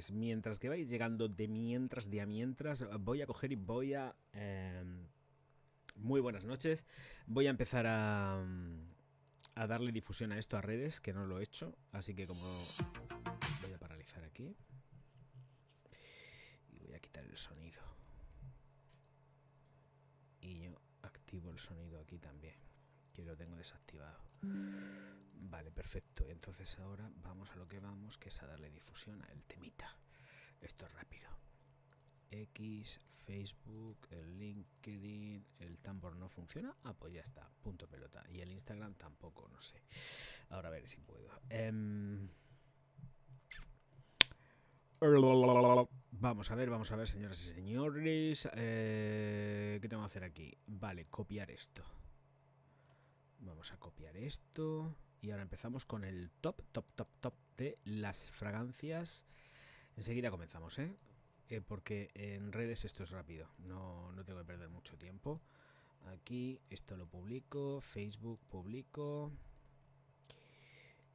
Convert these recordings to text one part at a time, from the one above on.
pues mientras que vais llegando de a mientras, voy a coger y voy a... muy buenas noches. Voy a empezar a darle difusión a esto a redes, que no lo he hecho. Así que como... voy a paralizar aquí. Y voy a quitar el sonido. Y yo activo el sonido aquí también, que lo tengo desactivado. Vale, perfecto. Entonces ahora vamos a lo que vamos, que es a darle difusión al temita. Esto es rápido. X, Facebook, el LinkedIn, el Tambor no funciona. Ah, pues ya está, punto pelota. Y el Instagram tampoco, no sé. Ahora a ver si puedo. Vamos a ver, señoras y señores. ¿Qué tengo que hacer aquí? Vale, copiar esto. Vamos a copiar esto. Y ahora empezamos con el top de las fragancias. Enseguida comenzamos, porque en redes esto es rápido. No tengo que perder mucho tiempo. Aquí esto lo publico. Facebook publico.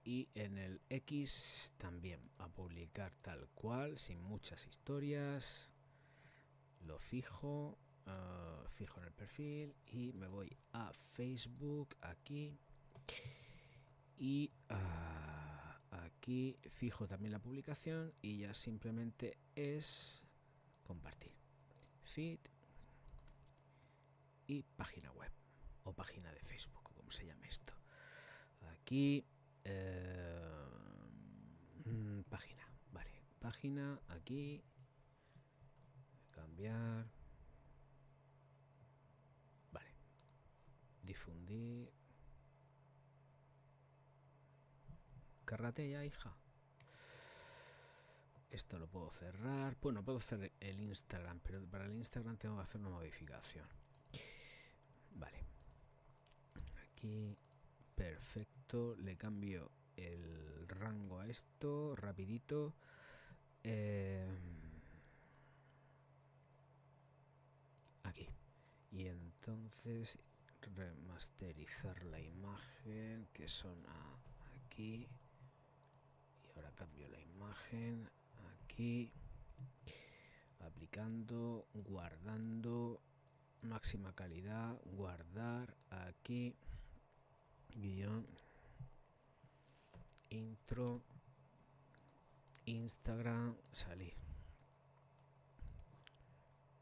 Y en el X también a publicar tal cual, sin muchas historias. Lo fijo. Fijo en el perfil. Y me voy a Facebook aquí. Y aquí fijo también la publicación. Y ya simplemente es compartir. Feed. Y página web. O página de Facebook, como se llame esto. Aquí... página, vale, página, aquí, cambiar, vale, difundir, cárrate ya, hija. Esto lo puedo cerrar. Bueno, puedo hacer el Instagram, pero para el Instagram tengo que hacer una modificación. Vale, aquí, perfecto, le cambio el rango a esto, rapidito. Aquí. Y entonces remasterizar la imagen, que son aquí. Y ahora cambio la imagen aquí. Aplicando, guardando, máxima calidad, guardar aquí. Guión. Intro. Instagram, salir.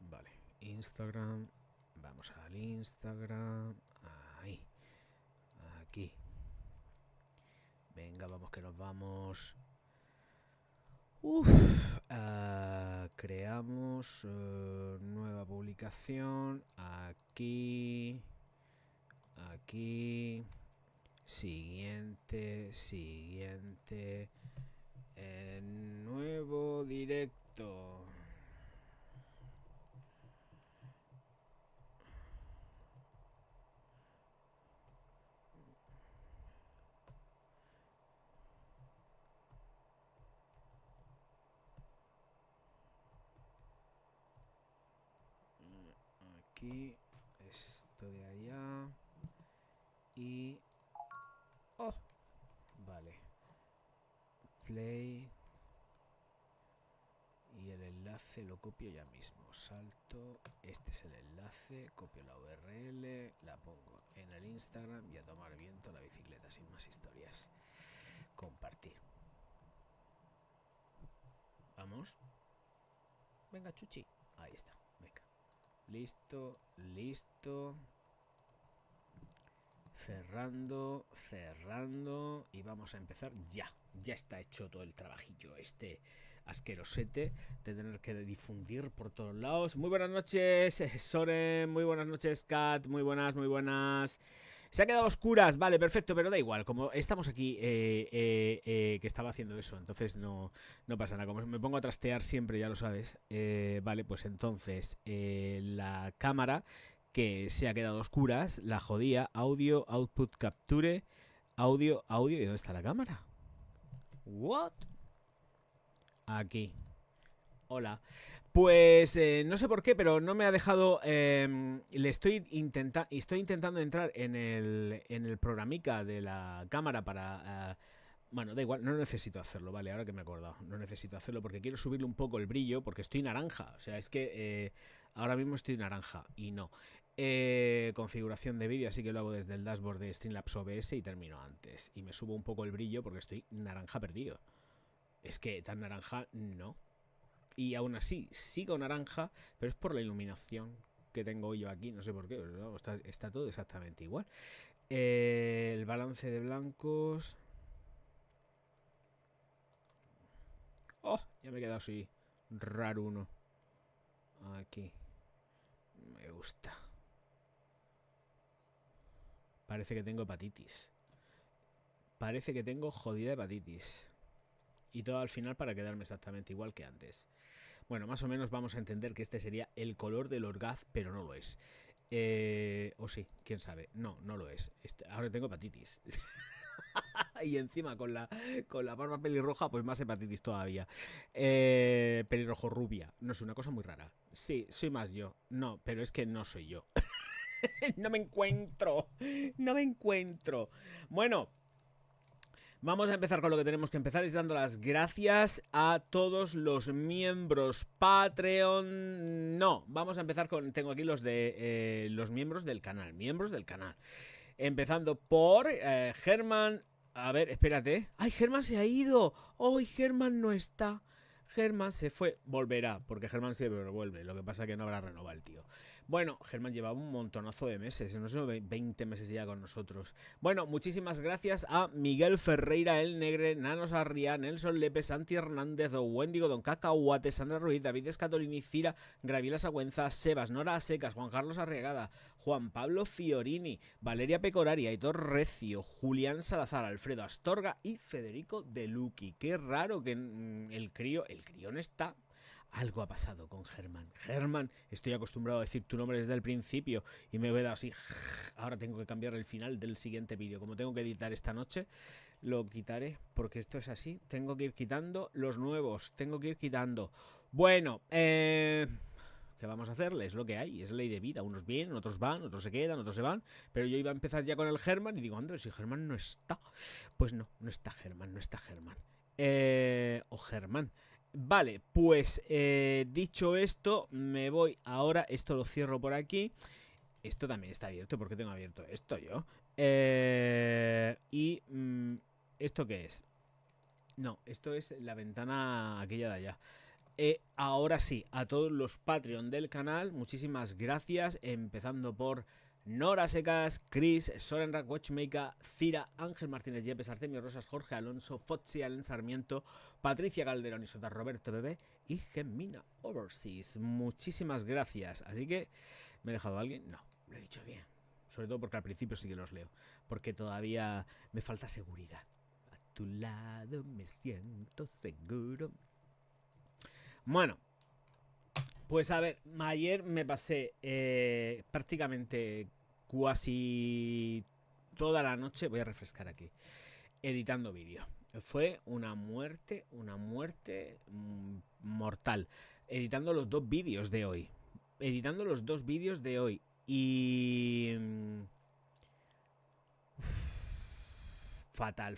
Vale, Instagram. Vamos al Instagram. Ahí. Aquí. Venga, vamos que nos vamos. Creamos nueva publicación. Aquí. Aquí. Siguiente. Nuevo directo. Aquí, esto de allá. Y... ¡oh! Vale. Play. Y el enlace lo copio ya mismo. Salto. Este es el enlace. Copio la URL. La pongo en el Instagram y a tomar viento la bicicleta sin más historias. Compartir. Vamos. Venga, Chuchi. Ahí está. Venga. Listo. Cerrando. Y vamos a empezar ya. Ya está hecho todo el trabajillo este asquerosete de tener que difundir por todos lados. Muy buenas noches, Soren. Muy buenas noches, Kat. Muy buenas. Se ha quedado a oscuras, vale, perfecto, pero da igual, como estamos aquí, que estaba haciendo eso, entonces no pasa nada, como me pongo a trastear siempre, ya lo sabes, vale, pues entonces la cámara que se ha quedado a oscuras, la jodía, audio, output capture, audio, ¿y dónde está la cámara? What? Aquí. Hola. Pues no sé por qué, pero no me ha dejado. Estoy intentando entrar en el programica de la cámara para Bueno, da igual, no necesito hacerlo, vale, ahora que me he acordado. No necesito hacerlo porque quiero subirle un poco el brillo porque estoy naranja. O sea, es que ahora mismo estoy naranja y no. Configuración de vídeo, así que lo hago desde el dashboard de Streamlabs OBS y termino antes. Y me subo un poco el brillo porque estoy naranja perdido. Es que tan naranja no. Y aún así sigo naranja, pero es por la iluminación que tengo yo aquí, no sé por qué, pero está todo exactamente igual. El balance de blancos. Oh, ya me he quedado así raro uno. Aquí. Me gusta. Parece que tengo hepatitis. Parece que tengo jodida hepatitis. Y todo al final para quedarme exactamente igual que antes. Bueno, más o menos vamos a entender que este sería el color del Orgaz, pero no lo es. O sí, quién sabe. No, no lo es. Ahora tengo hepatitis. Y encima con la barba pelirroja, pues más hepatitis todavía. Pelirrojo rubia. No sé, una cosa muy rara. Sí, soy más yo. No, pero es que no soy yo. No me encuentro. No me encuentro. Bueno. Vamos a empezar con lo que tenemos que empezar, es dando las gracias a todos los miembros Patreon. No, vamos a empezar con, tengo aquí los de los miembros del canal, empezando por Germán. A ver, espérate. ¡Ay, Germán se ha ido! ¡Ay, Germán no está! Germán se fue, volverá, porque Germán siempre vuelve. Lo que pasa es que no habrá renovado el tío. Bueno, Germán llevaba un montonazo de meses, no sé, 20 meses ya con nosotros. Bueno, muchísimas gracias a Miguel Ferreira, El Negre, Nanos Arrián, Nelson Lepe, Santi Hernández, Wendigo, Don Cacahuate, Sandra Ruiz, David Escatolini, Cira, Gravila Sagüenza, Sebas, Nora Secas, Juan Carlos Arriagada, Juan Pablo Fiorini, Valeria Pecorari, Aitor Recio, Julián Salazar, Alfredo Astorga y Federico De Luqui. Qué raro que el crío no está. Algo ha pasado con Germán. Germán, estoy acostumbrado a decir tu nombre desde el principio y me he quedado así. Ahora tengo que cambiar el final del siguiente vídeo. Como tengo que editar esta noche, lo quitaré porque esto es así. Tengo que ir quitando los nuevos. Tengo que ir quitando. Bueno, ¿qué vamos a hacerle? Es lo que hay, es ley de vida. Unos vienen, otros van, otros se quedan, otros se van. Pero yo iba a empezar ya con el Germán y digo, Andrés, si Germán no está. Pues no, no está Germán, no está Germán. O Germán. Vale, pues dicho esto, me voy ahora. Esto lo cierro por aquí. Esto también está abierto. ¿Por qué tengo abierto esto yo? ¿Esto qué es? No, esto es la ventana aquella de allá. Ahora sí, a todos los Patreon del canal, muchísimas gracias. Empezando por Nora Secas, Chris, Sorenrak Watchmaker, Cira, Ángel Martínez Yepes, Artemio Rosas, Jorge Alonso, Fotsi, Alen Sarmiento, Patricia Calderón y Sota, Roberto Bebé y Gemina Overseas. Muchísimas gracias. Así que, ¿me he dejado a alguien? No, lo he dicho bien. Sobre todo porque al principio sí que los leo. Porque todavía me falta seguridad. A tu lado me siento seguro. Bueno. Pues a ver, ayer me pasé prácticamente casi toda la noche, voy a refrescar aquí, editando vídeo. Fue una muerte mortal. Editando los dos vídeos de hoy. Y... Fatal.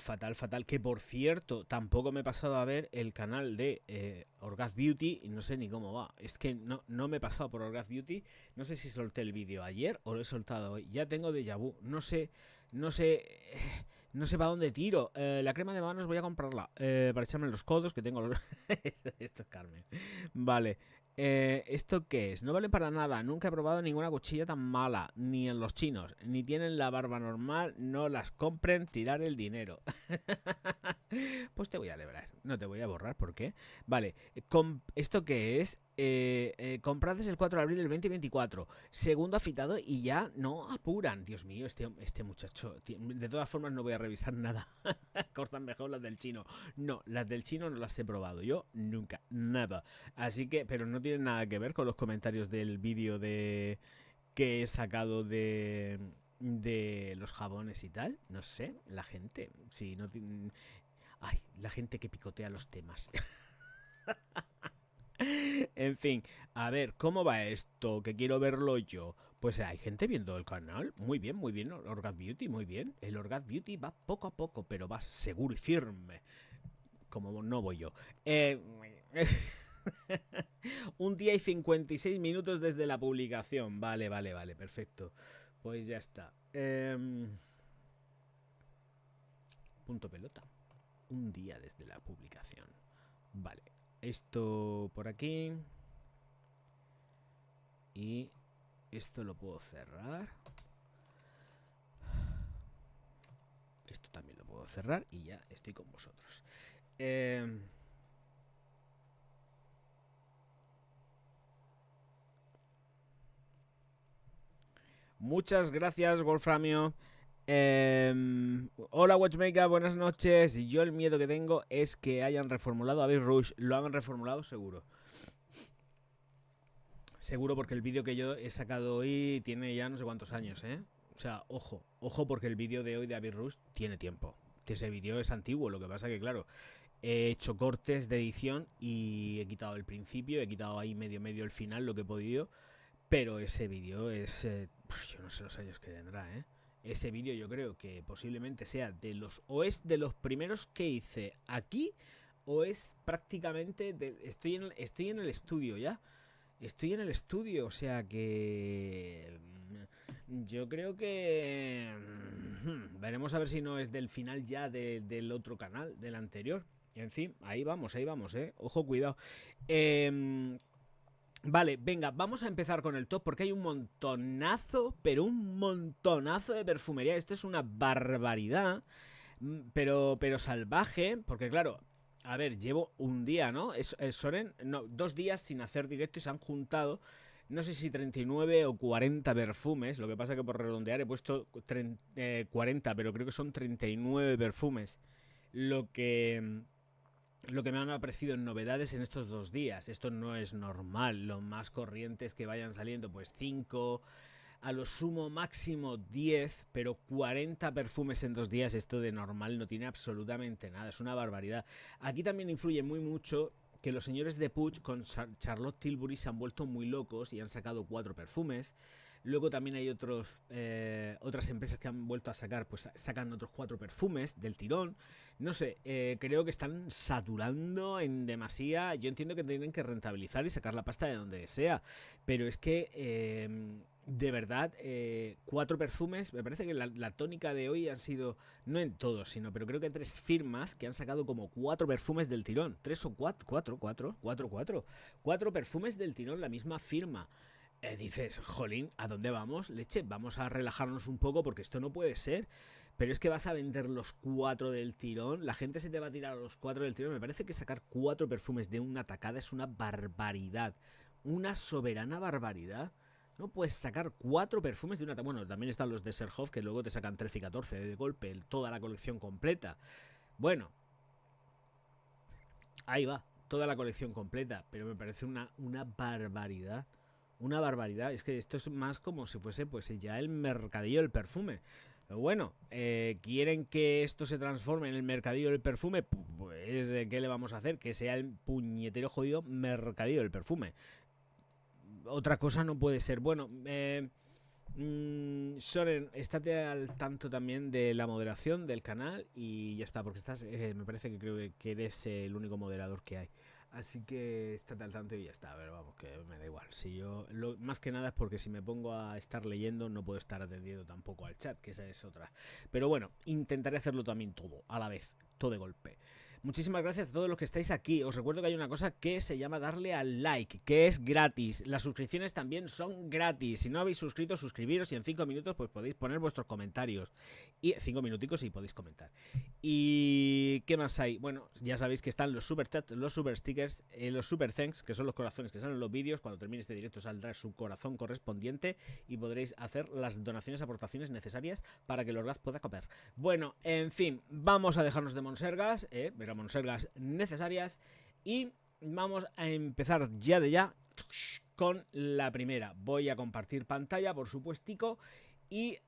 Que por cierto, tampoco me he pasado a ver el canal de Orgaz Beauty y no sé ni cómo va. Es que no me he pasado por Orgaz Beauty. No sé si solté el vídeo ayer o lo he soltado hoy. Ya tengo déjà vu. No sé para dónde tiro. La crema de manos voy a comprarla para echarme en los codos que tengo. Esto es Carmen. Vale. ¿Esto qué es? No vale para nada. Nunca he probado ninguna cuchilla tan mala. Ni en los chinos. Ni tienen la barba normal. No las compren. Tirar el dinero. Pues te voy a lebrar. No te voy a borrar. ¿Por qué? Vale. ¿Esto qué es? Comprades el 4 de abril del 2024. Segundo afitado y ya no apuran. Dios mío, este muchacho. De todas formas no voy a revisar nada. Cortan mejor las del chino. No, las del chino no las he probado. Yo nunca. Nada. Así que, pero no tiene nada que ver con los comentarios del vídeo que he sacado de los jabones y tal. No sé, la gente. Si no la gente que picotea los temas. En fin, a ver, ¿cómo va esto? Que quiero verlo yo. Pues hay gente viendo el canal. Muy bien, muy bien. Orgat Beauty, muy bien. El Orgat Beauty va poco a poco, pero va seguro y firme. Como no voy yo. Un día y 56 minutos desde la publicación. Vale, vale, vale, perfecto. Pues ya está. Punto pelota. Un día desde la publicación. Vale. Esto por aquí. Y esto lo puedo cerrar. Esto también lo puedo cerrar y ya estoy con vosotros. Muchas gracias, Wolframio. Hola, Watchmaker, buenas noches. Y yo el miedo que tengo es que hayan reformulado a Abyss Rush. Lo han reformulado seguro. Seguro, porque el vídeo que yo he sacado hoy tiene ya no sé cuántos años, ¿eh? O sea, ojo, ojo, porque el vídeo de hoy de Abyss Rush tiene tiempo. Que ese vídeo es antiguo, lo que pasa que, claro, he hecho cortes de edición y he quitado el principio, he quitado ahí medio el final, lo que he podido. Pero ese vídeo es... yo no sé los años que tendrá, ¿eh? Ese vídeo yo creo que posiblemente sea de los... O es de los primeros que hice aquí, o es prácticamente... estoy en el estudio ya. Estoy en el estudio, o sea que... Yo creo que... Veremos a ver si no es del final ya del otro canal, del anterior. En fin, ahí vamos, ¿eh? Ojo, cuidado. Vale, venga, vamos a empezar con el top porque hay un montonazo, pero un montonazo de perfumería. Esto es una barbaridad, pero salvaje, porque claro, a ver, llevo un día, ¿no? Soren, no, 2 días sin hacer directo y se han juntado, no sé si 39 o 40 perfumes. Lo que pasa que por redondear he puesto 40, pero creo que son 39 perfumes. Lo que me han aparecido en novedades en estos 2 días. Esto no es normal. Lo más corriente es que vayan saliendo pues 5, a lo sumo máximo 10, pero 40 perfumes en 2 días, esto de normal no tiene absolutamente nada. Es una barbaridad. Aquí también influye muy mucho que los señores de Puig con Charlotte Tilbury se han vuelto muy locos y han sacado 4 perfumes. Luego también hay otras empresas que han vuelto a sacar, pues sacan otros 4 perfumes del tirón. No sé, creo que están saturando en demasía. Yo entiendo que tienen que rentabilizar y sacar la pasta de donde sea, pero es que de verdad, 4 perfumes. Me parece que la tónica de hoy han sido, no en todos, sino, pero creo que 3 firmas que han sacado como 4 perfumes del tirón. 3 o 4 perfumes del tirón, la misma firma. Dices, jolín, ¿a dónde vamos? Leche, vamos a relajarnos un poco porque esto no puede ser. Pero es que vas a vender los 4 del tirón. La gente se te va a tirar a los 4 del tirón. Me parece que sacar 4 perfumes de una tacada es una barbaridad. Una soberana barbaridad. No puedes sacar 4 perfumes de una tacada. Bueno, también están los de Serhoff, que luego te sacan 13 y 14 de golpe, toda la colección completa. Bueno, ahí va, toda la colección completa. Pero me parece una barbaridad. Una barbaridad. Es que esto es más como si fuese pues ya el mercadillo del perfume. Pero bueno, quieren que esto se transforme en el mercadillo del perfume. Pues, ¿qué le vamos a hacer? Que sea el puñetero jodido mercadillo del perfume. Otra cosa no puede ser. Bueno, Soren, estate al tanto también de la moderación del canal y ya está, porque estás, me parece que creo que eres el único moderador que hay. Así que estate al tanto y ya está. A ver, vamos, que me da igual. Si yo, más que nada es porque si me pongo a estar leyendo no puedo estar atendiendo tampoco al chat, que esa es otra. Pero bueno, intentaré hacerlo también todo, a la vez, todo de golpe. Muchísimas gracias a todos los que estáis aquí. Os recuerdo que hay una cosa que se llama darle al like, que es gratis. Las suscripciones también son gratis. Si no habéis suscrito, suscribiros y en 5 minutos pues podéis poner vuestros comentarios. Y 5 minuticos y podéis comentar. ¿Y qué más hay? Bueno, ya sabéis que están los super chats, los super stickers, los super thanks, que son los corazones que salen en los vídeos. Cuando termine este directo saldrá su corazón correspondiente y podréis hacer las donaciones, aportaciones necesarias para que el Orgaz pueda comer. Bueno, en fin, vamos a dejarnos de monsergas, monsergas necesarias, y vamos a empezar ya de ya con la primera. Voy a compartir pantalla, por supuestico, y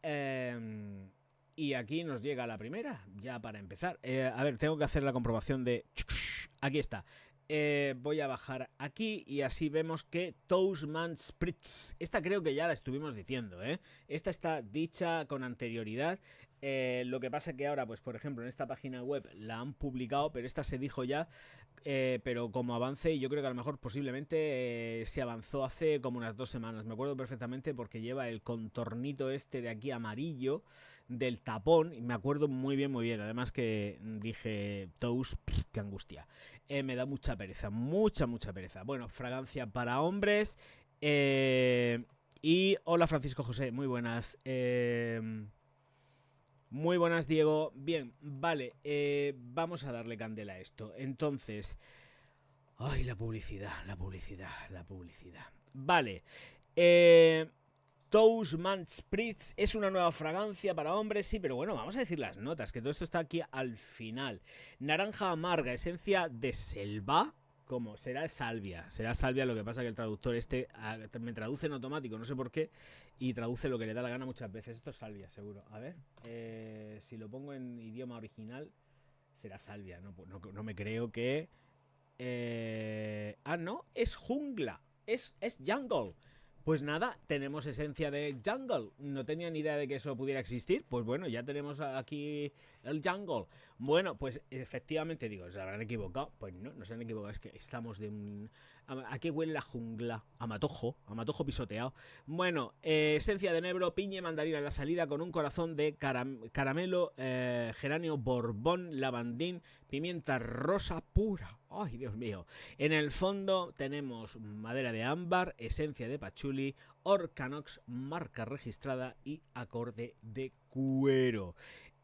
aquí nos llega la primera, ya para empezar. A ver, tengo que hacer la comprobación de... Aquí está. voy a bajar aquí y así vemos que Toastman Spritz. Esta creo que ya la estuvimos diciendo, ¿eh? Esta está dicha con anterioridad. Lo que pasa que ahora, pues por ejemplo, en esta página web la han publicado, pero esta se dijo ya, pero como avance, y yo creo que a lo mejor posiblemente se avanzó hace como unas 2 semanas. Me acuerdo perfectamente porque lleva el contornito este de aquí amarillo del tapón, y me acuerdo muy bien, muy bien. Además que dije, Toast, qué angustia. Me da mucha pereza, mucha pereza. Bueno, fragancia para hombres. Y hola Francisco José, muy buenas. Muy buenas, Diego. Bien, vale, vamos a darle candela a esto. Entonces, ay, la publicidad. Vale, Toastman Spritz es una nueva fragancia para hombres, sí, pero bueno, vamos a decir las notas, que todo esto está aquí al final. Naranja amarga, esencia de selva. ¿Cómo? Será salvia, lo que pasa que el traductor me traduce en automático, no sé por qué, y traduce lo que le da la gana muchas veces. Esto es salvia, seguro. A ver, si lo pongo en idioma original, será salvia, no me creo que... no, es jungla, es jungle. Pues nada, tenemos esencia de jungle. No tenía ni idea de que eso pudiera existir. Pues bueno, ya tenemos aquí el jungle. Bueno, pues efectivamente digo, ¿se habrán equivocado? Pues no se han equivocado. Es que estamos de un... ¿A qué huele la jungla? A matojo pisoteado. Bueno, esencia de enebro, piña y mandarina en la salida con un corazón de caramelo, geranio borbón, lavandín, pimienta rosa pura. ¡Ay, Dios mío! En el fondo tenemos madera de ámbar, esencia de pachuli, Orcanox, marca registrada y acorde de cuero.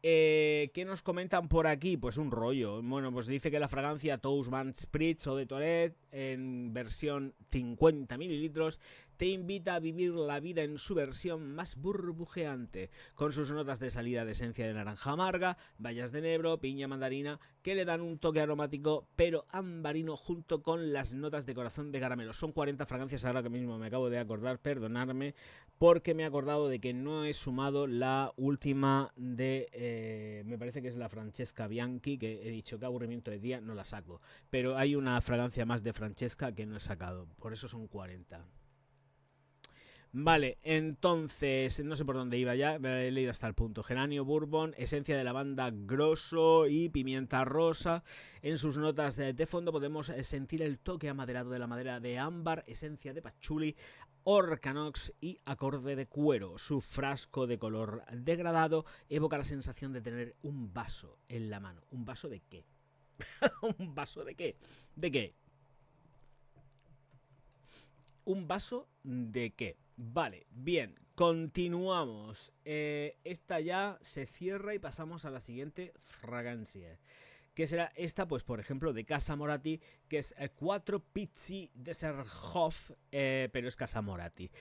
¿Qué nos comentan por aquí? Pues un rollo. Bueno, pues dice que la fragancia Toastman Spritz o de Toilette en versión 50 mililitros te invita a vivir la vida en su versión más burbujeante, con sus notas de salida de esencia de naranja amarga, bayas de enebro, piña, mandarina, que le dan un toque aromático pero ambarino junto con las notas de corazón de caramelo. Son 40 fragancias, ahora que mismo me acabo de acordar, perdonadme, porque me he acordado de que no he sumado la última de... me parece que es la Francesca Bianchi, que he dicho que aburrimiento de día, no la saco. Pero hay una fragancia más de Francesca que no he sacado, por eso son 40. Vale, entonces, no sé por dónde iba ya, he leído hasta el punto. Geranio bourbon, esencia de lavanda grosso y pimienta rosa. En sus notas de fondo podemos sentir el toque amaderado de la madera de ámbar, esencia de pachuli, Orcanox y acorde de cuero. Su frasco de color degradado evoca la sensación de tener un vaso en la mano. ¿Un vaso de qué? ¿Un vaso de qué? ¿De qué? ¿Un vaso de qué? Vale, bien, continuamos. Esta ya se cierra y pasamos a la siguiente fragancia. Que será esta, pues por ejemplo, de Casa Moratti, que es 4 Pizzi Desserthof, pero es Casa Moratti.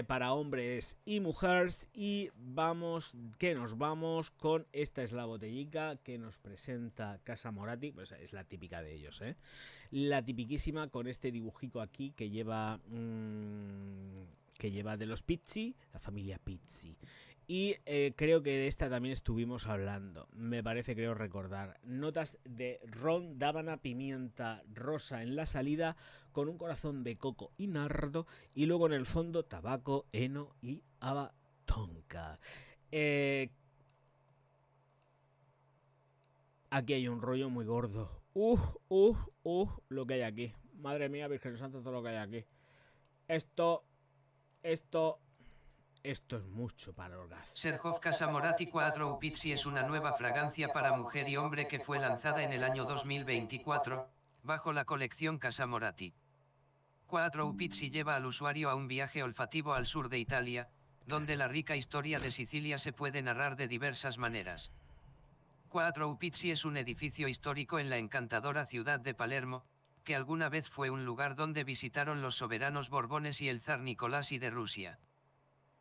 Para hombres y mujeres. Y nos vamos con esta es la botellica que nos presenta Casa Moratti, pues es la típica de ellos, la tipiquísima con este dibujico aquí que lleva de los Pizzi, la familia Pizzi. Y creo que de esta también estuvimos hablando, me parece, creo recordar. Notas de ron, dábana, pimienta rosa en la salida, con un corazón de coco y nardo, y luego en el fondo tabaco, heno y haba tonka. Aquí hay un rollo muy gordo. Lo que hay aquí. Madre mía, Virgen Santa, todo lo que hay aquí. Esto es mucho para el gas. Serhoff Casa Moratti 4 Pizzi es una nueva fragancia para mujer y hombre que fue lanzada en el año 2024, bajo la colección Casa Moratti. 4 Pizzi lleva al usuario a un viaje olfativo al sur de Italia, donde la rica historia de Sicilia se puede narrar de diversas maneras. 4 Pizzi es un edificio histórico en la encantadora ciudad de Palermo, que alguna vez fue un lugar donde visitaron los soberanos Borbones y el zar Nicolás I de Rusia.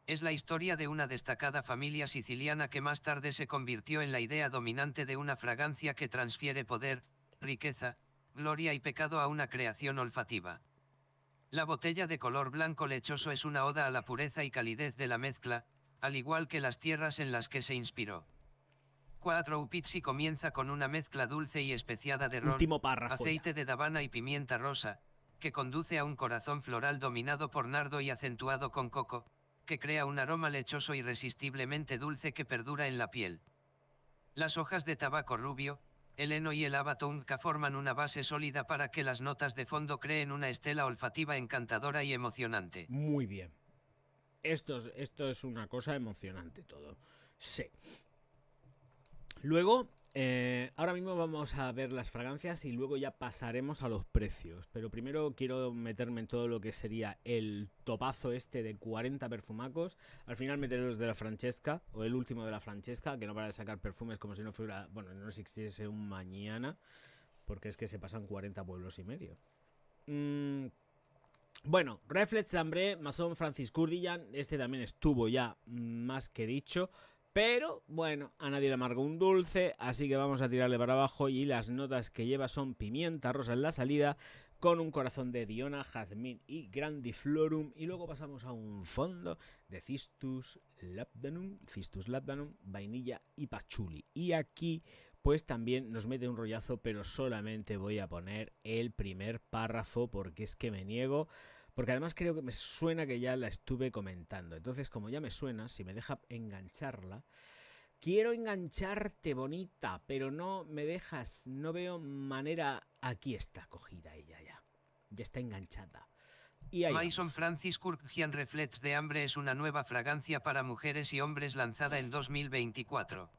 Es la historia de una destacada familia siciliana que más tarde se convirtió en la idea dominante de una fragancia que transfiere poder, riqueza, gloria y pecado a una creación olfativa. La botella de color blanco lechoso es una oda a la pureza y calidez de la mezcla, al igual que las tierras en las que se inspiró. 4 Upizzi comienza con una mezcla dulce y especiada de ron, Último párrafo aceite ya. de davana y pimienta rosa, que conduce a un corazón floral dominado por nardo y acentuado con coco, que crea un aroma lechoso irresistiblemente dulce que perdura en la piel. Las hojas de tabaco rubio, el heno y el haba tonka forman una base sólida para que las notas de fondo creen una estela olfativa encantadora y emocionante. Muy bien. Esto es una cosa emocionante todo. Sí. Luego, ahora mismo vamos a ver las fragancias y luego ya pasaremos a los precios. Pero primero quiero meterme en todo lo que sería el topazo este de 40 perfumacos. Al final meteré los de la Francesca, o el último de la Francesca, que no para de sacar perfumes como si no fuera, bueno, no existiese un mañana, porque es que se pasan 40 pueblos y medio. Bueno, Reflex Ambré, Maison Francis Kurkdjian, este también estuvo ya más que dicho. Pero bueno, a nadie le amarga un dulce, así que vamos a tirarle para abajo. Y las notas que lleva son pimienta rosa en la salida, con un corazón de Diona, jazmín y grandiflorum. Y luego pasamos a un fondo de Cistus labdanum, vainilla y patchouli. Y aquí pues también nos mete un rollazo, pero solamente voy a poner el primer párrafo porque es que me niego. Porque además creo que me suena que ya la estuve comentando. Entonces, como ya me suena, si me deja engancharla... Quiero engancharte, bonita, pero no me dejas, no veo manera... Aquí está cogida ella ya. Ya está enganchada. Y ahí Maison vamos. Francis Kurkdjian Reflex de Ambre es una nueva fragancia para mujeres y hombres lanzada en 2024.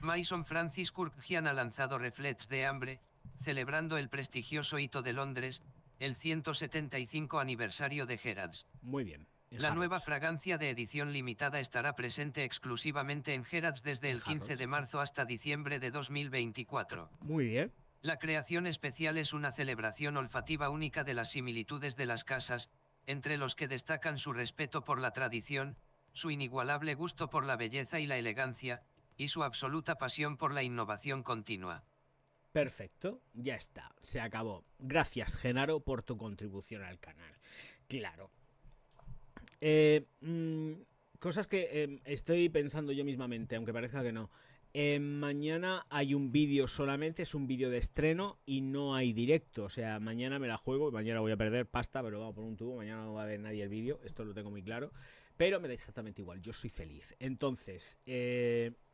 Maison Francis Kurkdjian ha lanzado Reflex de Ambre, celebrando el prestigioso hito de Londres, el 175 aniversario de Harrods. Muy bien. La nueva fragancia de edición limitada estará presente exclusivamente en Harrods desde el 15 de marzo hasta diciembre de 2024. Muy bien. La creación especial es una celebración olfativa única de las similitudes de las casas, entre los que destacan su respeto por la tradición, su inigualable gusto por la belleza y la elegancia, y su absoluta pasión por la innovación continua. Perfecto, ya está, se acabó. Gracias, Genaro, por tu contribución al canal. Claro. Cosas que estoy pensando yo mismamente, aunque parezca que no. Mañana hay un vídeo solamente, es un vídeo de estreno y no hay directo. O sea, mañana me la juego y mañana voy a perder pasta, pero vamos por un tubo. Mañana no va a ver nadie el vídeo, esto lo tengo muy claro. Pero me da exactamente igual, yo soy feliz. Entonces,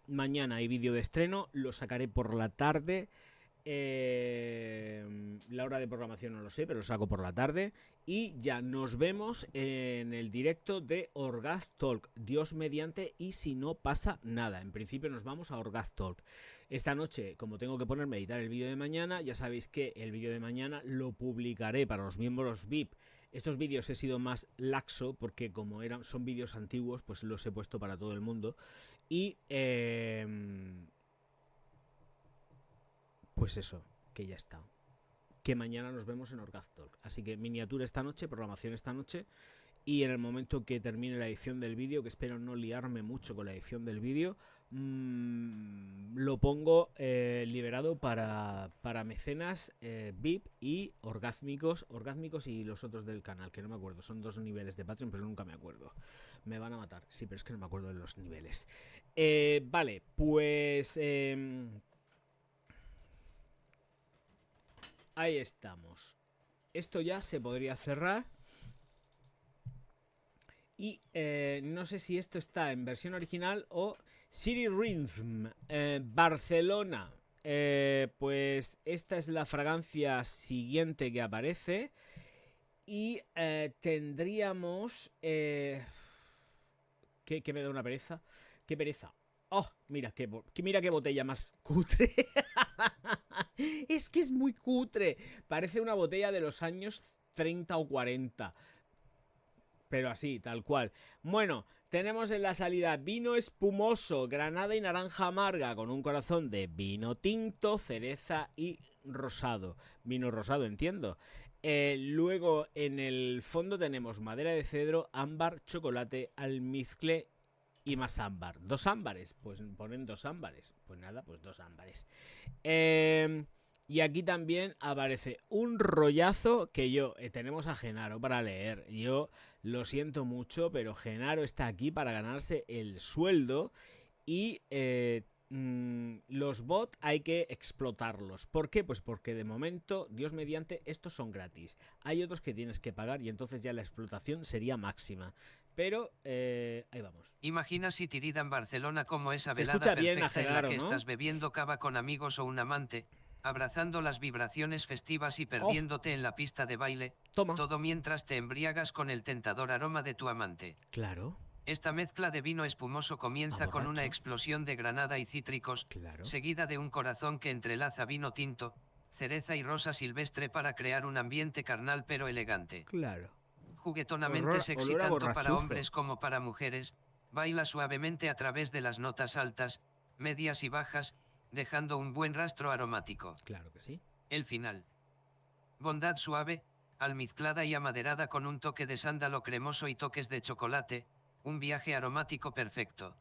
mañana hay vídeo de estreno, lo sacaré por la tarde. La hora de programación no lo sé, pero lo saco por la tarde. Y ya nos vemos en el directo de Orgaz Talk, Dios mediante, y si no pasa nada. En principio nos vamos a Orgaz Talk. Esta noche, como tengo que ponerme a editar el vídeo de mañana, ya sabéis que el vídeo de mañana lo publicaré para los miembros VIP. Estos vídeos he sido más laxo porque como son vídeos antiguos, pues los he puesto para todo el mundo. Y pues eso, que ya está. Que mañana nos vemos en Orgaz Talk. Así que miniatura esta noche, programación esta noche. Y en el momento que termine la edición del vídeo, que espero no liarme mucho con la edición del vídeo, lo pongo liberado para mecenas VIP y orgásmicos y los otros del canal, que no me acuerdo. Son 2 niveles de Patreon, pero nunca me acuerdo. Me van a matar. Sí, pero es que no me acuerdo de los niveles. Vale, pues... ahí estamos. Esto ya se podría cerrar. Y no sé si esto está en versión original o City Rhythm, Barcelona. Pues esta es la fragancia siguiente que aparece. Y tendríamos... que me da una pereza. ¡Qué pereza! ¡Oh! Mira qué botella más cutre. Es que es muy cutre. Parece una botella de los años 30 o 40. Pero así, tal cual. Bueno, tenemos en la salida vino espumoso, granada y naranja amarga, con un corazón de vino tinto, cereza y rosado. Vino rosado, entiendo. Luego en el fondo tenemos madera de cedro, ámbar, chocolate, almizcle y más ámbar. 2 ámbares, pues ponen 2 ámbares. Pues nada, pues 2 ámbares. Y aquí también aparece un rollazo que tenemos a Genaro para leer. Yo lo siento mucho, pero Genaro está aquí para ganarse el sueldo. Y los bots hay que explotarlos. ¿Por qué? Pues porque de momento, Dios mediante, estos son gratis. Hay otros que tienes que pagar y entonces ya la explotación sería máxima. Pero ahí vamos. Imagina si Tiridan Barcelona como esa Se velada escucha bien a perfecta en la Genaro, que ¿no? estás bebiendo cava con amigos o un amante, abrazando las vibraciones festivas y ¡Oh! perdiéndote en la pista de baile, Toma. todo mientras te embriagas con el tentador aroma de tu amante. Claro. Esta mezcla de vino espumoso comienza con una Borracho. explosión de granada y cítricos, Claro. seguida de un corazón que entrelaza vino tinto, cereza y rosa silvestre para crear un ambiente carnal pero elegante. Claro. Juguetonamente sexy Olor a tanto para borrachuzo. hombres como para mujeres, baila suavemente a través de las notas altas, medias y bajas, dejando un buen rastro aromático. Claro que sí. El final. Bondad suave, almizclada y amaderada con un toque de sándalo cremoso y toques de chocolate, un viaje aromático perfecto.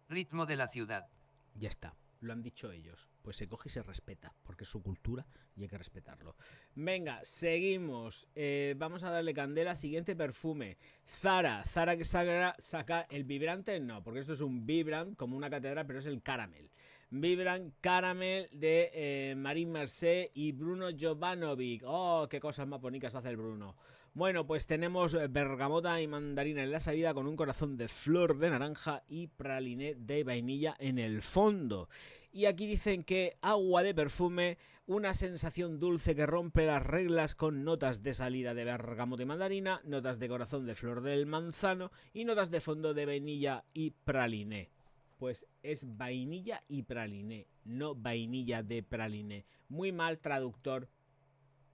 Ritmo de la ciudad. Ya está. Lo han dicho ellos. Pues se coge y se respeta, porque es su cultura y hay que respetarlo. Venga, seguimos. Vamos a darle candela. Siguiente perfume. Zara. Zara que saca el vibrante. No, porque esto es un vibrant como una catedral, pero es el caramel. Vibrant Caramel de Marine Marcé y Bruno Jovanovic. Oh, qué cosas más bonitas hace el Bruno. Bueno, pues tenemos bergamota y mandarina en la salida con un corazón de flor de naranja y praliné de vainilla en el fondo. Y aquí dicen que agua de perfume, una sensación dulce que rompe las reglas con notas de salida de bergamota y mandarina, notas de corazón de flor del manzano y notas de fondo de vainilla y praliné. Pues es vainilla y praliné, no vainilla de praliné. Muy mal traductor.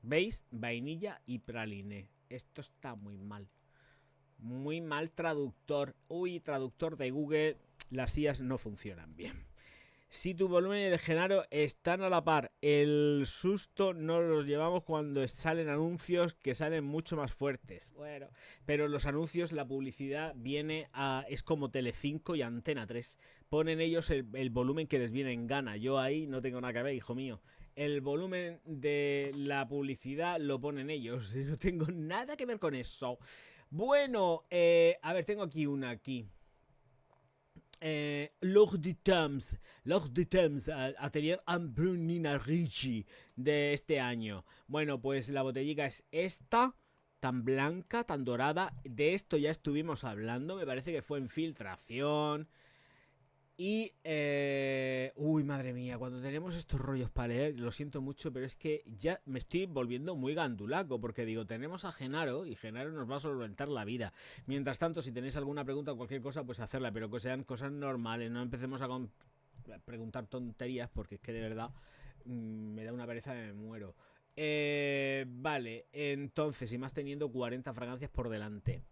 ¿Veis? Vainilla y praliné. Esto está muy mal. Muy mal traductor. Uy, traductor de Google. Las IAs no funcionan bien. Si tu volumen y el Genaro están a la par, el susto no los llevamos cuando salen anuncios que salen mucho más fuertes. Bueno, pero los anuncios, la publicidad viene a... es como Telecinco y Antena 3. Ponen ellos el volumen que les viene en gana. Yo ahí no tengo nada que ver, hijo mío. El volumen de la publicidad lo ponen ellos. No tengo nada que ver con eso. Bueno, a ver, tengo aquí una aquí. L'Or du Temps, Atelier Ambrun Nina Ricci de este año. Bueno, pues la botellica es esta, tan blanca, tan dorada. De esto ya estuvimos hablando, me parece que fue en filtración. Y, uy, madre mía, cuando tenemos estos rollos para leer, lo siento mucho, pero es que ya me estoy volviendo muy gandulaco, porque digo, tenemos a Genaro y Genaro nos va a solventar la vida. Mientras tanto, si tenéis alguna pregunta o cualquier cosa, pues hacerla, pero que sean cosas normales, no empecemos a preguntar tonterías, porque es que de verdad me da una pereza, me muero. Vale, entonces, y más teniendo 40 fragancias por delante.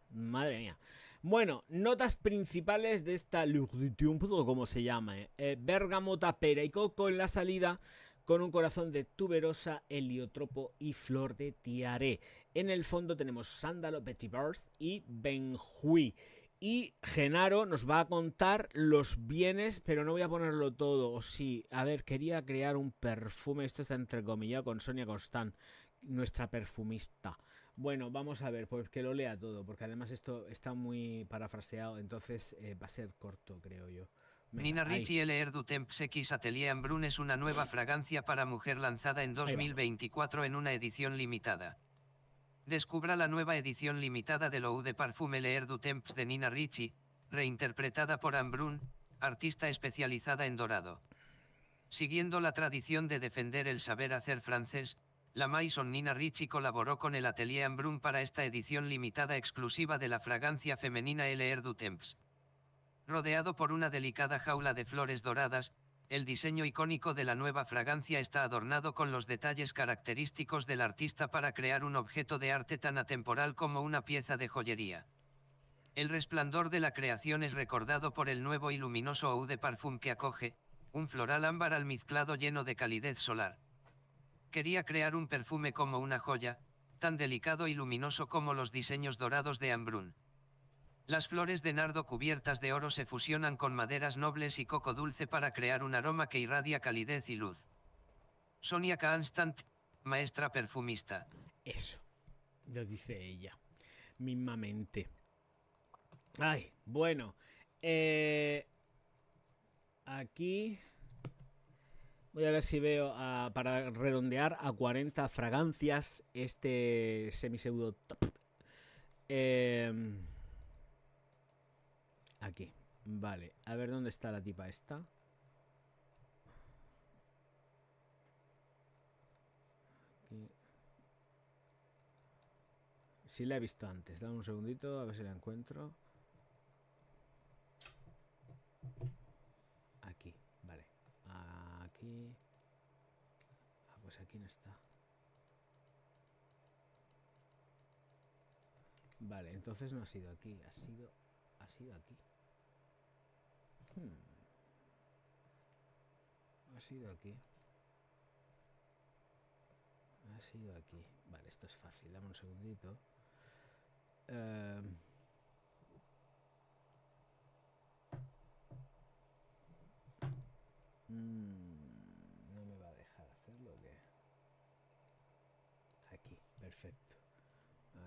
Madre mía. Bueno, notas principales de esta L'Or du Temps, como se llama. Bergamota, pera y coco en la salida, con un corazón de tuberosa, heliotropo y flor de tiaré. En el fondo tenemos sándalo, petit bars y benjuí. Y Genaro nos va a contar los bienes, pero no voy a ponerlo todo. O sí, a ver, quería crear un perfume. Esto está entrecomillado con Sonia Constant, nuestra perfumista. Bueno, vamos a ver, pues que lo lea todo, porque además esto está muy parafraseado, entonces va a ser corto, creo yo. Venga, Nina Ricci L'Air du Temps X Atelier Ambrun es una nueva fragancia para mujer lanzada en 2024 en una edición limitada. Descubra la nueva edición limitada de l'Eau de Parfum L'Air du Temps de Nina Ricci, reinterpretada por Ambrun, artista especializada en dorado. Siguiendo la tradición de defender el saber hacer francés, la Maison Nina Ricci colaboró con el Atelier Ambrun para esta edición limitada exclusiva de la fragancia femenina L'Air du Temps. Rodeado por una delicada jaula de flores doradas, el diseño icónico de la nueva fragancia está adornado con los detalles característicos del artista para crear un objeto de arte tan atemporal como una pieza de joyería. El resplandor de la creación es recordado por el nuevo y luminoso Eau de Parfum que acoge, un floral ámbar almizclado lleno de calidez solar. Quería crear un perfume como una joya, tan delicado y luminoso como los diseños dorados de Ambrun. Las flores de nardo cubiertas de oro se fusionan con maderas nobles y coco dulce para crear un aroma que irradia calidez y luz. Sonia Constant, maestra perfumista. Eso, lo dice ella, mismamente. Ay, bueno, aquí voy a ver si veo para redondear a 40 fragancias este semiseudo top. Aquí, vale, a ver dónde está la tipa esta. Aquí. Sí la he visto antes, dame un segundito a ver si la encuentro. Aquí, vale. Aquí. Pues aquí no está. Vale, entonces no ha sido aquí, ha sido aquí. Ha sido aquí. Ha sido aquí. Vale, esto es fácil, dame un segundito. No me va a dejar hacerlo, ¿o qué? Aquí, perfecto.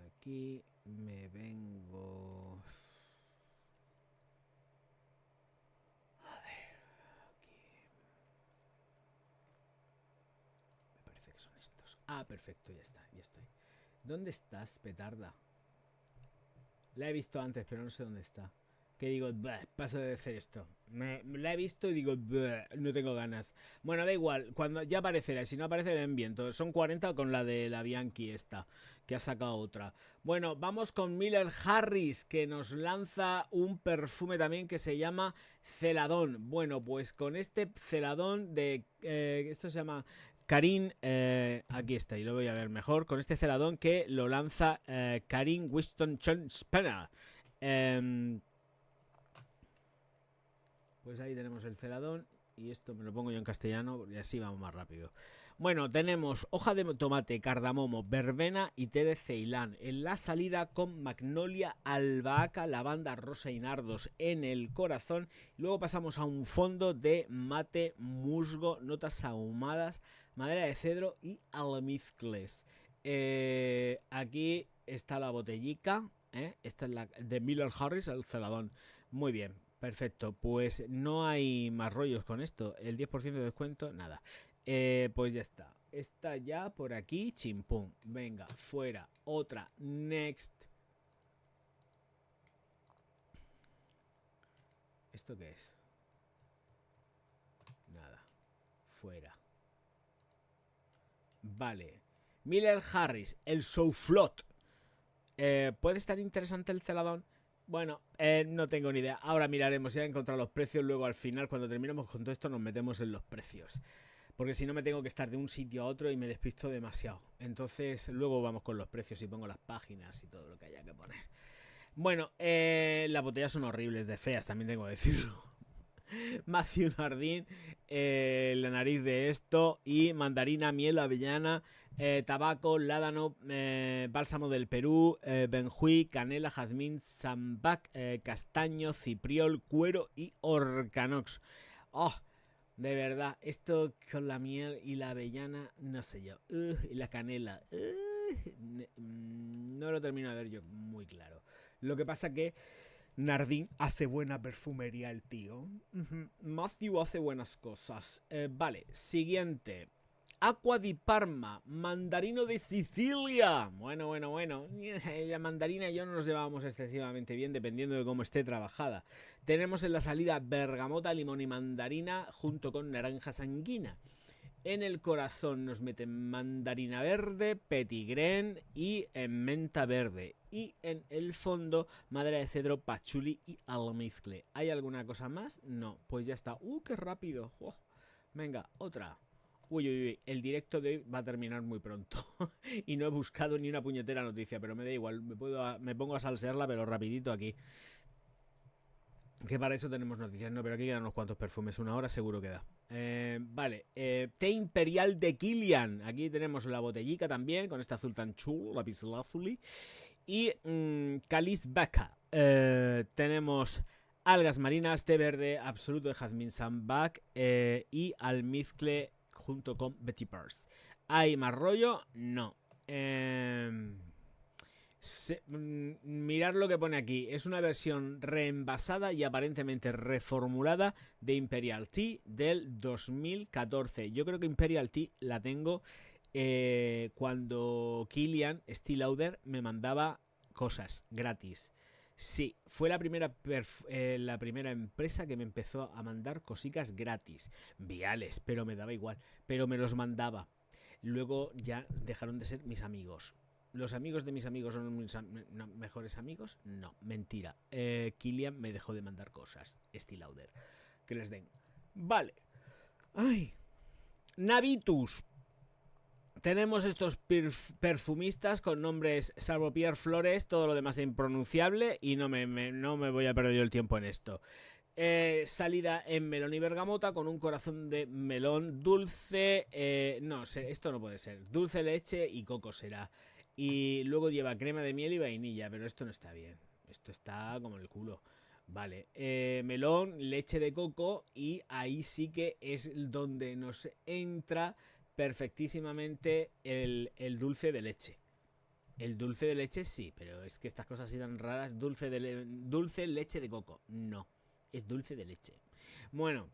Aquí me vengo... A ver, aquí... Me parece que son estos. Ah, perfecto, ya está, ya estoy. ¿Dónde estás, petarda? La he visto antes, pero no sé dónde está. Que digo, paso de hacer esto. La he visto y digo, no tengo ganas. Bueno, da igual, cuando ya aparecerá. Si no aparece, le enviento. Son 40 con la de la Bianchi esta, que ha sacado otra. Bueno, vamos con Miller Harris, que nos lanza un perfume también que se llama Celadón. Bueno, pues con este Celadón de... esto se llama... Karin, aquí está, y lo voy a ver mejor, con este celadón que lo lanza Karin Winston Spanner. Pues ahí tenemos el celadón, y esto me lo pongo yo en castellano y así vamos más rápido. Bueno, tenemos hoja de tomate, cardamomo, verbena y té de Ceilán. En la salida con magnolia, albahaca, lavanda, rosa y nardos en el corazón. Luego pasamos a un fondo de mate, musgo, notas ahumadas, madera de cedro y almizcles. Aquí está la botellica. Esta es la de Miller Harris, el celadón. Muy bien, perfecto. Pues no hay más rollos con esto. El 10% de descuento, nada. Pues ya está. Está ya por aquí, chimpum. Venga, fuera. Otra. Next. ¿Esto qué es? Nada. Fuera. Vale. Miller Harris, el Souflot. ¿Puede estar interesante el celadón? Bueno, no tengo ni idea. Ahora miraremos, ya he encontrado los precios. Luego al final, cuando terminemos con todo esto, nos metemos en los precios. Porque si no me tengo que estar de un sitio a otro y me despisto demasiado. Entonces luego vamos con los precios y pongo las páginas y todo lo que haya que poner. Bueno, las botellas son horribles, de feas, también tengo que decirlo. Matthew Jardín, la nariz de esto, y mandarina, miel, avellana, tabaco, ládano, bálsamo del Perú, benjuí, canela, jazmín, sambac, castaño, cipriol, cuero y orcanox. ¡Oh! De verdad, esto con la miel y la avellana, no sé yo. Y la canela. No lo termino de ver yo muy claro. Lo que pasa que Nardín hace buena perfumería el tío. Matthew hace buenas cosas. Vale, siguiente. Aqua di Parma, mandarino de Sicilia. Bueno. La mandarina y yo no nos llevábamos excesivamente bien dependiendo de cómo esté trabajada. Tenemos en la salida bergamota, limón y mandarina junto con naranja sanguina. En el corazón nos meten mandarina verde, petigren y menta verde. Y en el fondo, madera de cedro, pachuli y almizcle. ¿Hay alguna cosa más? No, pues ya está. ¡Qué rápido! Venga, otra. Uy, el directo de hoy va a terminar muy pronto. Y no he buscado ni una puñetera noticia, pero me da igual. Me pongo a salsearla, pero rapidito aquí. Que para eso tenemos noticias, no, pero aquí quedan unos cuantos perfumes, 1 hora seguro que da. Vale, té imperial de Kilian. Aquí tenemos la botellica también, con este azul tan chulo, lapislázuli. Y Caliz Bacca. Tenemos algas marinas, té verde absoluto de jazmín sambac y almizcle junto con Betty Purse. ¿Hay más rollo? No. Mirad lo que pone aquí. Es una versión reenvasada y aparentemente reformulada de Imperial Tea del 2014. Yo creo que Imperial Tea la tengo cuando Killian Steelauder me mandaba cosas gratis. Sí, fue la primera empresa que me empezó a mandar cositas gratis. Viales, pero me daba igual. Pero me los mandaba. Luego ya dejaron de ser mis amigos. ¿Los amigos de mis amigos son mis mejores amigos? No, mentira. Killian me dejó de mandar cosas. Steelauder. Que les den. Vale. Ay. Navitus. Tenemos estos perfumistas con nombres salvo Pierre Flores, todo lo demás es impronunciable y no me voy a perder yo el tiempo en esto. Salida en melón y bergamota con un corazón de melón dulce. No sé, esto no puede ser. Dulce, leche y coco será. Y luego lleva crema de miel y vainilla, pero esto no está bien. Esto está como el culo. Vale, melón, leche de coco y ahí sí que es donde nos entra perfectísimamente el dulce de leche. El dulce de leche sí, pero es que estas cosas así tan raras. Dulce leche de coco. No, es dulce de leche. Bueno,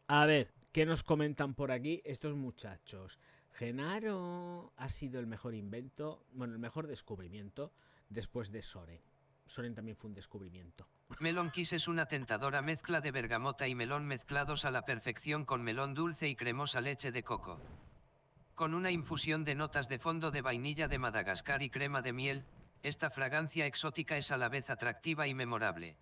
a ver, ¿qué nos comentan por aquí estos muchachos? Genaro ha sido el mejor invento, bueno, el mejor descubrimiento después de Soren. Soren también fue un descubrimiento. Melon Kiss es una tentadora mezcla de bergamota y melón mezclados a la perfección con melón dulce y cremosa leche de coco. Con una infusión de notas de fondo de vainilla de Madagascar y crema de miel, esta fragancia exótica es a la vez atractiva y memorable.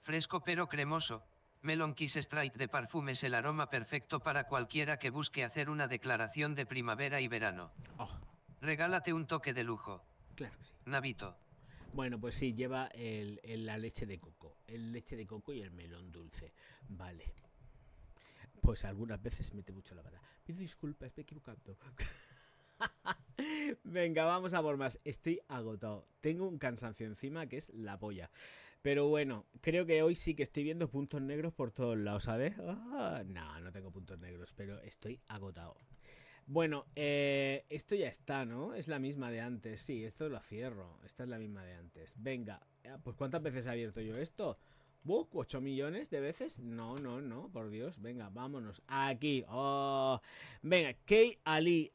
Fresco pero cremoso, Melon Kiss Straight de Parfum es el aroma perfecto para cualquiera que busque hacer una declaración de primavera y verano. Oh. Regálate un toque de lujo. Claro que sí. Navito. Bueno, pues sí, lleva la leche de coco. El leche de coco y el melón dulce. Vale. Pues algunas veces mete mucho la pata. Pido disculpas, me he equivocado. Venga, vamos a por más. Estoy agotado. Tengo un cansancio encima que es la polla. Pero bueno, creo que hoy sí que estoy viendo puntos negros por todos lados, ¿sabes? No tengo puntos negros, pero estoy agotado. Bueno, esto ya está, ¿no? Es la misma de antes. Sí, esto lo cierro. Esta es la misma de antes. Venga, pues ¿cuántas veces he abierto yo esto? ¿8 millones de veces? No, por Dios. Venga, vámonos. Aquí. Oh. Venga, Kay Ali.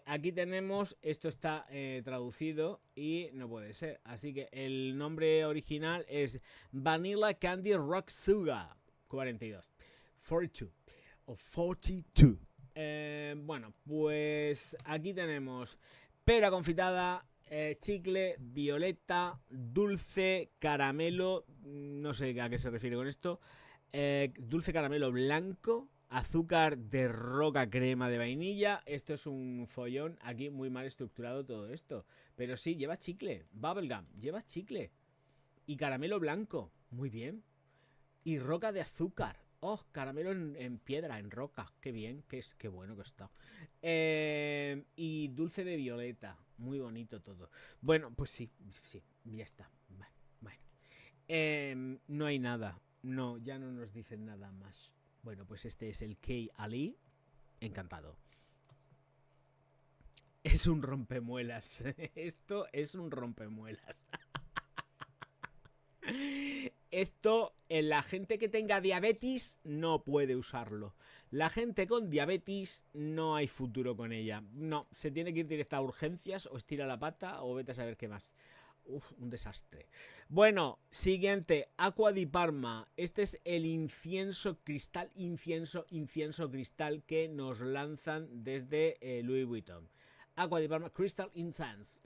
Aquí tenemos, esto está traducido y no puede ser. Así que el nombre original es Vanilla Candy Rock Sugar 42. 42. O 42. Bueno, pues aquí tenemos pera confitada, chicle, violeta, dulce, caramelo, no sé a qué se refiere con esto, dulce caramelo blanco, azúcar de roca, crema de vainilla. Esto es un follón, aquí muy mal estructurado todo esto, pero sí, lleva chicle, bubblegum, lleva chicle y caramelo blanco, muy bien, y roca de azúcar. Oh, caramelo en piedra, en roca. Qué bien, qué bueno que está. Y dulce de violeta. Muy bonito todo. Bueno, pues sí, ya está. Bueno. No hay nada. No, ya no nos dicen nada más. Bueno, pues este es el Kay Ali. Encantado. Es un rompemuelas. Esto es un rompemuelas. Esto, la gente que tenga diabetes no puede usarlo. La gente con diabetes no hay futuro con ella. No, se tiene que ir directa a urgencias o estira la pata o vete a saber qué más. Un desastre. Bueno, siguiente, Aqua di Parma. Este es el incienso cristal, incienso cristal que nos lanzan desde Louis Vuitton. Aqua di Parma Crystal Incense.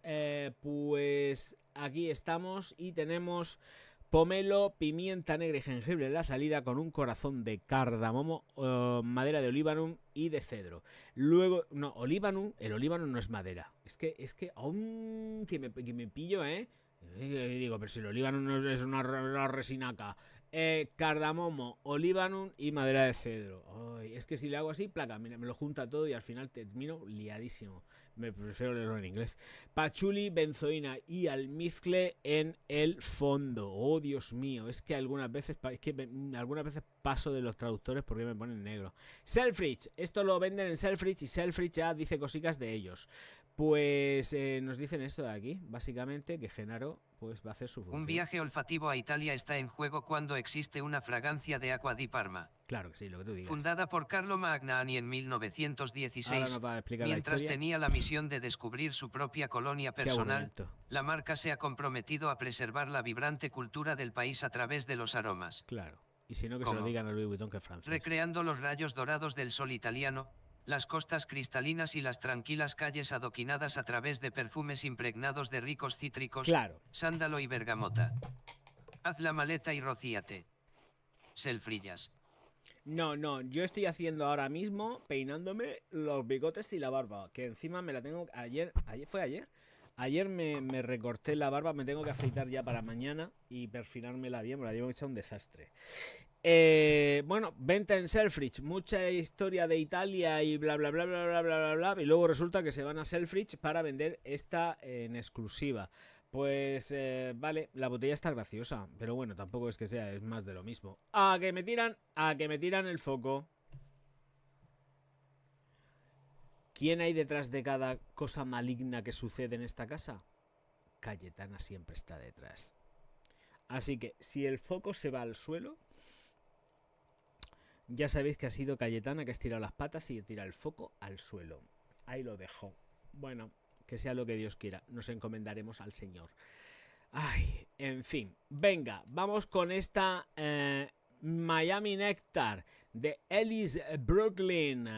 Pues aquí estamos y tenemos pomelo, pimienta negra y jengibre en la salida con un corazón de cardamomo, madera de olíbanum y de cedro. Luego, no, olíbanum, el olíbanum no es madera. Es que aún que me pillo, digo, pero si el olíbanum no es una resinaca. Cardamomo, olíbanum y madera de cedro. Ay, es que si le hago así, placa, mira, me lo junta todo y al final termino liadísimo. Me prefiero leerlo en inglés. Pachuli, benzoína y almizcle en el fondo. Oh, Dios mío, es que algunas veces paso de los traductores porque me ponen negro. Selfridge, esto lo venden en Selfridge y Selfridge ya dice cositas de ellos. Pues nos dicen esto de aquí, básicamente que Genaro pues va a hacer su función. Un viaje olfativo a Italia está en juego cuando existe una fragancia de Acqua di Parma. Claro que sí, lo que tú digas. Fundada por Carlo Magnani en Ahora 1916, nos va a explicar la mientras historia. tenía la misión de descubrir su propia colonia Qué personal, aburrimiento. la marca se ha comprometido a preservar la vibrante cultura del país a través de los aromas. Claro. Y si no, que se lo ¿Cómo? digan a Louis Vuitton, que es francés. Recreando los rayos dorados del sol italiano, las costas cristalinas y las tranquilas calles adoquinadas a través de perfumes impregnados de ricos cítricos, Claro. sándalo y bergamota. Haz la maleta y rocíate. Selfrillas. No, yo estoy haciendo ahora mismo, peinándome los bigotes y la barba, que encima me la tengo... Ayer me recorté la barba, me tengo que afeitar ya para mañana y perfinármela bien, me la llevo hecha un desastre. Bueno, venta en Selfridge, mucha historia de Italia y bla bla bla bla bla bla bla, y luego resulta que se van a Selfridge para vender esta en exclusiva. Pues vale, la botella está graciosa, pero bueno, tampoco es que sea, es más de lo mismo. A que me tiran el foco. ¿Quién hay detrás de cada cosa maligna que sucede en esta casa? Cayetana siempre está detrás. Así que si el foco se va al suelo, ya sabéis que ha sido Cayetana que ha estirado las patas y tira el foco al suelo. Ahí lo dejo. Bueno, que sea lo que Dios quiera. Nos encomendaremos al Señor. Ay, en fin. Venga, vamos con esta Miami Nectar de Ellis Brooklyn.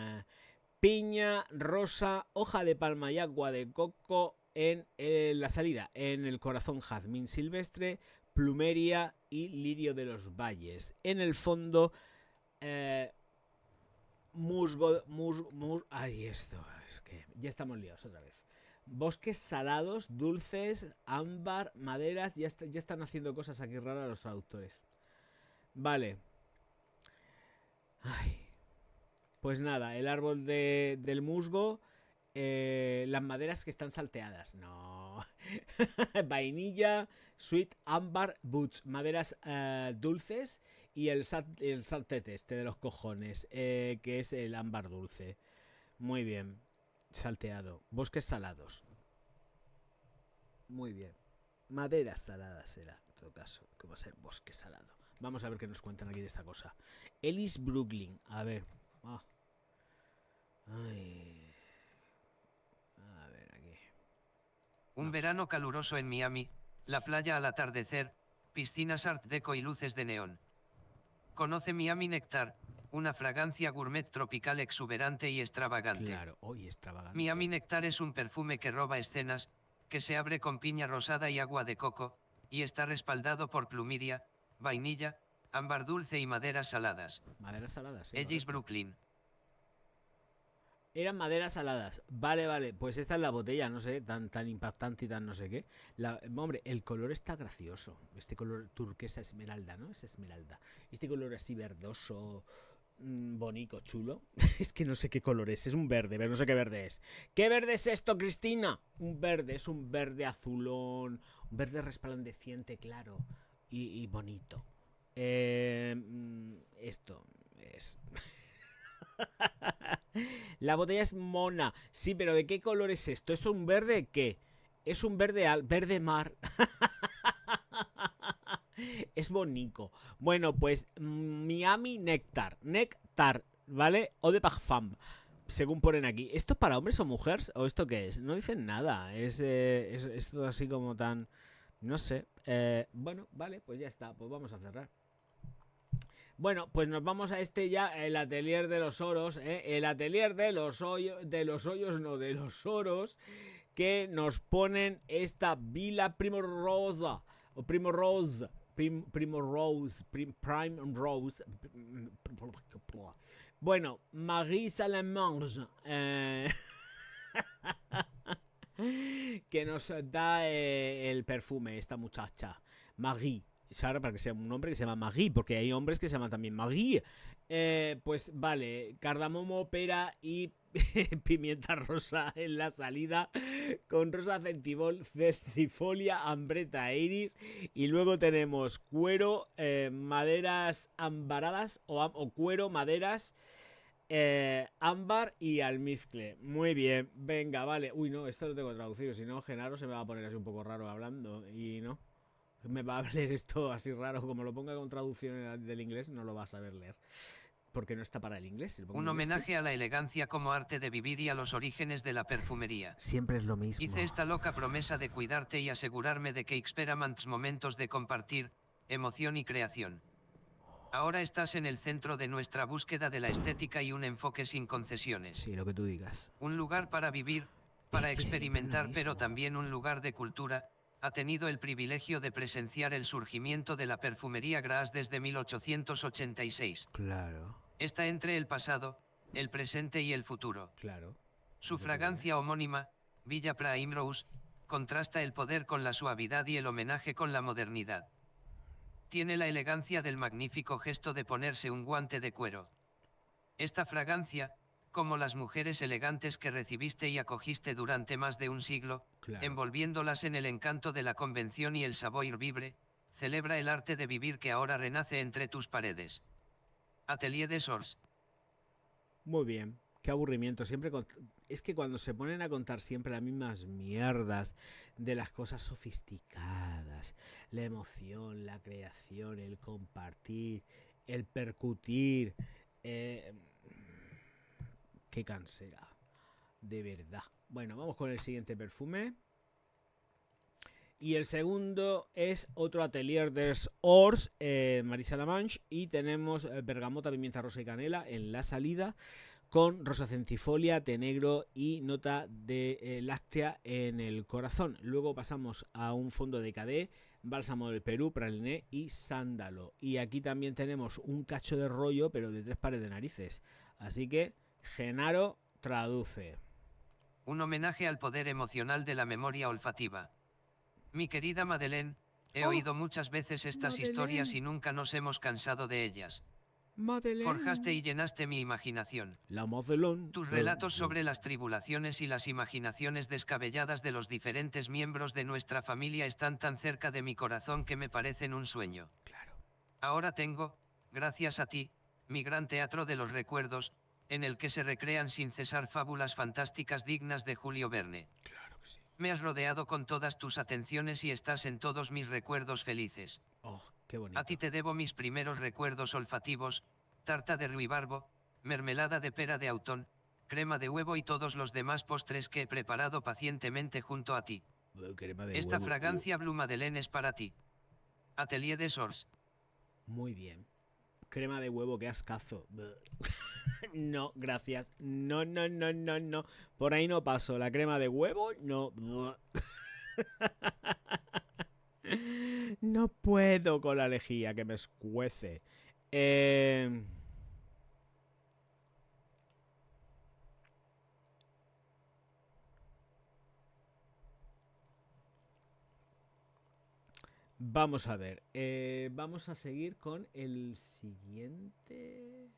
Piña, rosa, hoja de palma y agua de coco en la salida. En el corazón, jazmín silvestre, plumeria y lirio de los valles. En el fondo, musgo. Ay, esto es que ya estamos liados otra vez. Bosques salados, dulces, ámbar, maderas. Ya están haciendo cosas aquí raras los traductores. Vale. Ay. Pues nada, el árbol del musgo, las maderas que están salteadas. No. Vainilla, sweet, ámbar, butch. Maderas dulces y el saltete este de los cojones, que es el ámbar dulce. Muy bien. Salteado. Bosques salados. Muy bien. Maderas saladas será, en todo caso, que va a ser bosque salado. Vamos a ver qué nos cuentan aquí de esta cosa. Ellis Brooklyn. A ver. Ay. A ver aquí. Un verano caluroso en Miami, la playa al atardecer, piscinas art deco y luces de neón. Conoce Miami Nectar, una fragancia gourmet tropical exuberante y extravagante. Claro, hoy extravagante. Miami Nectar es un perfume que roba escenas, que se abre con piña rosada y agua de coco, y está respaldado por plumeria, vainilla, ámbar dulce y maderas saladas. Maderas saladas, sí. Ellis Brooklyn. Eran maderas saladas. Vale. Pues esta es la botella, no sé, tan impactante y tan no sé qué. Hombre, el color está gracioso. Este color turquesa esmeralda, ¿no? Es esmeralda. Este color así verdoso, bonito, chulo. Es que no sé qué color es un verde, pero no sé qué verde es. ¿Qué verde es esto, Cristina? Es un verde azulón, un verde resplandeciente, claro, y bonito. Esto es... La botella es mona. Sí, pero ¿de qué color es esto? ¿Es un verde qué? Es un verde mar. Es bonito. Bueno, pues Miami Nectar, ¿vale? O de Parfum, según ponen aquí. ¿Esto es para hombres o mujeres? ¿O esto qué es? No dicen nada. Es todo así como tan... No sé. Bueno, vale, pues ya está. Pues vamos a cerrar. Bueno, pues nos vamos a el atelier de los oros, el atelier de los oros, que nos ponen esta Villa Primrose, Prime Rose. Bueno, Marie Salamange, que nos da el perfume, esta muchacha, Marie. Ahora para que sea un hombre que se llama Marie, porque hay hombres que se llaman también Marie. Pues vale, cardamomo, pera y pimienta rosa en la salida, con rosa centifolia, ambreta iris, y luego tenemos cuero, maderas ambaradas o cuero, maderas, ámbar y almizcle. Muy bien, venga, vale. Uy, no, esto lo tengo traducido, si no, Genaro se me va a poner así un poco raro hablando y no. Me va a leer esto así raro, como lo ponga con traducción del inglés, no lo va a saber leer. Porque no está para el inglés. Si lo pongo Un en inglés, homenaje sí. a la elegancia como arte de vivir y a los orígenes de la perfumería. Siempre es lo mismo. Hice esta loca promesa de cuidarte y asegurarme de que experimentes momentos de compartir, emoción y creación. Ahora estás en el centro de nuestra búsqueda de la estética y un enfoque sin concesiones. Sí, lo que tú digas. Un lugar para vivir, para Es que siempre es lo experimentar, pero mismo. también un lugar de cultura. Ha tenido el privilegio de presenciar el surgimiento de la perfumería Gras desde 1886. Claro, Está entre el pasado, el presente y el futuro. claro. Su Lo que tú fragancia homónima, Villa Primrose, contrasta el poder con la suavidad y el homenaje con la modernidad. Tiene la elegancia del magnífico gesto de ponerse un guante de cuero. Esta fragancia, como las mujeres elegantes que recibiste y acogiste durante más de un siglo, Claro. envolviéndolas en el encanto de la convención y el savoir vivre, celebra el arte de vivir que ahora renace entre tus paredes. Atelier des Ors. Muy bien. Qué aburrimiento. Siempre es que cuando se ponen a contar siempre las mismas mierdas de las cosas sofisticadas, la emoción, la creación, el compartir, el percutir, qué cansera. De verdad. Bueno, vamos con el siguiente perfume. Y el segundo es otro Atelier des Ors, Marisa Lamanche. Y tenemos bergamota, pimienta rosa y canela en la salida, con rosa centifolia, té negro y nota de láctea en el corazón. Luego pasamos a un fondo de Cadé, bálsamo del Perú, praliné y sándalo. Y aquí también tenemos un cacho de rollo, pero de 3 pares de narices. Así que, Genaro, traduce. Un homenaje al poder emocional de la memoria olfativa. Mi querida Madeleine, he oído muchas veces estas Madeleine. historias y nunca nos hemos cansado de ellas. Madeleine. Forjaste y llenaste mi imaginación. La Madeleine. Tus relatos sobre las tribulaciones y las imaginaciones descabelladas de los diferentes miembros de nuestra familia están tan cerca de mi corazón que me parecen un sueño. Claro. Ahora tengo, gracias a ti, mi gran teatro de los recuerdos, en el que se recrean sin cesar fábulas fantásticas dignas de Julio Verne. Claro que sí. Me has rodeado con todas tus atenciones y estás en todos mis recuerdos felices. Oh, qué bonito. A ti te debo mis primeros recuerdos olfativos, tarta de ruibarbo, mermelada de pera de autón, crema de huevo y todos los demás postres que he preparado pacientemente junto a ti. Esta fragancia Blue Madeleine es para ti. Atelier des Ors. Muy bien. Crema de huevo, qué ascazo. No, gracias. No, no, no, no, no. Por ahí no paso. La crema de huevo, no. No puedo con la lejía que me escuece. Vamos a ver. Vamos a seguir con el siguiente.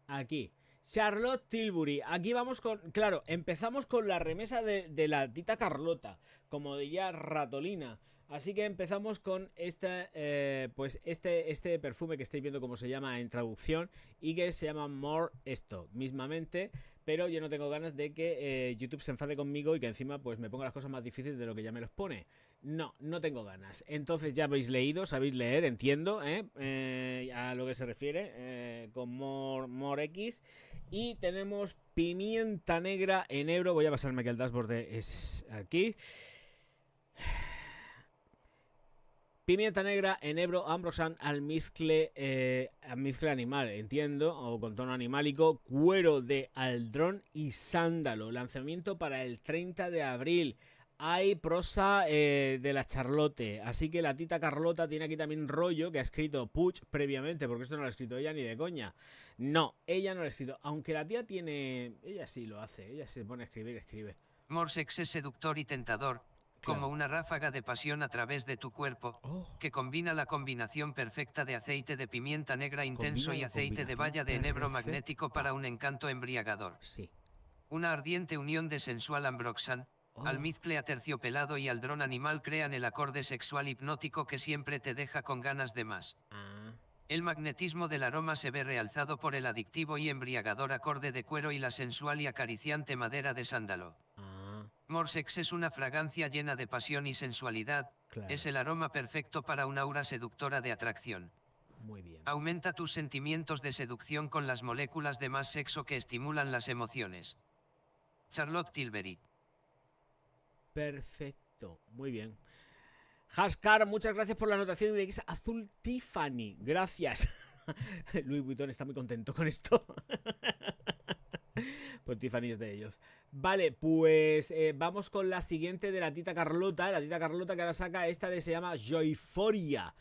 Aquí. Charlotte Tilbury. Aquí vamos con... Claro, empezamos con la remesa de la tita Carlota. Como diría Ratolina. Así que empezamos con este perfume que estáis viendo como se llama en traducción. Y que se llama More esto, mismamente. Pero yo no tengo ganas de que YouTube se enfade conmigo y que encima pues me ponga las cosas más difíciles de lo que ya me los pone. No, no tengo ganas. Entonces ya habéis leído, sabéis leer, entiendo, a lo que se refiere, con More X. Y tenemos pimienta negra en Ebro. Voy a pasarme que el dashboard es aquí. Pimienta negra, enebro, ambrosan, almizcle animal, entiendo, o con tono animálico, cuero de aldrón y sándalo. Lanzamiento para el 30 de abril. Hay prosa de la Charlotte, así que la tita Carlota tiene aquí también rollo que ha escrito Puig previamente, porque esto no lo ha escrito ella ni de coña. No, ella no lo ha escrito, aunque la tía tiene... Ella sí lo hace, ella se pone a escribir, escribe. More sex es seductor y tentador. Claro. Como una ráfaga de pasión a través de tu cuerpo, que combina la combinación perfecta de aceite de pimienta negra intenso y aceite de baya de enebro magnético para un encanto embriagador. Sí. Una ardiente unión de sensual ambroxan, almizcle aterciopelado y aldrón animal crean el acorde sexual hipnótico que siempre te deja con ganas de más. El magnetismo del aroma se ve realzado por el adictivo y embriagador acorde de cuero y la sensual y acariciante madera de sándalo. Morsex es una fragancia llena de pasión y sensualidad, Claro. es el aroma perfecto para una aura seductora de atracción. Muy bien. Aumenta tus sentimientos de seducción con las moléculas de más sexo que estimulan las emociones. Charlotte Tilbury. Perfecto, muy bien. Haskar, muchas gracias por la anotación de X azul Tiffany. Gracias. Louis Vuitton está muy contento con esto. Pues Tiffany es de ellos. Vale, pues vamos con la siguiente de la tita Carlota. La tita Carlota que ahora saca esta de se llama Joyforia.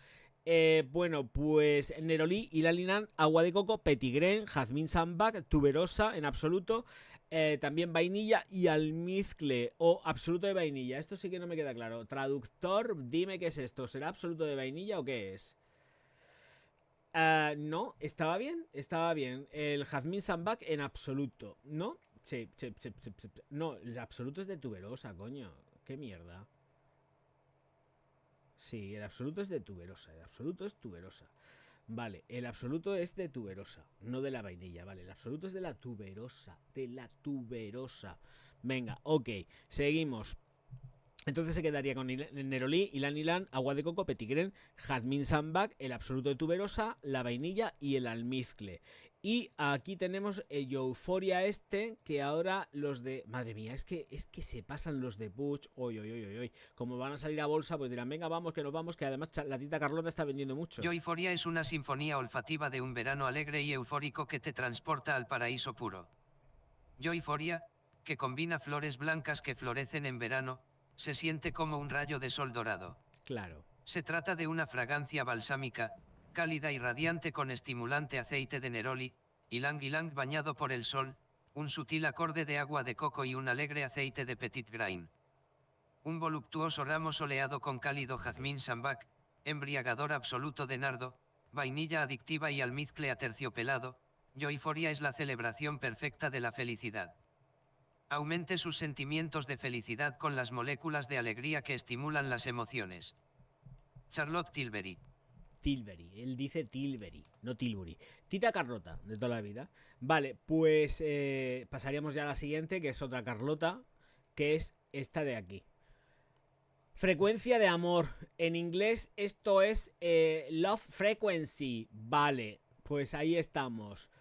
Bueno, pues Neroli, Ilalinan, agua de coco, Petitgrain, jazmín sambac, tuberosa en absoluto, también vainilla y almizcle o absoluto de vainilla. Esto sí que no me queda claro. Traductor, dime qué es esto. ¿Será absoluto de vainilla o qué es? No, estaba bien, estaba bien. El jazmín sambac en absoluto, ¿no? Sí. No, el absoluto es de tuberosa, coño. Qué mierda. Sí, el absoluto es de tuberosa. El absoluto es tuberosa. Vale, el absoluto es de tuberosa, no de la vainilla. Vale, el absoluto es de la tuberosa. De la tuberosa. Venga, ok, seguimos. Entonces se quedaría con Neroli, Ilan, agua de coco, Petitgrain, jazmín sambac, el absoluto de tuberosa, la vainilla y el almizcle. Y aquí tenemos el Euphoria este, que ahora los de... Madre mía, es que se pasan los de Puig. Oy. Como van a salir a bolsa, pues dirán, venga, vamos, que nos vamos, que además la tita Carlota está vendiendo mucho. Joyforia es una sinfonía olfativa de un verano alegre y eufórico que te transporta al paraíso puro. Joyforia, que combina flores blancas que florecen en verano, se siente como un rayo de sol dorado. Claro. Se trata de una fragancia balsámica, cálida y radiante con estimulante aceite de neroli, ylang bañado por el sol, un sutil acorde de agua de coco y un alegre aceite de Petitgrain. Un voluptuoso ramo soleado con cálido jazmín sambac, embriagador absoluto de nardo, vainilla adictiva y almizcle aterciopelado. Joyforia es la celebración perfecta de la felicidad. Aumente sus sentimientos de felicidad con las moléculas de alegría que estimulan las emociones. Charlotte Tilbury. Tilbury, él dice Tilbury, no Tilbury. Tita Carlota, de toda la vida. Vale, pues pasaríamos ya a la siguiente, que es otra Carlota, que es esta de aquí. Frecuencia de amor. En inglés esto es Love Frequency. Vale, pues ahí estamos.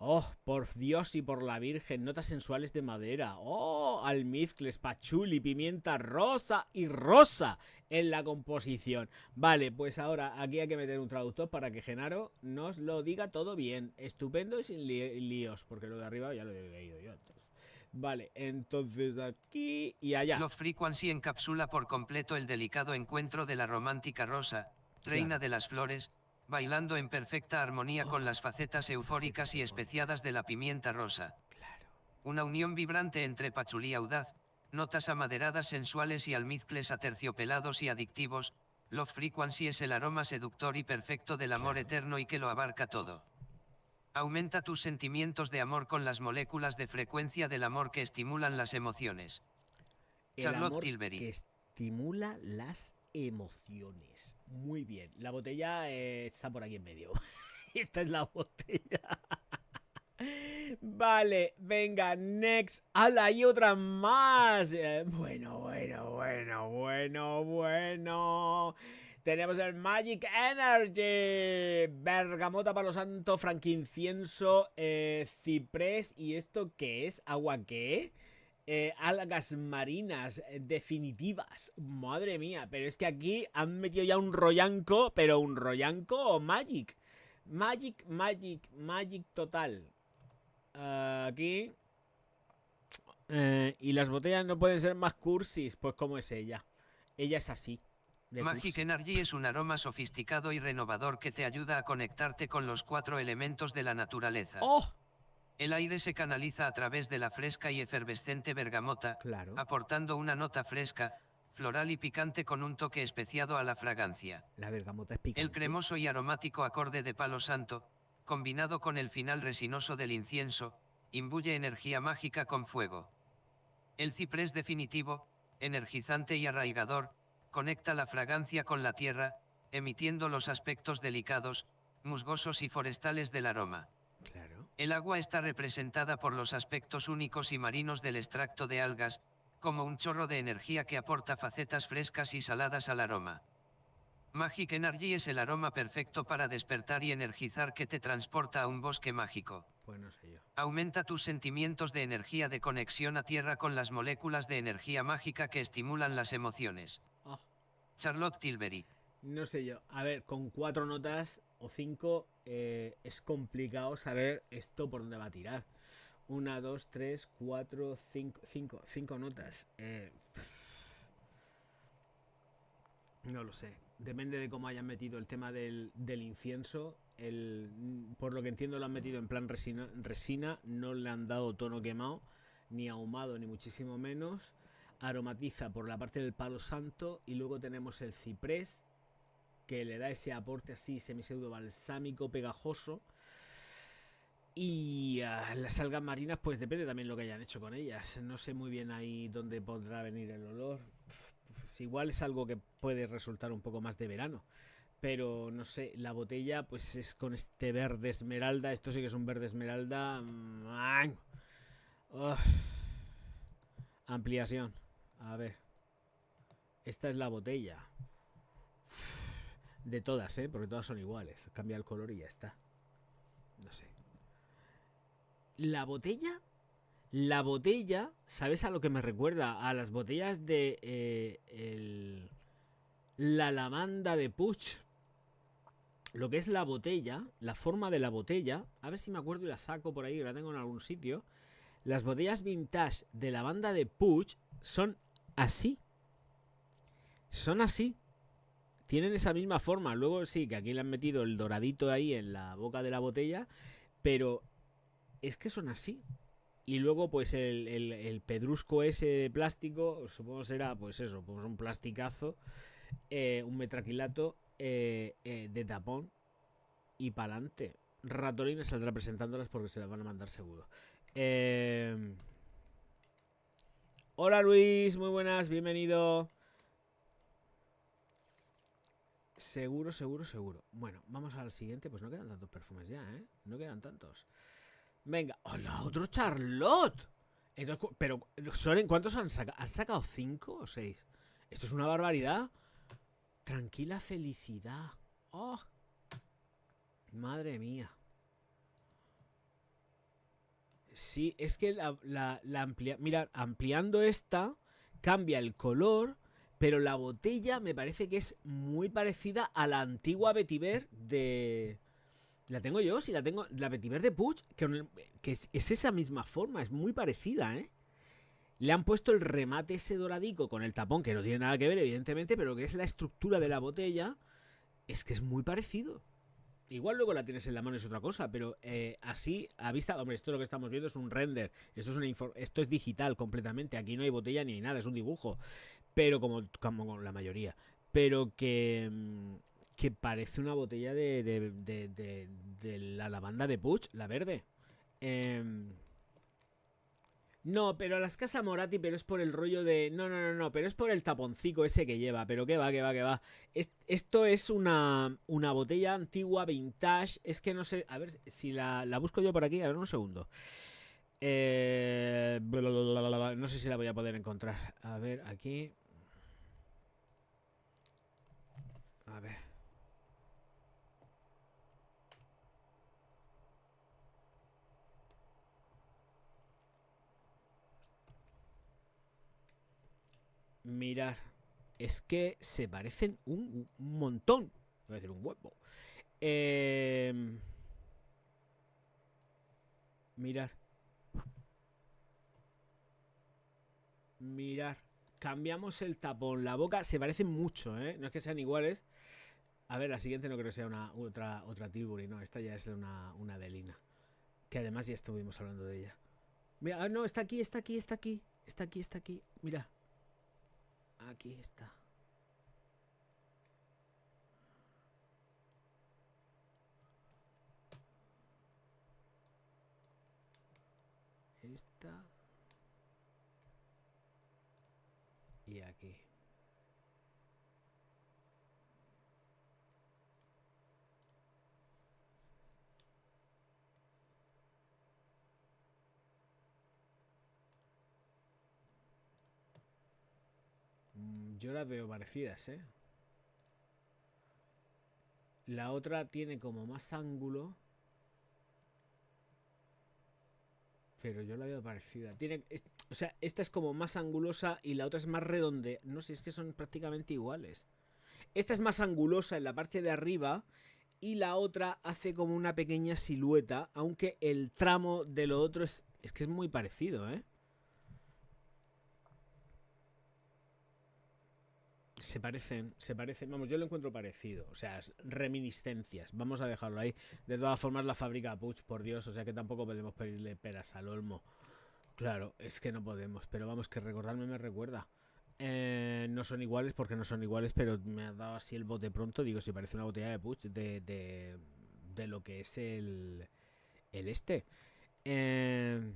Oh, por Dios y por la Virgen, notas sensuales de madera. Oh, almizcles, pachuli, pimienta rosa y rosa en la composición. Vale, pues ahora aquí hay que meter un traductor para que Genaro nos lo diga todo bien. Estupendo y sin líos, porque lo de arriba ya lo he leído yo antes. Vale, entonces aquí y allá. Love Frequency encapsula por completo el delicado encuentro de la romántica rosa, reina de las flores, bailando en perfecta armonía con las facetas eufóricas y especiadas de la pimienta rosa. Una unión vibrante entre pachulí audaz, notas amaderadas sensuales y almizcles aterciopelados y adictivos. Love Frequency es el aroma seductor y perfecto del amor eterno y que lo abarca todo. Aumenta tus sentimientos de amor con las moléculas de frecuencia del amor que estimulan las emociones. Charlotte Tilbury. Que estimula las emociones. Muy bien. La botella está por aquí en medio. Esta es la botella. Vale, venga, next. ¡Hala! Hay otra más. Bueno. Tenemos el Magic Energy. Bergamota, palo santo, franquincienso, ciprés. ¿Y esto qué es? ¿Agua qué? Algas marinas definitivas. Madre mía, pero es que aquí han metido ya un rollanco, pero un rollanco o Magic. Magic total. Aquí. Y las botellas no pueden ser más cursis. Pues como es ella. Ella es así. Magic Energy es un aroma sofisticado y renovador que te ayuda a conectarte con los 4 elementos de la naturaleza. ¡Oh! El aire se canaliza a través de la fresca y efervescente bergamota, aportando una nota fresca, floral y picante con un toque especiado a la fragancia. La bergamota es picante. El cremoso y aromático acorde de palo santo, combinado con el final resinoso del incienso, imbuye energía mágica con fuego. El ciprés definitivo, energizante y arraigador, conecta la fragancia con la tierra, emitiendo los aspectos delicados, musgosos y forestales del aroma. Claro. El agua está representada por los aspectos únicos y marinos del extracto de algas, como un chorro de energía que aporta facetas frescas y saladas al aroma. Magic Energy es el aroma perfecto para despertar y energizar que te transporta a un bosque mágico. Pues no sé yo. Aumenta tus sentimientos de energía de conexión a tierra con las moléculas de energía mágica que estimulan las emociones. Oh, Charlotte Tilbury. no sé yo. A ver, con 4 notas o 5 es complicado saber esto por dónde va a tirar. 1, 2, 3, 4, 5. 5 notas. No lo sé. Depende de cómo hayan metido el tema del incienso. Por lo que entiendo lo han metido en plan resina. No le han dado tono quemado, ni ahumado, ni muchísimo menos. Aromatiza por la parte del palo santo. Y luego tenemos el ciprés, que le da ese aporte así semiseudo balsámico, pegajoso. Y las algas marinas, pues depende también lo que hayan hecho con ellas. No sé muy bien ahí dónde podrá venir el olor. Pues igual es algo que puede resultar un poco más de verano. Pero no sé, la botella pues es con este verde esmeralda. Esto sí que es un verde esmeralda. Ampliación. A ver. Esta es la botella. De todas, porque todas son iguales. Cambia el color y ya está. No sé. La botella. La botella, ¿sabes a lo que me recuerda? A las botellas de la lavanda de Puig. Lo que es la botella, la forma de la botella, a ver si me acuerdo y la saco por ahí, la tengo en algún sitio. Las botellas vintage de lavanda de Puig son así. Son así. Tienen esa misma forma. Luego sí, que aquí le han metido el doradito ahí en la boca de la botella, pero es que son así. Y luego pues el pedrusco ese de plástico, supongo será pues eso, pues un plasticazo, un metraquilato de tapón y pa'lante. Ratolina saldrá presentándolas porque se las van a mandar seguro. Hola Luis, muy buenas, bienvenido. Seguro, seguro, seguro. Bueno, vamos al siguiente. Pues no quedan tantos perfumes ya, ¿eh? No quedan tantos. Venga. ¡Hola, otro Charlotte! Entonces, pero, Soren, ¿cuántos han sacado? ¿Han sacado 5 o 6? Esto es una barbaridad. Tranquila felicidad. ¡Oh! Madre mía. Sí, es que mira, ampliando esta, cambia el color, pero la botella me parece que es muy parecida a la antigua Vetiver de... La tengo yo, sí, la tengo. La Vetiver de Puig, que es esa misma forma, es muy parecida, ¿eh? Le han puesto el remate ese doradico con el tapón, que no tiene nada que ver, evidentemente, pero que es la estructura de la botella, es que es muy parecido. Igual luego la tienes en la mano, es otra cosa, pero así, a vista, hombre, esto lo que estamos viendo es un render, esto es digital completamente, aquí no hay botella ni hay nada, es un dibujo, pero como la mayoría, pero que parece una botella de la lavanda de Puig, la verde. No, pero las Casa Morati, pero es por el rollo de... No, pero es por el taponcico ese que lleva, pero que va. Esto es una botella antigua, vintage, es que no sé, a ver si la busco yo por aquí, a ver un segundo. No sé si la voy a poder encontrar. A ver, aquí... A ver. Mirar. Es que se parecen un montón. Voy a decir un huevo. Mirar. Mirar. Cambiamos el tapón. La boca se parecen mucho, ¿eh? No es que sean iguales. A ver, la siguiente no creo que sea otra Tilbury, no. Esta ya es una Adelina. Que además ya estuvimos hablando de ella. Mira, no, está aquí. Está aquí. Mira. Aquí está. Esta. Y aquí. Yo las veo parecidas, ¿eh? La otra tiene como más ángulo. Pero yo la veo parecida. O sea, esta es como más angulosa y la otra es más redondeada. No sé, es que son prácticamente iguales. Esta es más angulosa en la parte de arriba y la otra hace como una pequeña silueta, aunque el tramo de lo otro es que es muy parecido, ¿eh? Se parecen, vamos, yo lo encuentro parecido, o sea, reminiscencias, vamos a dejarlo ahí. De todas formas, la fábrica Puig, por Dios, o sea que tampoco podemos pedirle peras al olmo. Claro, es que no podemos, pero vamos, que recordarme me recuerda. No son iguales porque no son iguales, pero me ha dado así el bote pronto. Digo, si parece una botella de Puig de lo que es el este. Eh,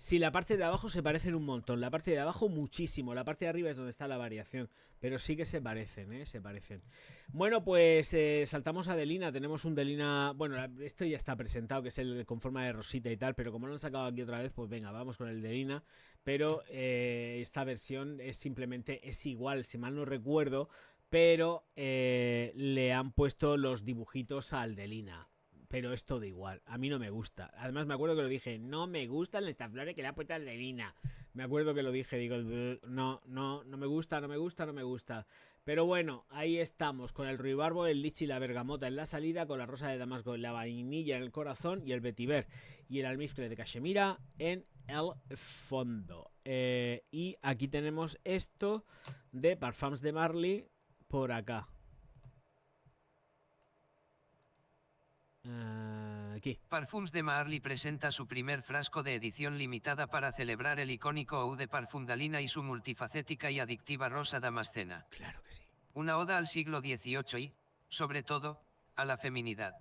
Sí, la parte de abajo se parecen un montón. La parte de abajo muchísimo. La parte de arriba es donde está la variación. Pero sí que se parecen, ¿eh? Se parecen. Bueno, pues saltamos a Delina. Tenemos un Delina... Bueno, esto ya está presentado, que es el con forma de rosita y tal. Pero como lo han sacado aquí otra vez, pues venga, vamos con el Delina. Pero esta versión es simplemente... Es igual, si mal no recuerdo. Pero le han puesto los dibujitos al Delina. Pero es todo igual. A mí no me gusta. Además, me acuerdo que lo dije. No me gustan estas flores que le ha puesto al Delina. Me acuerdo que lo dije. Digo, no me gusta, no me gusta, no me gusta. Pero bueno, ahí estamos. Con el ruibarbo, el lichi y la bergamota en la salida. Con la rosa de damasco, la vainilla en el corazón. Y el vetiver y el almizcle de cachemira en el fondo. Y aquí tenemos esto de Parfums de Marly por acá. Aquí. Parfums de Marly presenta su primer frasco de edición limitada para celebrar el icónico Eau de Parfumdalina y su multifacética y adictiva rosa damascena. Claro que sí. Una oda al siglo XVIII y, sobre todo, a la feminidad.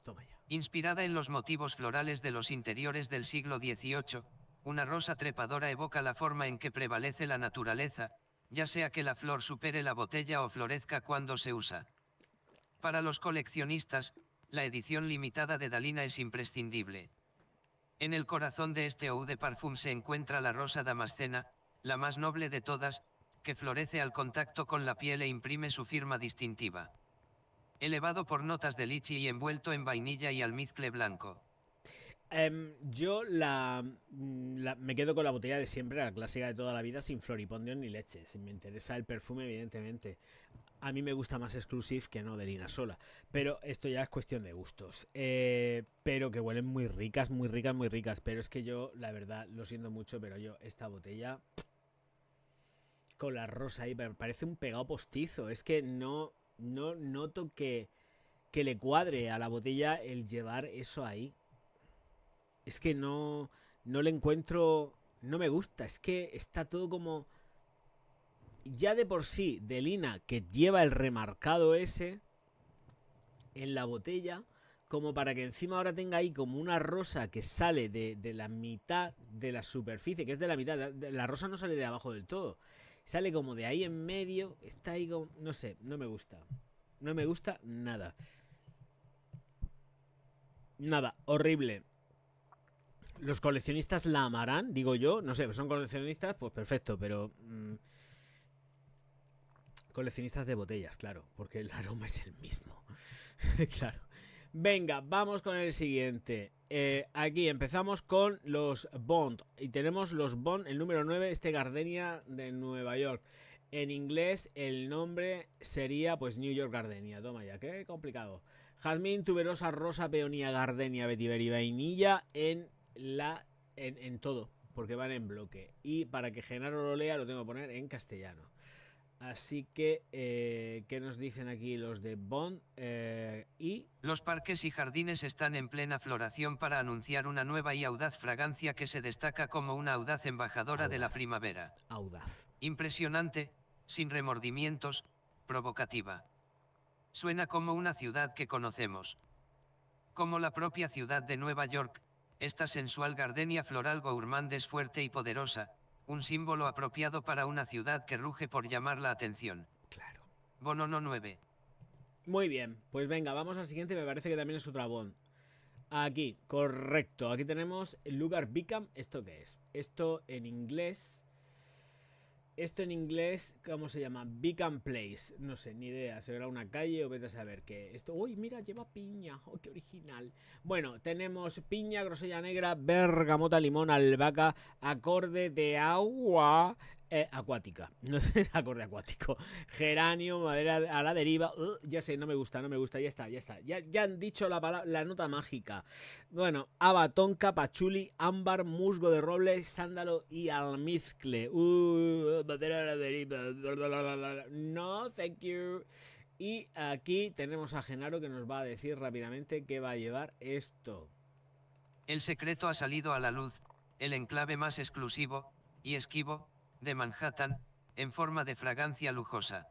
Toma ya. Inspirada en los motivos florales de los interiores del siglo XVIII, una rosa trepadora evoca la forma en que prevalece la naturaleza, ya sea que la flor supere la botella o florezca cuando se usa. Para los coleccionistas, la edición limitada de Dalina es imprescindible. En el corazón de este Eau de Parfum se encuentra la rosa damascena, la más noble de todas, que florece al contacto con la piel e imprime su firma distintiva. Elevado por notas de lichi y envuelto en vainilla y almizcle blanco. Yo me quedo con la botella de siempre, la clásica de toda la vida, sin floripondios ni leche. Si me interesa el perfume, evidentemente. A mí me gusta más Exclusive que no Delina sola. Pero esto ya es cuestión de gustos. Pero que huelen muy ricas, muy ricas, muy ricas. Pero es que yo, la verdad, lo siento mucho, pero yo esta botella con la rosa ahí me parece un pegado postizo. Es que no noto que le cuadre a la botella el llevar eso ahí. Es que no le encuentro... No me gusta, es que está todo como... Ya de por sí, Delina, que lleva el remarcado ese en la botella, como para que encima ahora tenga ahí como una rosa que sale de la mitad de la superficie, que es de la mitad, la rosa no sale de abajo del todo, sale como de ahí en medio, está ahí como... No sé, no me gusta. No me gusta nada. Nada, horrible. Los coleccionistas la amarán, digo yo, no sé, son coleccionistas, pues perfecto, pero... coleccionistas de botellas, claro, porque el aroma es el mismo. Claro. Venga, vamos con el siguiente. Aquí empezamos con los Bond. Y tenemos los Bond, el número 9, este Gardenia de Nueva York. En inglés el nombre sería pues New York Gardenia. Toma ya, qué complicado. Jazmín, tuberosa, rosa, peonía, gardenia, vetiver y vainilla en todo, porque van en bloque. Y para que Genaro lo lea lo tengo que poner en castellano. Así que, ¿qué nos dicen aquí los de Bond? Los parques y jardines están en plena floración para anunciar una nueva y audaz fragancia que se destaca como una audaz embajadora de la primavera. Audaz. Impresionante, sin remordimientos, provocativa. Suena como una ciudad que conocemos. Como la propia ciudad de Nueva York, esta sensual gardenia floral gourmand es fuerte y poderosa, un símbolo apropiado para una ciudad que ruge por llamar la atención. Claro. Bonono 9. Muy bien, pues venga, vamos al siguiente, me parece que también es otra Bond. Aquí, correcto, aquí tenemos el lugar Bicam. ¿Esto qué es? Esto en inglés Esto en inglés, ¿cómo se llama? Beacon Place. No sé, ni idea. ¿Será una calle o vete a saber qué? Esto, uy, mira, lleva piña. Oh, qué original. Bueno, tenemos piña, grosella negra, bergamota, limón, albahaca, acorde de agua acuática. No sé, acorde acuático. Geranio, madera a la deriva. Ya sé, no me gusta, no me gusta. Ya está, ya está. Ya han dicho la nota mágica. Bueno, haba, tonka, pachuli, ámbar, musgo de roble, sándalo y almizcle. Madera a la deriva. No, thank you. Y aquí tenemos a Genaro que nos va a decir rápidamente qué va a llevar esto. El secreto ha salido a la luz, el enclave más exclusivo y esquivo de Manhattan, en forma de fragancia lujosa.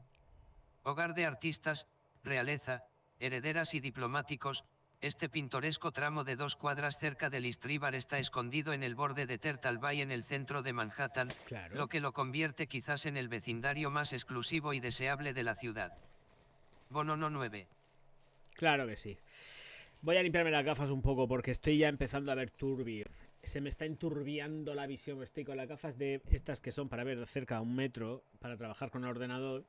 Hogar de artistas, realeza, herederas y diplomáticos, este pintoresco tramo de 2 cuadras cerca del East River está escondido en el borde de Turtle Bay en el centro de Manhattan, Claro. lo que lo convierte quizás en el vecindario más exclusivo y deseable de la ciudad. Bonono 9. Claro que sí. Voy a limpiarme las gafas un poco porque estoy ya empezando a ver turbio. Se me está enturbiando la visión. Estoy con las gafas de estas que son para ver de cerca a 1 metro, para trabajar con el ordenador.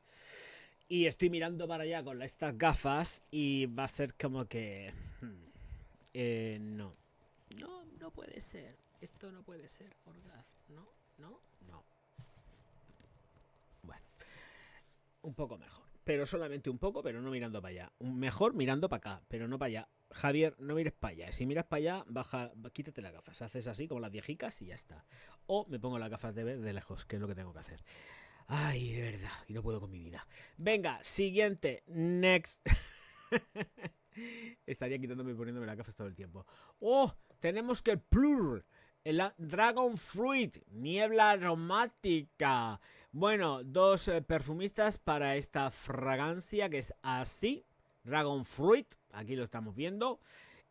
Y estoy mirando para allá con estas gafas y va a ser como que... no. No puede ser. Esto no puede ser. Orgaz. No. Bueno. Un poco mejor. Pero solamente un poco, pero no mirando para allá. Mejor mirando para acá, pero no para allá. Javier, no mires para allá. Si miras para allá, quítate las gafas. Haces así como las viejicas y ya está. O me pongo las gafas de ver de lejos, que es lo que tengo que hacer. Ay, de verdad, y no puedo con mi vida. Venga, siguiente, next. Estaría quitándome y poniéndome las gafas todo el tiempo. ¡Oh! Tenemos que Plur, el Dragon Fruit, niebla aromática. Bueno, 2 perfumistas para esta fragancia que es así. Dragon Fruit, aquí lo estamos viendo.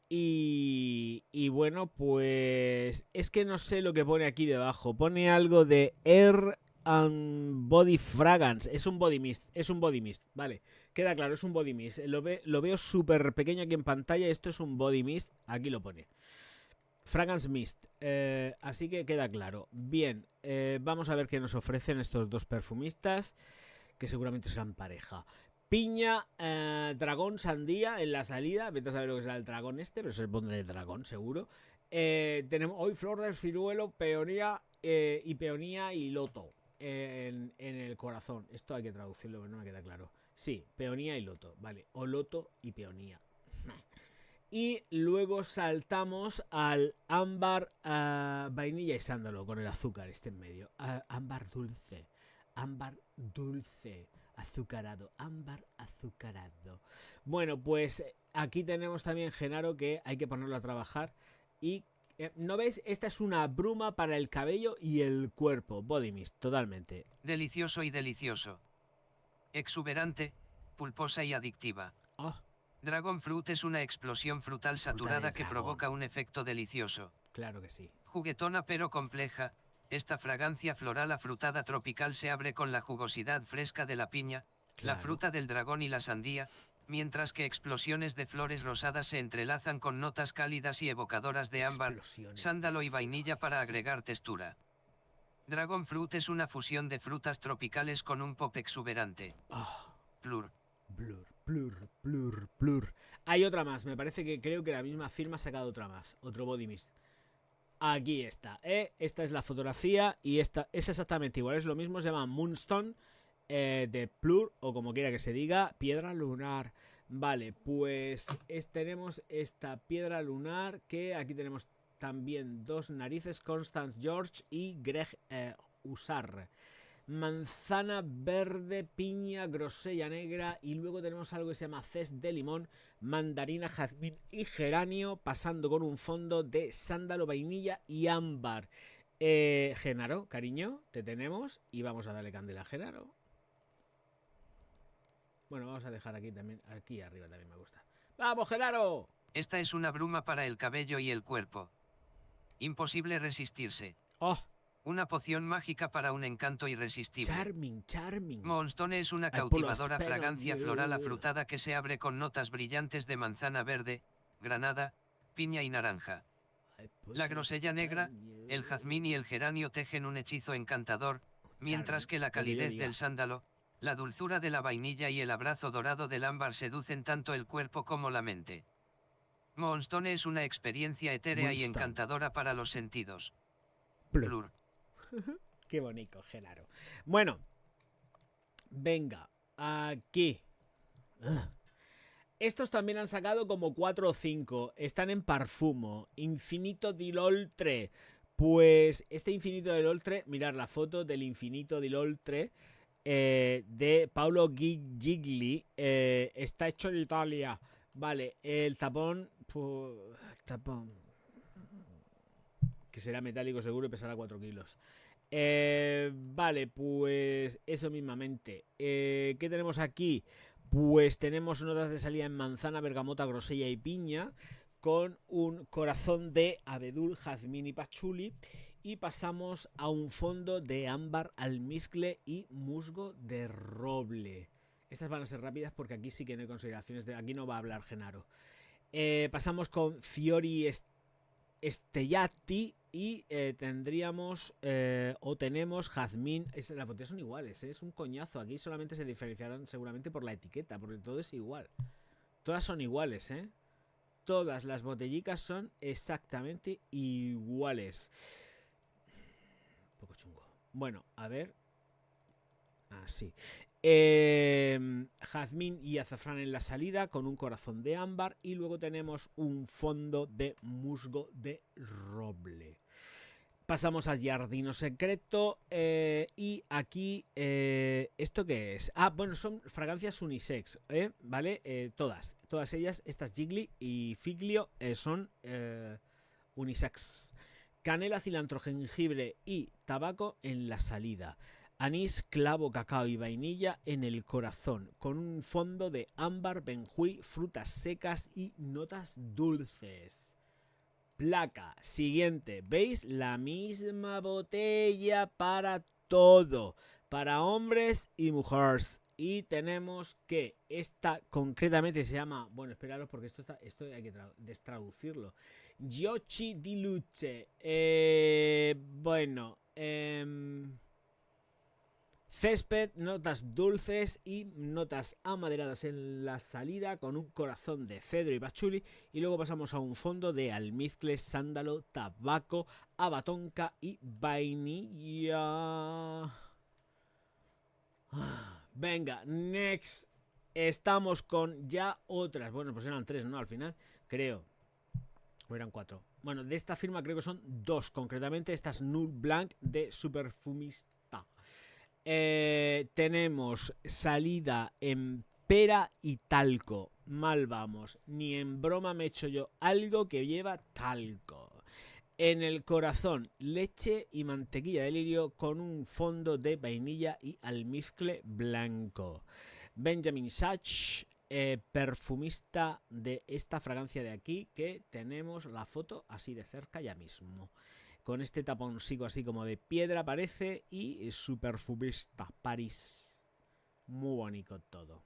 Y bueno, pues es que no sé lo que pone aquí debajo. Pone algo de Air and Body Fragrance. Es un body mist, vale. Queda claro, es un body mist. Lo veo súper pequeño aquí en pantalla. Esto es un body mist. Aquí lo pone. Fragrance Mist. Así que queda claro. Bien, vamos a ver qué nos ofrecen estos 2 perfumistas, que seguramente serán pareja. Piña, dragón, sandía en la salida. Vete a saber lo que será el dragón este, pero se pondrá el dragón seguro. Tenemos hoy flor del ciruelo, peonía y loto en el corazón. Esto hay que traducirlo, pero no me queda claro. Sí, peonía y loto, vale. O loto y peonía. Y luego saltamos al ámbar, vainilla y sándalo con el azúcar este en medio. Ámbar dulce, azucarado, ámbar azucarado. Bueno, pues aquí tenemos también Genaro, que hay que ponerlo a trabajar. Y ¿no ves? Esta es una bruma para el cabello y el cuerpo. Body mist, totalmente. Delicioso y delicioso. Exuberante, pulposa y adictiva. Oh, Dragon Fruit es una explosión frutal saturada que provoca un efecto delicioso. claro que sí. Juguetona pero compleja, esta fragancia floral afrutada tropical se abre con la jugosidad fresca de la piña, la fruta del dragón y la sandía, mientras que explosiones de flores rosadas se entrelazan con notas cálidas y evocadoras de ámbar, sándalo y vainilla para agregar textura. Dragon Fruit es una fusión de frutas tropicales con un pop exuberante. Plur. Plur. Hay otra más, me parece que creo que la misma firma ha sacado otra más, otro body mist. Aquí está, esta es la fotografía y esta es exactamente igual, es lo mismo, se llama Moonstone de Plur, o como quiera que se diga, piedra lunar. Vale, pues tenemos esta piedra lunar, que aquí tenemos también 2 narices, Constance George y Greg Usar. Manzana verde, piña, grosella negra, y luego tenemos algo que se llama cés de limón, mandarina, jazmín y geranio, pasando con un fondo de sándalo, vainilla y ámbar. Genaro, cariño, te tenemos y vamos a darle candela a Genaro. Bueno, vamos a dejar aquí también, aquí arriba también me gusta. ¡Vamos, Genaro! Esta es una bruma para el cabello y el cuerpo. Imposible resistirse. ¡Oh! Una poción mágica para un encanto irresistible. Charming. Moonstone es una cautivadora fragancia floral afrutada que se abre con notas brillantes de manzana verde, granada, piña y naranja. La grosella negra, el jazmín y el geranio tejen un hechizo encantador, Mientras que la calidez del sándalo, la dulzura de la vainilla y el abrazo dorado del ámbar seducen tanto el cuerpo como la mente. Moonstone es una experiencia etérea y encantadora para los sentidos. Plur. Qué bonito, Genaro. Bueno, venga, aquí. Estos también han sacado como 4 o 5. Están en Parfumo. Infinito di Loltre. Pues este Infinito di Loltre, mirad la foto del Infinito di Loltre de Paolo Gigli. Está hecho en Italia. Vale, el tapón. Pues, tapón. Que será metálico seguro y pesará 4 kilos. Vale, pues eso mismamente. ¿Qué tenemos aquí? Pues tenemos notas de salida en manzana, bergamota, grosella y piña, con un corazón de abedul, jazmín y pachuli. Y pasamos a un fondo de ámbar, almizcle y musgo de roble. Estas van a ser rápidas porque aquí sí que no hay consideraciones. Aquí no va a hablar Genaro. Pasamos con Fiori Stellati y tendríamos o tenemos jazmín. Las botellas son iguales, es un coñazo. Aquí solamente se diferenciarán seguramente por la etiqueta, porque todo es igual. Todas son iguales, todas las botellicas son exactamente iguales. Un poco chungo. Bueno, a ver. Así. Jazmín y azafrán en la salida con un corazón de ámbar y luego tenemos un fondo de musgo de roble. Pasamos al Giardino Secreto y aquí ¿esto qué es? Bueno, son fragancias unisex, ¿vale? Todas ellas, estas Gigli y Figlio son unisex. Canela, cilantro, jengibre y tabaco en la salida. Anís, clavo, cacao y vainilla en el corazón, con un fondo de ámbar, benjuí, frutas secas y notas dulces. Placa, siguiente, ¿veis? La misma botella para todo, para hombres y mujeres. Y tenemos que esta concretamente se llama, bueno, esperaros porque esto hay que destraducirlo. Giochi di Luce. Bueno, césped, notas dulces y notas amaderadas en la salida con un corazón de cedro y pachuli. Y luego pasamos a un fondo de almizcle, sándalo, tabaco, abatonca y vainilla. Venga, next. Estamos con ya otras. Bueno, pues eran 3, ¿no? Al final, creo. O eran 4. Bueno, de esta firma creo que son 2. Concretamente, esta es Null Blanc de Superfumista. Tenemos salida en pera y talco. Mal vamos. Ni en broma me echo yo algo que lleva talco. En el corazón, leche y mantequilla de lirio con un fondo de vainilla y almizcle blanco. Benjamin Sach, perfumista de esta fragancia de aquí, que tenemos la foto así de cerca ya mismo. Con este taponcito así como de piedra parece y su perfumista París. Muy bonito todo.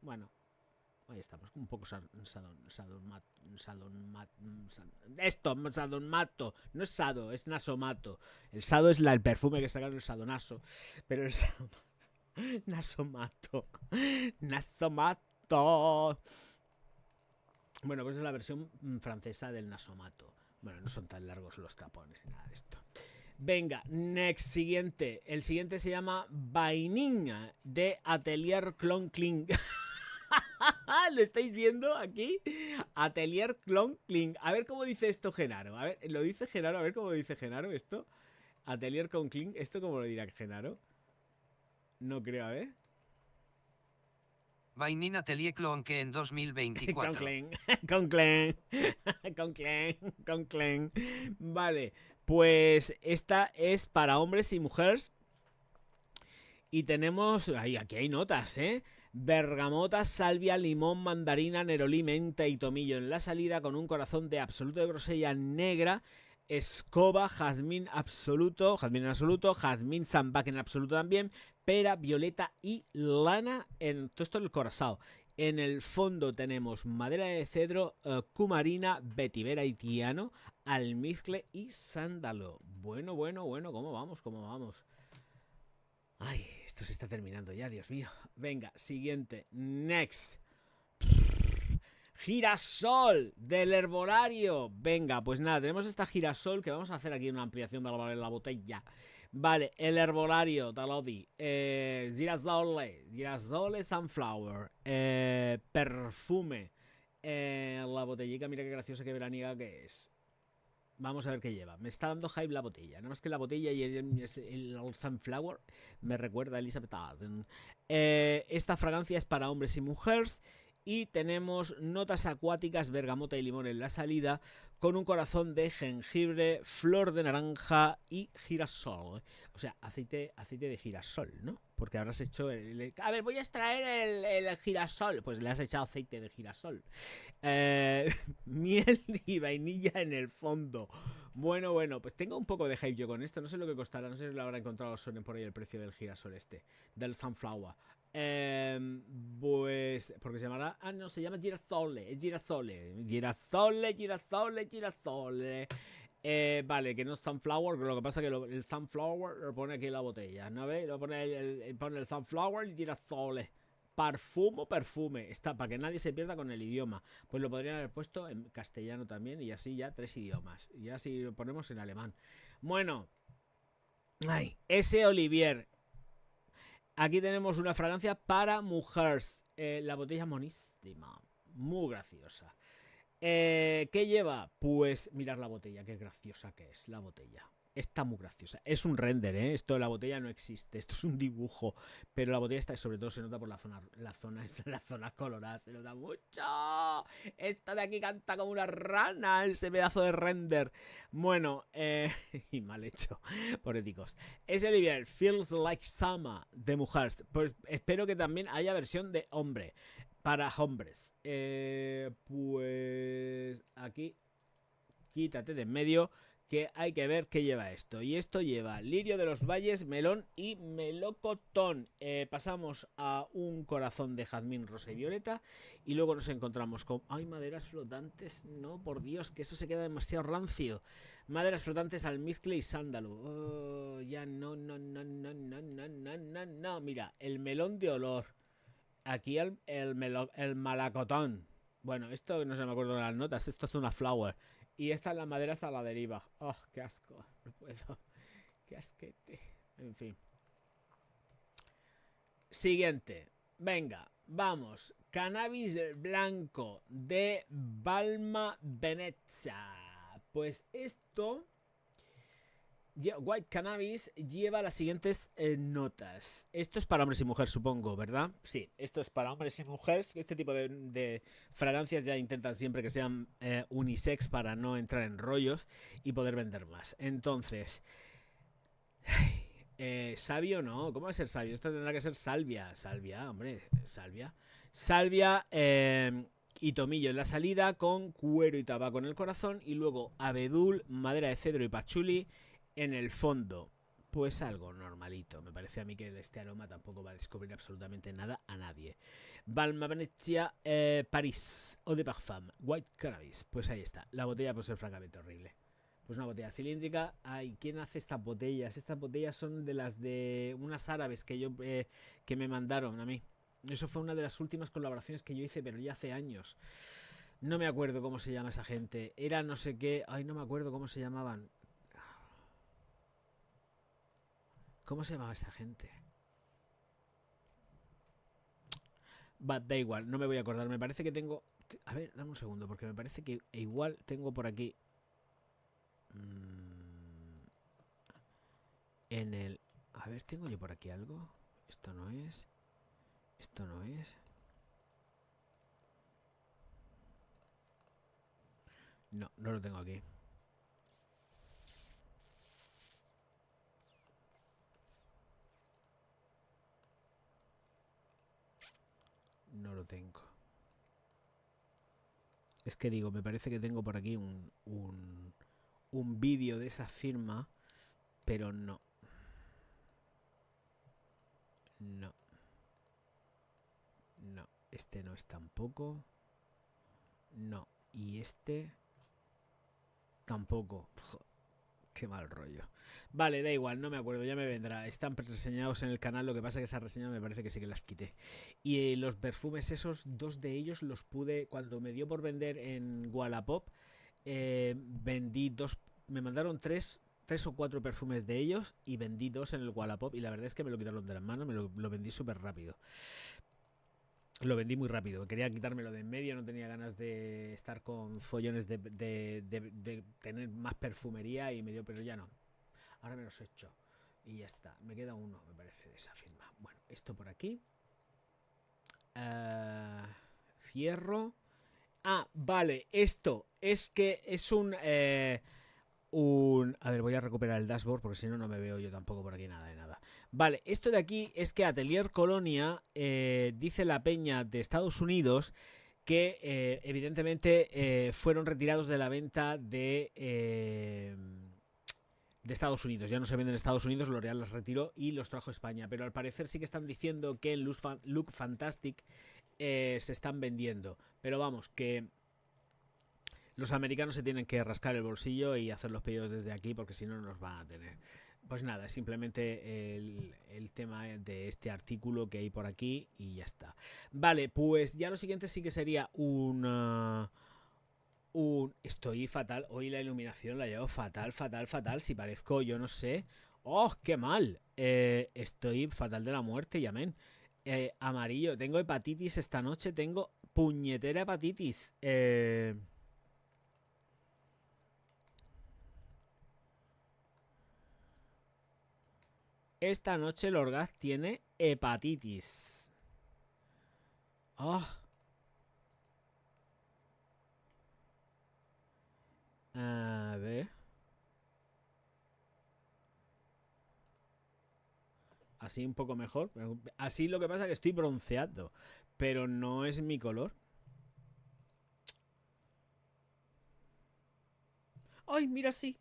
Bueno, ahí estamos, un poco sadonmato. No es sado, es nasomato. El sado es el perfume que sacaron el sadonaso. Pero el nasomato. Bueno, pues es la versión francesa del nasomato. Bueno, no son tan largos los tapones ni nada de esto. Venga, next, siguiente. El siguiente se llama Vainilla de Atelier Cloncling. ¿Lo estáis viendo aquí? Atelier Cloncling. A ver cómo dice esto Genaro. A ver, lo dice Genaro. A ver cómo dice Genaro esto. Atelier Cloncling. ¿Esto cómo lo dirá Genaro? No creo, a ver. Vainin Atelier Clonque en 2024. Conclen. Vale, pues esta es para hombres y mujeres. Y tenemos, aquí hay notas, bergamota, salvia, limón, mandarina, nerolí, menta y tomillo en la salida con un corazón de absoluto de grosella negra. Escoba, jazmín en absoluto, jazmín sambac en absoluto también, pera, violeta y lana en todo esto el corazón. En el fondo tenemos madera de cedro, cumarina, vetiver haitiano, almizcle y sándalo. Bueno, ¿cómo vamos? Ay, esto se está terminando ya, Dios mío. Venga, siguiente. Next. Girasol del herbolario. Venga, pues nada, tenemos esta girasol que vamos a hacer aquí una ampliación de la botella. Vale, el herbolario, Talodi. Girasole Sunflower. Perfume. La botellica, mira qué graciosa, qué veraniega que es. Vamos a ver qué lleva. Me está dando hype la botella. Nada más que la botella y el Sunflower me recuerda a Elizabeth Arden. Esta fragancia es para hombres y mujeres. Y tenemos notas acuáticas, bergamota y limón en la salida, con un corazón de jengibre, flor de naranja y girasol. O sea, aceite de girasol, ¿no? Porque habrás hecho a ver, voy a extraer el girasol. Pues le has echado aceite de girasol. Miel y vainilla en el fondo. Bueno, pues tengo un poco de hype yo con esto. No sé lo que costará, no sé si lo habrá encontrado Soren por ahí el precio del girasol del sunflower. Pues, porque se llamará. Ah, no, se llama girasole. Es girasole. Girasole. Vale, que no es sunflower. Lo que pasa es que el sunflower lo pone aquí en la botella, ¿no ves? Lo pone el sunflower y girasole. Perfume. Está para que nadie se pierda con el idioma. Pues lo podrían haber puesto en castellano también y así ya 3 idiomas. Y ya si lo ponemos en alemán. Bueno. Ay, ese Olivier. Aquí tenemos una fragancia para mujeres. La botella monísima. Muy graciosa. ¿Qué lleva? Pues mirar la botella, qué graciosa que es la botella. Está muy graciosa. Es un render, ¿eh? Esto de la botella no existe. Esto es un dibujo. Pero la botella está, sobre todo se nota por la zona colorada. Se nota mucho. Esta de aquí canta como una rana. Ese pedazo de render. Bueno, y mal hecho. Poéticos. Es el Olivier Feels Like Summer de mujeres. Pues espero que también haya versión de hombre. Para hombres. Pues aquí. Quítate de en medio. Que hay que ver qué lleva esto. Y esto lleva lirio de los valles, melón y melocotón. Pasamos a un corazón de jazmín, rosa y violeta. Y luego nos encontramos con... ¡Ay, maderas flotantes! No, por Dios, que eso se queda demasiado rancio. Maderas flotantes, almizcle y sándalo. Oh, ya no. Mira, el melón de olor. Aquí el malacotón. Bueno, esto no se me acuerdo de las notas. Esto es una flower. Y esta es la madera hasta la deriva. Oh, qué asco. No puedo. Qué asquete. En fin. Siguiente. Venga, vamos. Cannabis blanco de Balma Venezia. Pues esto... White Cannabis lleva las siguientes notas. Esto es para hombres y mujeres, supongo, ¿verdad? Sí, esto es para hombres y mujeres. Este tipo de fragancias ya intentan siempre que sean unisex para no entrar en rollos y poder vender más. Entonces, sabio no, ¿cómo va a ser sabio? Esto tendrá que ser salvia, hombre, salvia. Salvia y tomillo en la salida con cuero y tabaco en el corazón y luego abedul, madera de cedro y pachuli en el fondo. Pues algo normalito. Me parece a mí que este aroma tampoco va a descubrir absolutamente nada a nadie. Balma Venezia, París, Eau de Parfum, White Cannabis. Pues ahí está. La botella puede ser francamente horrible. Pues una botella cilíndrica. Ay, ¿quién hace estas botellas? Estas botellas son de las de unas árabes que me mandaron a mí. Eso fue una de las últimas colaboraciones que yo hice, pero ya hace años. No me acuerdo cómo se llama esa gente. Era no sé qué. Ay, no me acuerdo cómo se llamaban. ¿Cómo se llamaba esa gente? Da igual, no me voy a acordar. Me parece que tengo... A ver, dame un segundo, porque me parece que igual tengo por aquí... En el... A ver, ¿tengo yo por aquí algo? Esto no es... Esto no es... No, no lo tengo aquí. No lo tengo. Es que digo, me parece que tengo por aquí un vídeo de esa firma, pero no. No. No. Este no es tampoco. No. Y este... Tampoco. Qué mal rollo. Vale, da igual, no me acuerdo, ya me vendrá. Están reseñados en el canal, lo que pasa es que esas reseñas me parece que sí que las quité. Y los perfumes esos, 2 de ellos los pude, cuando me dio por vender en Wallapop, vendí 2, me mandaron 3 o 4 perfumes de ellos y vendí 2 en el Wallapop y la verdad es que me lo quitaron de las manos, lo vendí súper rápido. Lo vendí muy rápido, quería quitármelo de en medio, no tenía ganas de estar con follones de tener más perfumería y me dio, pero ya no. Ahora me los echo y ya está. Me queda uno, me parece, de esa firma. Bueno, esto por aquí. Cierro. Ah, vale, esto es que es a ver, voy a recuperar el dashboard porque si no, no me veo yo tampoco por aquí nada de nada. Vale, esto de aquí es que Atelier Colonia dice la peña de Estados Unidos que evidentemente fueron retirados de la venta de Estados Unidos. Ya no se venden en Estados Unidos, L'Oreal los retiró y los trajo a España. Pero al parecer sí que están diciendo que en Look Fantastic se están vendiendo. Pero vamos, que los americanos se tienen que rascar el bolsillo y hacer los pedidos desde aquí porque si no, no los van a tener. Pues nada, simplemente el tema de este artículo que hay por aquí y ya está. Vale, pues ya lo siguiente sí que sería estoy fatal. Hoy la iluminación la llevo fatal, fatal, fatal. Si parezco, yo no sé. ¡Oh, qué mal! Estoy fatal de la muerte, llamen. Amarillo, tengo hepatitis esta noche. Tengo puñetera hepatitis. Esta noche el Orgaz tiene hepatitis. ¡Oh! A ver. Así un poco mejor. Así lo que pasa es que estoy bronceado. Pero no es mi color. ¡Ay, mira así!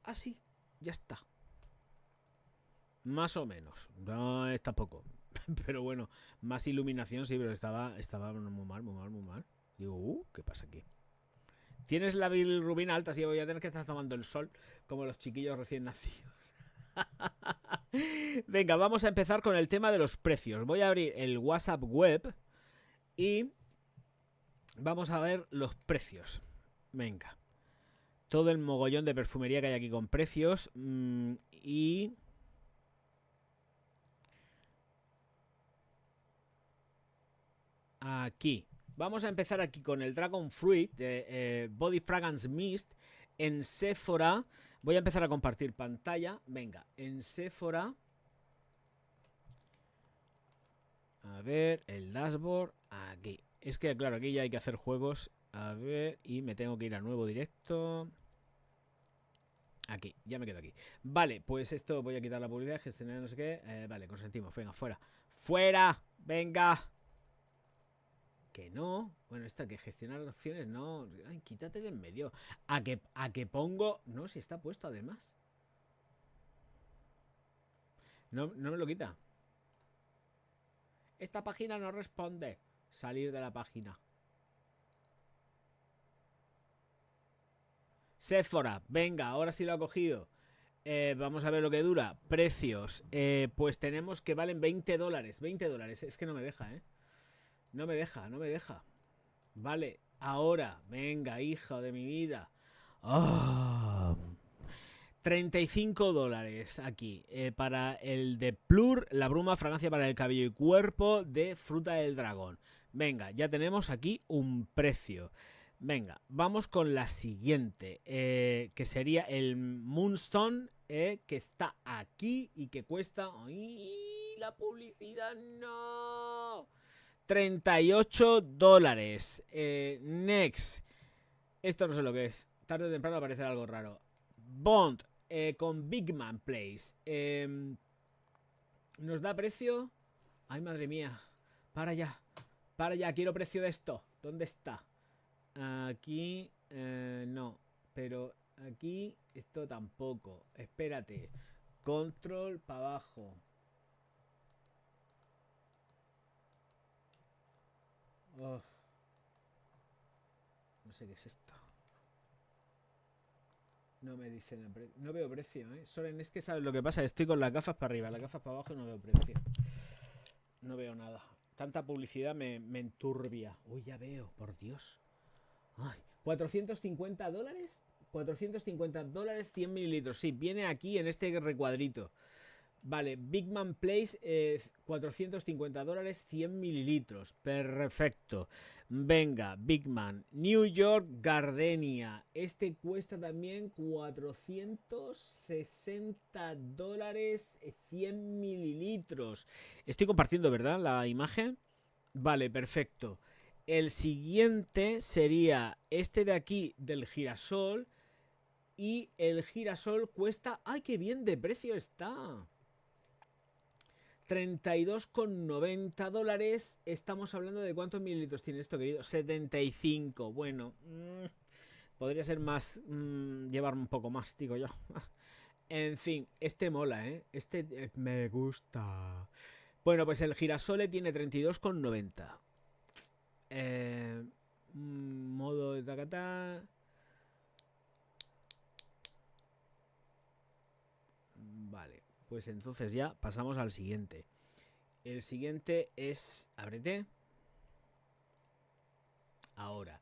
Así. Ya está. Más o menos. No es tampoco. Pero bueno, más iluminación sí, pero estaba muy mal, muy mal, muy mal. Digo, ¿qué pasa aquí? Tienes la bilirrubina alta, sí, voy a tener que estar tomando el sol como los chiquillos recién nacidos. Venga, vamos a empezar con el tema de los precios. Voy a abrir el WhatsApp web y vamos a ver los precios. Venga. Todo el mogollón de perfumería que hay aquí con precios. Y aquí. Vamos a empezar aquí con el Dragon Fruit de Body Fragrance Mist en Sephora. Voy a empezar a compartir pantalla. Venga, en Sephora. A ver, el dashboard. Aquí. Es que, claro, aquí ya hay que hacer juegos. A ver, y me tengo que ir a nuevo directo. Aquí, ya me quedo aquí. Vale, pues esto voy a quitar la publicidad, gestionar no sé qué. Vale, consentimos. Venga, fuera. ¡Fuera! ¡Venga! Que no. Bueno, esta que gestionar opciones, no. Ay, quítate de en medio. A que pongo. No, si está puesto además. No, no me lo quita. Esta página no responde. Salir de la página. Sephora, venga, ahora sí lo ha cogido. Vamos a ver lo que dura. Precios. Pues tenemos que valen $20. $20. Es que no me deja, ¿eh? No me deja, no me deja. Vale, ahora. Venga, hijo de mi vida. Oh. $35 aquí. Para el de Plur, la bruma, fragancia para el cabello y cuerpo de Fruta del Dragón. Venga, ya tenemos aquí un precio. Venga, vamos con la siguiente, que sería el Moonstone, que está aquí y que cuesta... ¡Ay, la publicidad no! $38. Next. Esto no sé lo que es. Tarde o temprano aparecerá algo raro. Bond, con Big Man Place. ¿Nos da precio? Ay, madre mía. Para ya. Para ya. Quiero precio de esto. ¿Dónde está? Aquí no, pero aquí esto tampoco. Espérate. Control para abajo. Oh. No sé qué es esto. No me dicen el precio. No veo precio, ¿eh? Soren, es que sabes lo que pasa. Estoy con las gafas para arriba, las gafas para abajo y no veo precio. No veo nada. Tanta publicidad me enturbia. Uy, ya veo, por Dios. Ay, $450. $450, 100 mililitros. Sí, viene aquí en este recuadrito. Vale, Big Man Place, $450, 100 mililitros. Perfecto. Venga, Big Man. New York Gardenia. Este cuesta también $460, 100 mililitros. Estoy compartiendo, ¿verdad? La imagen. Vale, perfecto. El siguiente sería este de aquí del girasol. Y el girasol cuesta... ¡Ay, qué bien de precio está! $32,90. Estamos hablando de cuántos mililitros tiene esto, querido. 75. Bueno, podría ser más. Llevarme un poco más, digo yo. En fin, este mola, ¿eh? Este me gusta. Bueno, pues el girasole tiene 32,90. Modo de tacatá. Vale. Pues entonces ya pasamos al siguiente. El siguiente es... Ábrete. Ahora.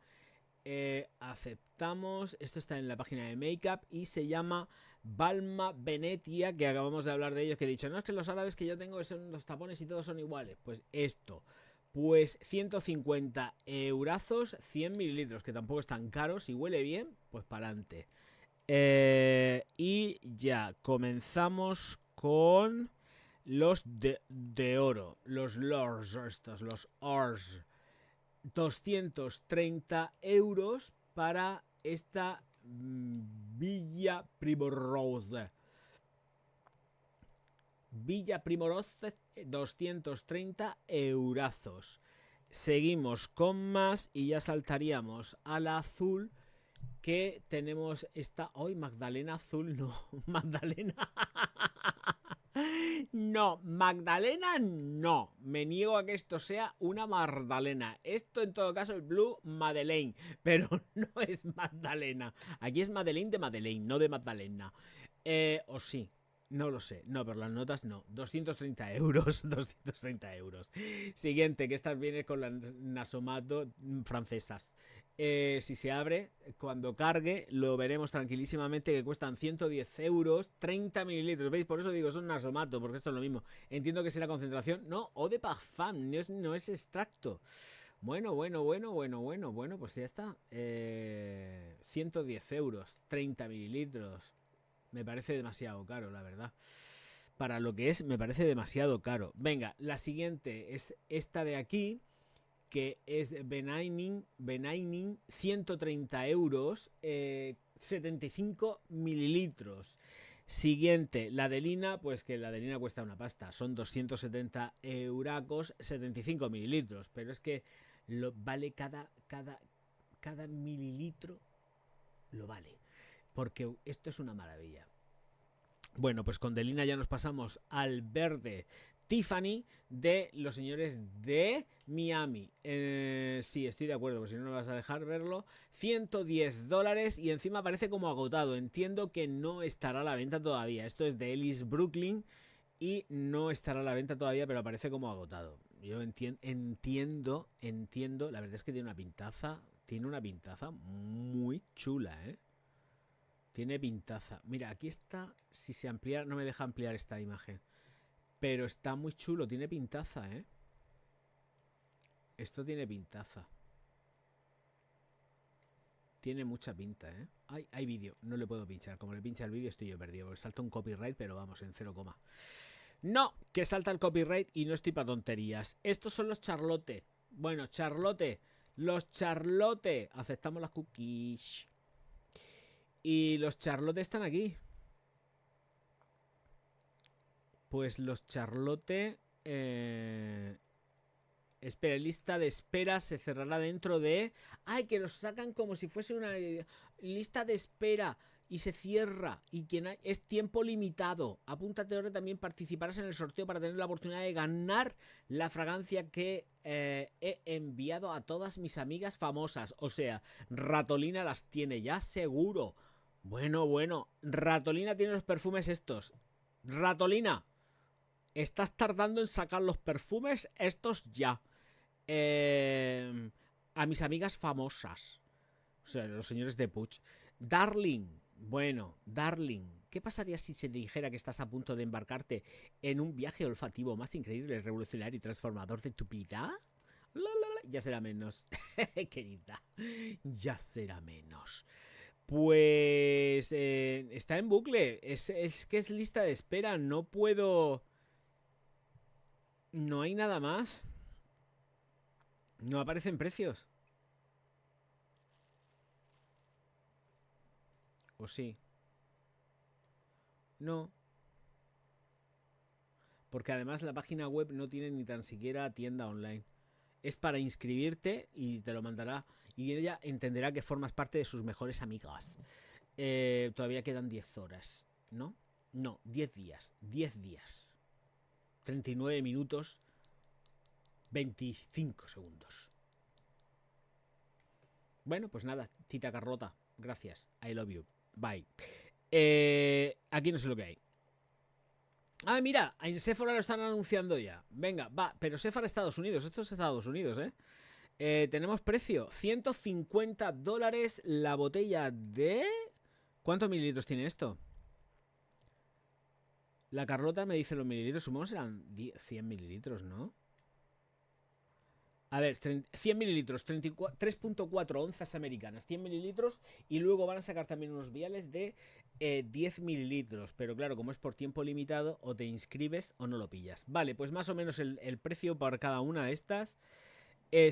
Aceptamos. Esto está en la página de Makeup y se llama Balma Venetia, que acabamos de hablar de ellos, que he dicho, no, es que los árabes que yo tengo son los tapones y todos son iguales. Pues esto. Pues 150 eurazos, 100 mililitros, que tampoco es tan caro. Si huele bien, pues para adelante. Y ya comenzamos con los de oro, los lords estos, los ors. 230 euros para esta Villa Primorose. Villa Primorose, 230 eurazos. Seguimos con más y ya saltaríamos al azul. Que tenemos esta... ¡Ay, Magdalena azul! No, Magdalena... No, Magdalena no. Me niego a que esto sea una Magdalena. Esto en todo caso es Blue Madeleine, pero no es Magdalena. Aquí es Madeleine de Madeleine, no de Magdalena. O sí. No lo sé, no, pero las notas no. 230 euros, 230 euros. Siguiente, que estas vienen con las Nasomato francesas. Si se abre, cuando cargue, lo veremos tranquilísimamente que cuestan 110 euros, 30 mililitros. ¿Veis? Por eso digo, son Nasomato, porque esto es lo mismo. Entiendo que será concentración. No, eau de parfum, no es extracto. Bueno, pues ya está. 110 euros, 30 mililitros. Me parece demasiado caro, la verdad. Para lo que es, me parece demasiado caro. Venga, la siguiente es esta de aquí, que es Benigning, 130 euros, 75 mililitros. Siguiente, la Adelina, pues que la Adelina cuesta una pasta. Son 270 euracos, 75 mililitros. Pero es que vale cada mililitro, lo vale. Porque esto es una maravilla. Bueno, pues con Delina ya nos pasamos al verde Tiffany de los señores de Miami. Sí, estoy de acuerdo, porque si no, no vas a dejar verlo. $110 y encima parece como agotado. Entiendo que no estará a la venta todavía. Esto es de Ellis Brooklyn y no estará a la venta todavía, pero parece como agotado. Yo entiendo. La verdad es que tiene una pintaza muy chula, ¿eh? Tiene pintaza. Mira, aquí está. Si se amplía, no me deja ampliar esta imagen. Pero está muy chulo. Tiene pintaza, ¿eh? Esto tiene pintaza. Tiene mucha pinta, ¿eh? Hay vídeo. No le puedo pinchar. Como le pincha el vídeo estoy yo perdido. Porque salta un copyright, pero vamos, en 0, no, que salta el copyright y no estoy para tonterías. Estos son los Charlotte. Bueno, Charlotte. Los Charlotte. Aceptamos las cookies. Y los Charlotte están aquí. Pues los Charlotte... espera, lista de espera se cerrará dentro de... ¡Ay, que los sacan como si fuese una lista de espera! Y se cierra. Y es tiempo limitado. Apúntate ahora, también participarás en el sorteo para tener la oportunidad de ganar la fragancia que he enviado a todas mis amigas famosas. O sea, Ratolina las tiene ya seguro. Bueno, bueno. Ratolina tiene los perfumes estos. Ratolina, estás tardando en sacar los perfumes estos ya. A mis amigas famosas. O sea, los señores de Puig. Darling. Bueno, Darling. ¿Qué pasaría si se dijera que estás a punto de embarcarte en un viaje olfativo más increíble, revolucionario y transformador de tu vida? Ya será menos. Querida. Ya será menos. Pues está en bucle. Es que es lista de espera. No puedo. No hay nada más. No aparecen precios. ¿O sí? No. Porque además la página web no tiene ni tan siquiera tienda online. Es para inscribirte y te lo mandará. Y ella entenderá que formas parte de sus mejores amigas. Todavía quedan 10 horas. ¿No? No, 10 días. 10 días. 39 minutos. 25 segundos. Bueno, pues nada, Tita Carlota. Gracias. I love you. Bye. Aquí no sé lo que hay. Ah, mira, en Sephora lo están anunciando ya. Venga, va, pero Sephora Estados Unidos. Esto es Estados Unidos, ¿eh? Tenemos precio. $150 la botella de... ¿Cuántos mililitros tiene esto? La Carlota me dice los mililitros. Supongo que serán 100 mililitros, ¿no? A ver, 100 mililitros, 3.4 onzas americanas, 100 mililitros. Y luego van a sacar también unos viales de 10 mililitros. Pero claro, como es por tiempo limitado, o te inscribes o no lo pillas. Vale, pues más o menos el precio por cada una de estas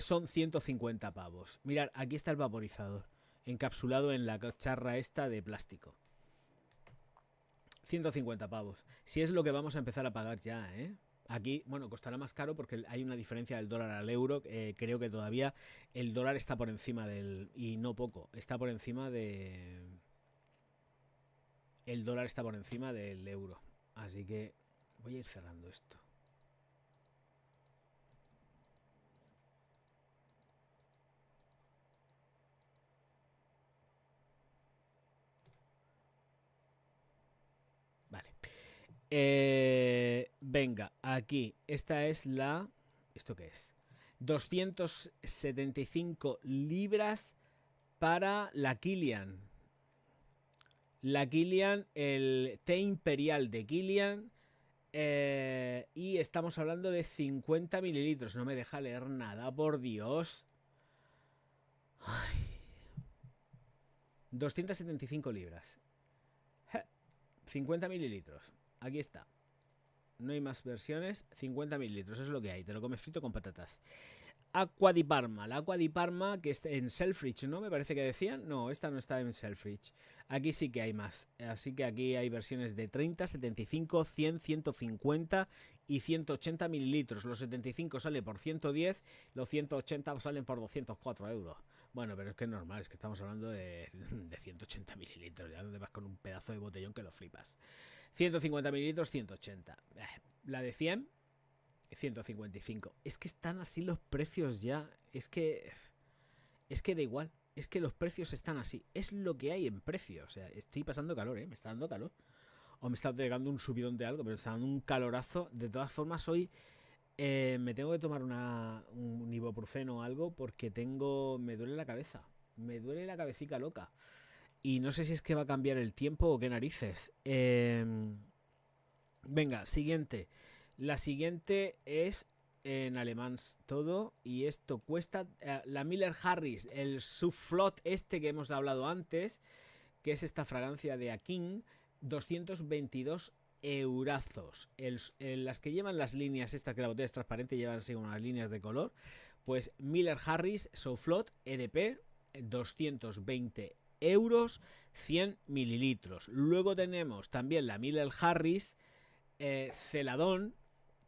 son 150 pavos. Mirad, aquí está el vaporizador, encapsulado en la charra esta de plástico. 150 pavos. Si es lo que vamos a empezar a pagar ya, ¿eh? Aquí, bueno, costará más caro porque hay una diferencia del dólar al euro. Creo que todavía el dólar está por encima del... Y no poco, está por encima de... El dólar está por encima del euro. Así que voy a ir cerrando esto. Vale. Venga, aquí. Esta es la... ¿Esto qué es? 275 libras para la Kilian. La Kilian, el té imperial de Kilian. Y estamos hablando de 50 mililitros. No me deja leer nada, por Dios. Ay. 275 libras. 50 mililitros. Aquí está. No hay más versiones. 50 mililitros, eso es lo que hay. Te lo comes frito con patatas. Aqua di Parma. La Aqua di Parma, que está en Selfridge, ¿no? Me parece que decían. No, esta no está en Selfridge. Aquí sí que hay más. Así que aquí hay versiones de 30, 75, 100, 150 y 180 mililitros. Los 75 salen por 110, los 180 salen por 204 euros. Bueno, pero es que es normal, es que estamos hablando de 180 mililitros. Ya donde vas con un pedazo de botellón que lo flipas. 150 mililitros, 180. La de 100... 155. Es que están así los precios ya. Es que da igual. Es que los precios están así. Es lo que hay en precios. O sea, estoy pasando calor, ¿eh? Me está dando calor. O me está pegando un subidón de algo, pero está dando un calorazo. De todas formas, hoy me tengo que tomar un ibuprofeno o algo porque me duele la cabeza. Me duele la cabecita loca. Y no sé si es que va a cambiar el tiempo o qué narices. Venga, siguiente. La siguiente es en alemán todo y esto cuesta la Miller Harris, el Soufflot este que hemos hablado antes, que es esta fragancia de Akin, 222 eurazos. Las que llevan las líneas, esta que la botella es transparente, llevan así unas líneas de color, pues Miller Harris Soufflot EDP, 220 euros, 100 mililitros. Luego tenemos también la Miller Harris Celadón,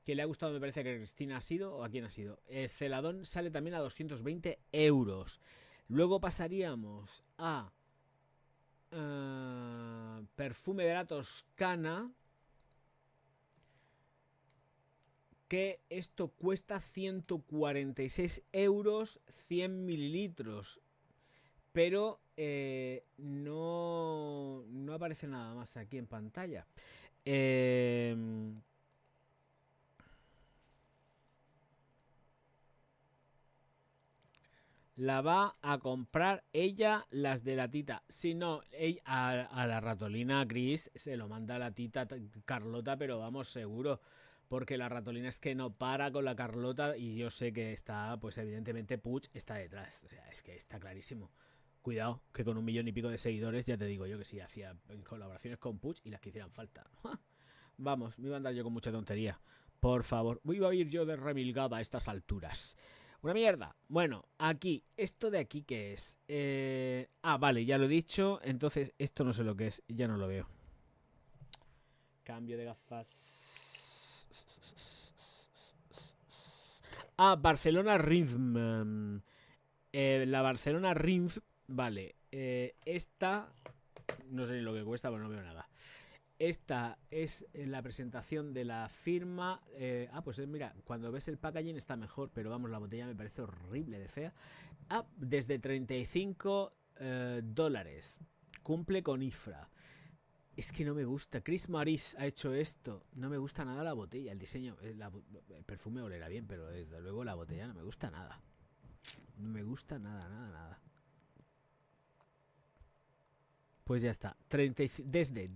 que le ha gustado, me parece que a Cristina ha sido, o a quién ha sido. Celadón sale también a 220 euros. Luego pasaríamos a perfume de la Toscana, que esto cuesta 146 euros, 100 mililitros. Pero no aparece nada más aquí en pantalla. Eh, la va a comprar ella, las de la tita. Si no, a la ratolina Gris se lo manda la tita Carlota, pero vamos, seguro. Porque la ratolina es que no para con la Carlota y yo sé que está, pues evidentemente Puig está detrás. O sea, es que está clarísimo. Cuidado, que con 1,000,000 y pico de seguidores ya te digo yo que sí, hacía colaboraciones con Puig y las que hicieran falta. Vamos, me iba a andar yo con mucha tontería. Por favor, iba a ir yo de remilgada a estas alturas. Una mierda. Bueno, aquí, ¿esto de aquí qué es? Vale, ya lo he dicho. Entonces, esto no sé lo que es. Ya no lo veo. Cambio de gafas. Barcelona Rhythm. La Barcelona Rhythm. Vale. Esta. No sé ni lo que cuesta, pero no veo nada. Esta es la presentación de la firma. Pues mira, cuando ves el packaging está mejor, pero vamos, la botella me parece horrible de fea. Desde 35 dólares. Cumple con IFRA. Es que no me gusta. Chris Maris ha hecho esto. No me gusta nada la botella. El diseño, el perfume olerá bien, pero desde luego la botella no me gusta nada. No me gusta nada. Pues ya está. 30, desde.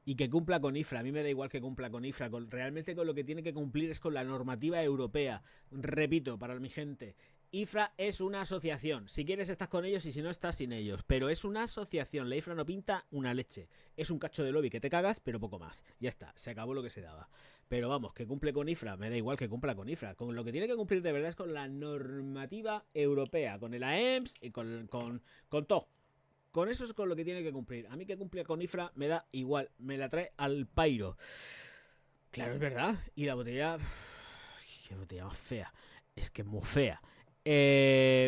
Y que cumpla con IFRA. A mí me da igual que cumpla con IFRA. Realmente con lo que tiene que cumplir es con la normativa europea. Repito, para mi gente. IFRA es una asociación. Si quieres estás con ellos y si no estás sin ellos. Pero es una asociación. La IFRA no pinta una leche. Es un cacho de lobby que te cagas, pero poco más. Ya está. Se acabó lo que se daba. Pero vamos, que cumple con IFRA. Me da igual que cumpla con IFRA. Con lo que tiene que cumplir de verdad es con la normativa europea. Con el AEMS y con todo. Con eso es con lo que tiene que cumplir. A mí que cumpla con IFRA me da igual. Me la trae al pairo. Claro, es verdad. Y la botella... Qué botella más fea. Es que es muy fea.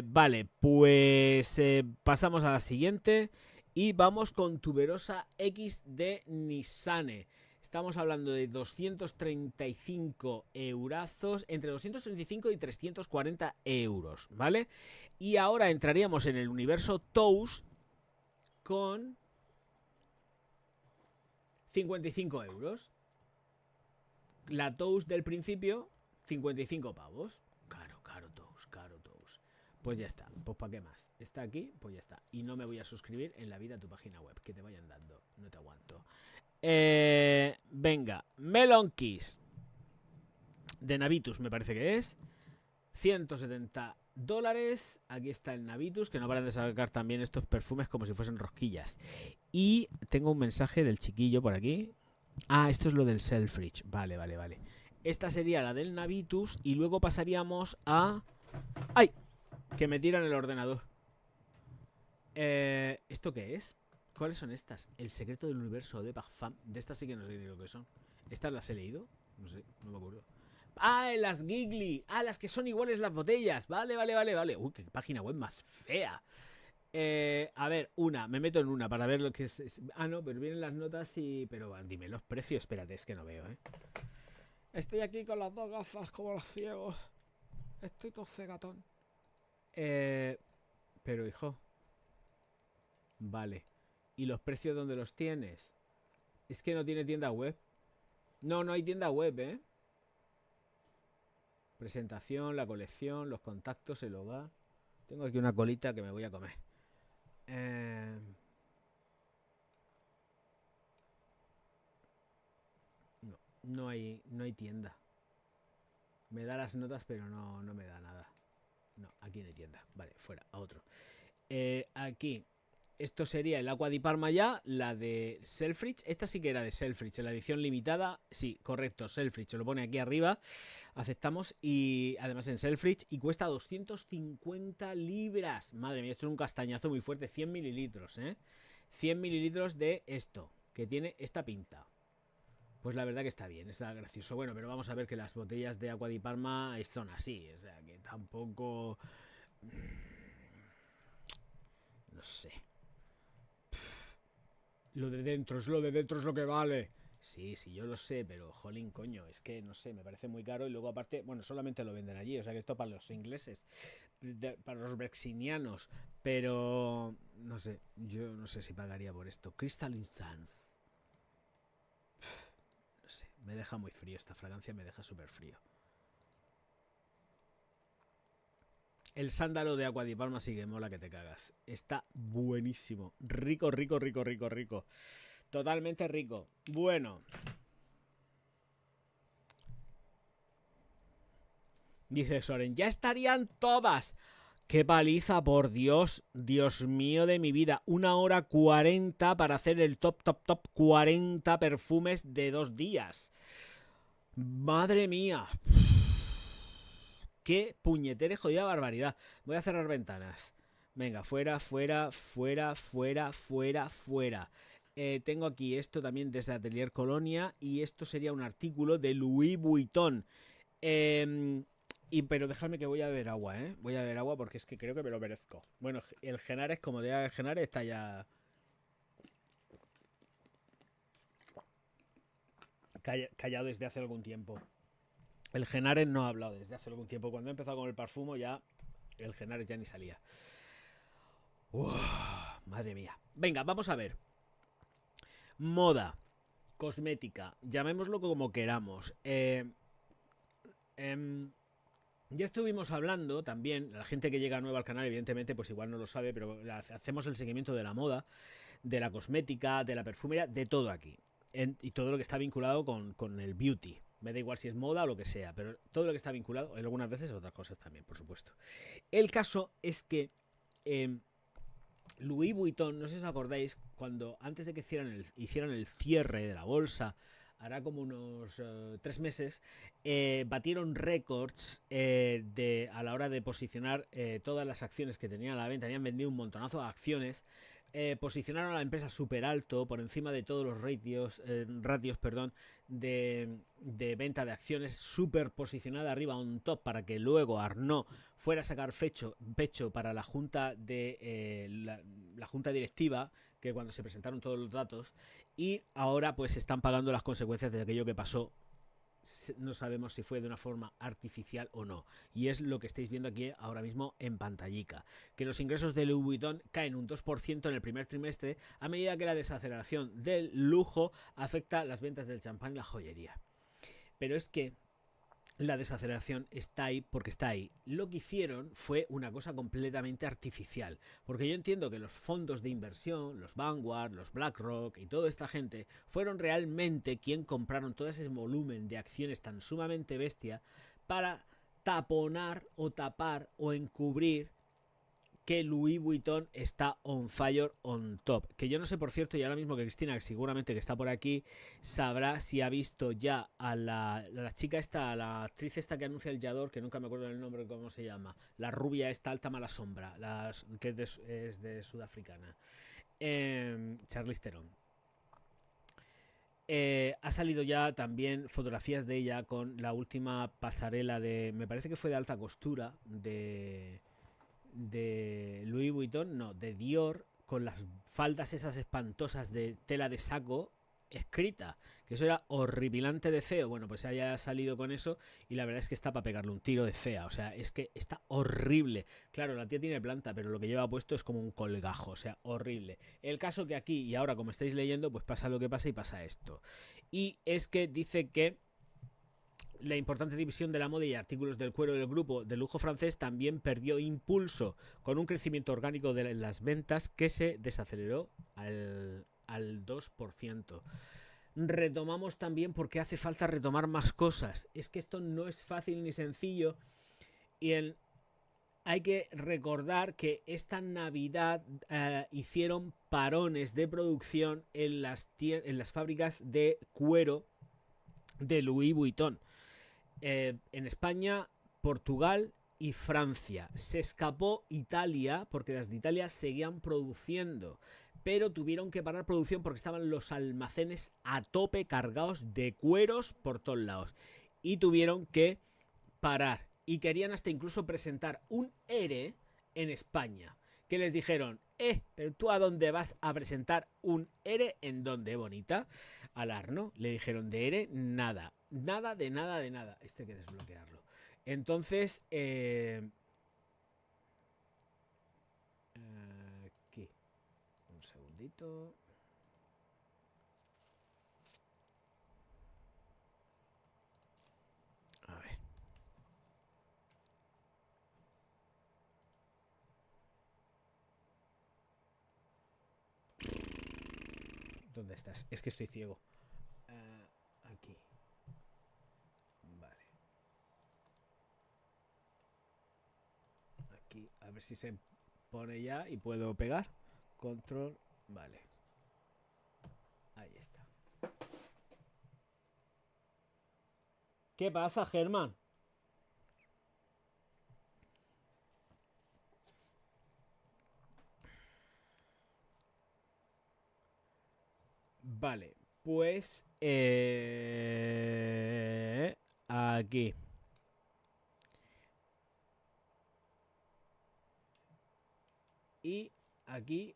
Vale, pues pasamos a la siguiente. Y vamos con Tuberosa X de Nissane. Estamos hablando de 235 eurazos, entre 235 y 340 euros, ¿vale? Y ahora entraríamos en el universo Toast con 55 euros. La Toast del principio, 55 pavos. Caro Toast. Pues ya está, pues ¿para qué más? Está aquí, pues ya está. Y no me voy a suscribir en la vida a tu página web, que te vayan dando, no te aguanto. Venga, Melon Kiss de Navitus me parece que es 170 dólares. Aquí está el Navitus, que no paran de sacar también estos perfumes como si fuesen rosquillas. Y tengo un mensaje del chiquillo por aquí. Esto es lo del Selfridge. Vale. Esta sería la del Navitus. Y luego pasaríamos a... ¡Ay! Que me tiran el ordenador. ¿Esto qué es? ¿Cuáles son estas? El secreto del universo de Parfum. De estas sí que no sé ni lo que son. ¿Estas las he leído? No sé, no me acuerdo. Las Giggly. Las que son iguales las botellas. Vale. Uy, qué página web más fea. A ver, me meto en una para ver lo que es. No, pero vienen las notas y... Pero dime los precios. Espérate, es que no veo, Estoy aquí con las dos gafas como los ciegos. Estoy todo cegatón. Pero hijo. Vale. ¿Y los precios dónde los tienes? Es que no tiene tienda web. No hay tienda web, Presentación, la colección, los contactos, el hogar. Tengo aquí una colita que me voy a comer. No hay tienda. Me da las notas, pero no me da nada. No, aquí no hay tienda. Vale, fuera, a otro. Aquí. Esto sería el Aqua di Parma ya, la de Selfridge. Esta sí que era de Selfridge, la edición limitada. Sí, correcto, Selfridge. Se lo pone aquí arriba. Aceptamos. Y además en Selfridge. Y cuesta 250 libras. Madre mía, esto es un castañazo muy fuerte. 100 mililitros, 100 mililitros de esto, que tiene esta pinta. Pues la verdad que está bien, está gracioso. Bueno, pero vamos a ver que las botellas de Aqua di Parma son así. O sea, que tampoco... No sé. Lo de dentro es lo que vale. Sí, sí, yo lo sé, pero jolín, coño, es que no sé, me parece muy caro y luego aparte, bueno, solamente lo venden allí, o sea que esto para los ingleses, para los brexinianos, pero no sé, yo no sé si pagaría por esto. Crystal Instance, no sé, me deja muy frío, esta fragancia me deja súper frío. El sándalo de Aqua di Palma sí que mola que te cagas. Está buenísimo. Rico, rico, rico, rico, rico. Totalmente rico. Bueno. Dice Soren, ya estarían todas. ¡Qué paliza, por Dios! Dios mío de mi vida. 1 hora 40 para hacer el top, top, top 40 perfumes de 2 días. Madre mía. Qué puñetera y jodida barbaridad. Voy a cerrar ventanas. Venga, fuera, fuera, fuera, fuera, fuera, fuera. Tengo aquí esto también desde Atelier Colonia y esto sería un artículo de Louis Vuitton. Pero dejadme que voy a beber agua, ¿eh? Voy a beber agua porque es que creo que me lo merezco. Bueno, el Genares, como diga el Genares, está ya callado desde hace algún tiempo. El Genares no ha hablado desde hace algún tiempo. Cuando he empezado con el perfumo ya el Genares ya ni salía. Uf, madre mía. Venga, vamos a ver. Moda, cosmética, llamémoslo como queramos. Ya estuvimos hablando también, la gente que llega nueva al canal evidentemente pues igual no lo sabe, pero hacemos el seguimiento de la moda, de la cosmética, de la perfumería, de todo aquí. Y todo lo que está vinculado con el beauty. Me da igual si es moda o lo que sea, pero todo lo que está vinculado, algunas veces otras cosas también, por supuesto. El caso es que Louis Vuitton, no sé si os acordáis, cuando antes de que hicieran el cierre de la bolsa, hará como unos 3 meses, batieron récords a la hora de posicionar todas las acciones que tenían a la venta. Habían vendido un montonazo de acciones. Posicionaron a la empresa súper alto, por encima de todos los ratios de venta de acciones, súper posicionada arriba, on top, para que luego Arnaud fuera a sacar pecho para la junta la junta directiva, que cuando se presentaron todos los datos, y ahora pues están pagando las consecuencias de aquello que pasó. No sabemos si fue de una forma artificial o no. Y es lo que estáis viendo aquí ahora mismo en pantallica. Que los ingresos de Louis Vuitton caen un 2% en el primer trimestre a medida que la desaceleración del lujo afecta las ventas del champán y la joyería. Pero es que la desaceleración está ahí porque está ahí. Lo que hicieron fue una cosa completamente artificial. Porque yo entiendo que los fondos de inversión, los Vanguard, los BlackRock y toda esta gente fueron realmente quien compraron todo ese volumen de acciones tan sumamente bestia para taponar o tapar o encubrir que Louis Vuitton está on fire, on top. Que yo no sé, por cierto, y ahora mismo que Cristina, que seguramente que está por aquí, sabrá si ha visto ya a la chica esta, a la actriz esta que anuncia el Yador, que nunca me acuerdo del nombre, cómo se llama. La rubia esta alta mala sombra, que es de sudafricana. Charlize Theron. Ha salido ya también fotografías de ella con la última pasarela me parece que fue de alta costura, de Louis Vuitton, no, de Dior, con las faldas esas espantosas de tela de saco escrita, que eso era horripilante de feo. Bueno, pues haya salido con eso y la verdad es que está para pegarle un tiro de fea, o sea, es que está horrible. Claro, la tía tiene planta, pero lo que lleva puesto es como un colgajo, o sea, horrible. El caso que aquí y ahora, como estáis leyendo, pues pasa lo que pasa y pasa esto. Y es que dice que la importante división de la moda y artículos del cuero del grupo de lujo francés también perdió impulso, con un crecimiento orgánico de las ventas que se desaceleró al 2%. Retomamos también porque hace falta retomar más cosas. Es que esto no es fácil ni sencillo. Y hay que recordar que esta Navidad hicieron parones de producción en las fábricas de cuero de Louis Vuitton. En España, Portugal y Francia. Se escapó Italia porque las de Italia seguían produciendo, pero tuvieron que parar producción porque estaban los almacenes a tope cargados de cueros por todos lados y tuvieron que parar y querían hasta incluso presentar un ERE en España, que les dijeron pero tú ¿a dónde vas a presentar un ERE? ¿En dónde, bonita? Al Arno le dijeron de ERE nada. Nada de nada de nada. Este hay que desbloquearlo. Entonces, aquí. Un segundito. A ver. ¿Dónde estás? Es que estoy ciego. Aquí. Vale. Aquí. A ver si se pone ya y puedo pegar. Control. Vale. Ahí está. ¿Qué pasa, Germán? Vale, pues aquí. Y aquí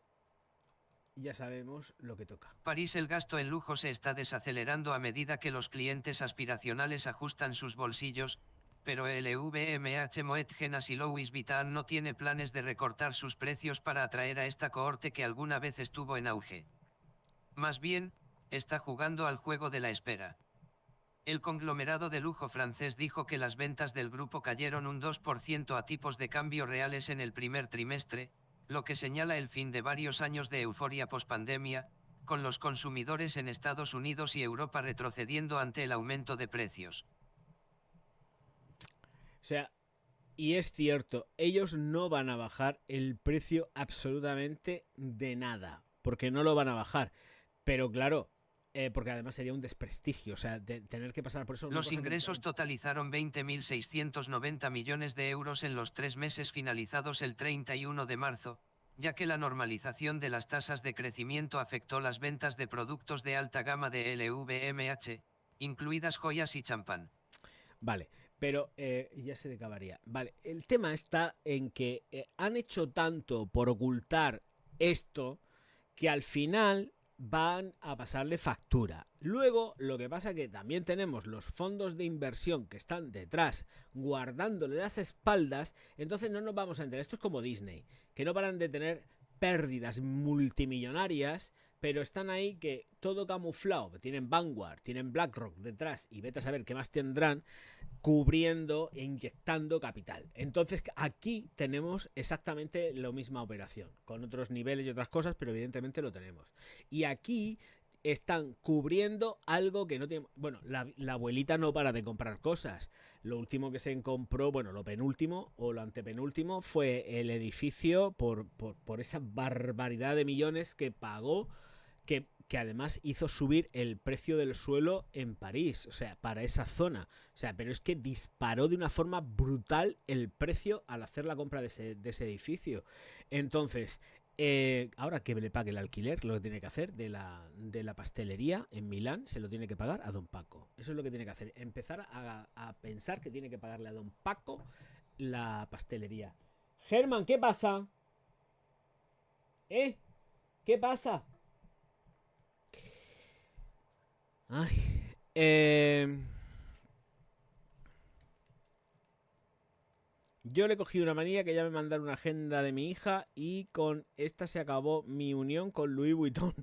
ya sabemos lo que toca. París. El gasto en lujo se está desacelerando a medida que los clientes aspiracionales ajustan sus bolsillos, pero el LVMH Moet Hennessy y Louis Vuitton no tiene planes de recortar sus precios para atraer a esta cohorte que alguna vez estuvo en auge. Más bien, está jugando al juego de la espera. El conglomerado de lujo francés dijo que las ventas del grupo cayeron un 2% a tipos de cambio reales en el primer trimestre, lo que señala el fin de varios años de euforia pospandemia, con los consumidores en Estados Unidos y Europa retrocediendo ante el aumento de precios. O sea, y es cierto, ellos no van a bajar el precio absolutamente de nada, porque no lo van a bajar. Pero claro, porque además sería un desprestigio, o sea, de tener que pasar por eso. Los ingresos totalizaron 20.690 millones de euros en los 3 meses finalizados el 31 de marzo, ya que la normalización de las tasas de crecimiento afectó las ventas de productos de alta gama de LVMH, incluidas joyas y champán. Vale, pero ya se acabaría. Vale, el tema está en que han hecho tanto por ocultar esto que al final van a pasarle factura. Luego, lo que pasa es que también tenemos los fondos de inversión que están detrás, guardándole las espaldas, entonces no nos vamos a enterar. Esto es como Disney, que no paran de tener pérdidas multimillonarias, pero están ahí que todo camuflado. Tienen Vanguard, tienen BlackRock detrás y vete a saber qué más tendrán, cubriendo e inyectando capital. Entonces aquí tenemos exactamente la misma operación, con otros niveles y otras cosas, pero evidentemente lo tenemos. Y aquí están cubriendo algo que no tiene... Bueno, la abuelita no para de comprar cosas. Lo último que se compró, bueno, lo penúltimo o lo antepenúltimo fue el edificio por esa barbaridad de millones que pagó, que además hizo subir el precio del suelo en París, o sea, para esa zona. O sea, pero es que disparó de una forma brutal el precio al hacer la compra de ese edificio. Entonces, ahora que le pague el alquiler, lo que tiene que hacer de la pastelería en Milán, se lo tiene que pagar a don Paco. Eso es lo que tiene que hacer, empezar a pensar que tiene que pagarle a don Paco la pastelería. Germán, ¿qué pasa? ¿Qué pasa? Ay, yo le cogí una manía que ya me mandaron una agenda de mi hija y con esta se acabó mi unión con Louis Vuitton.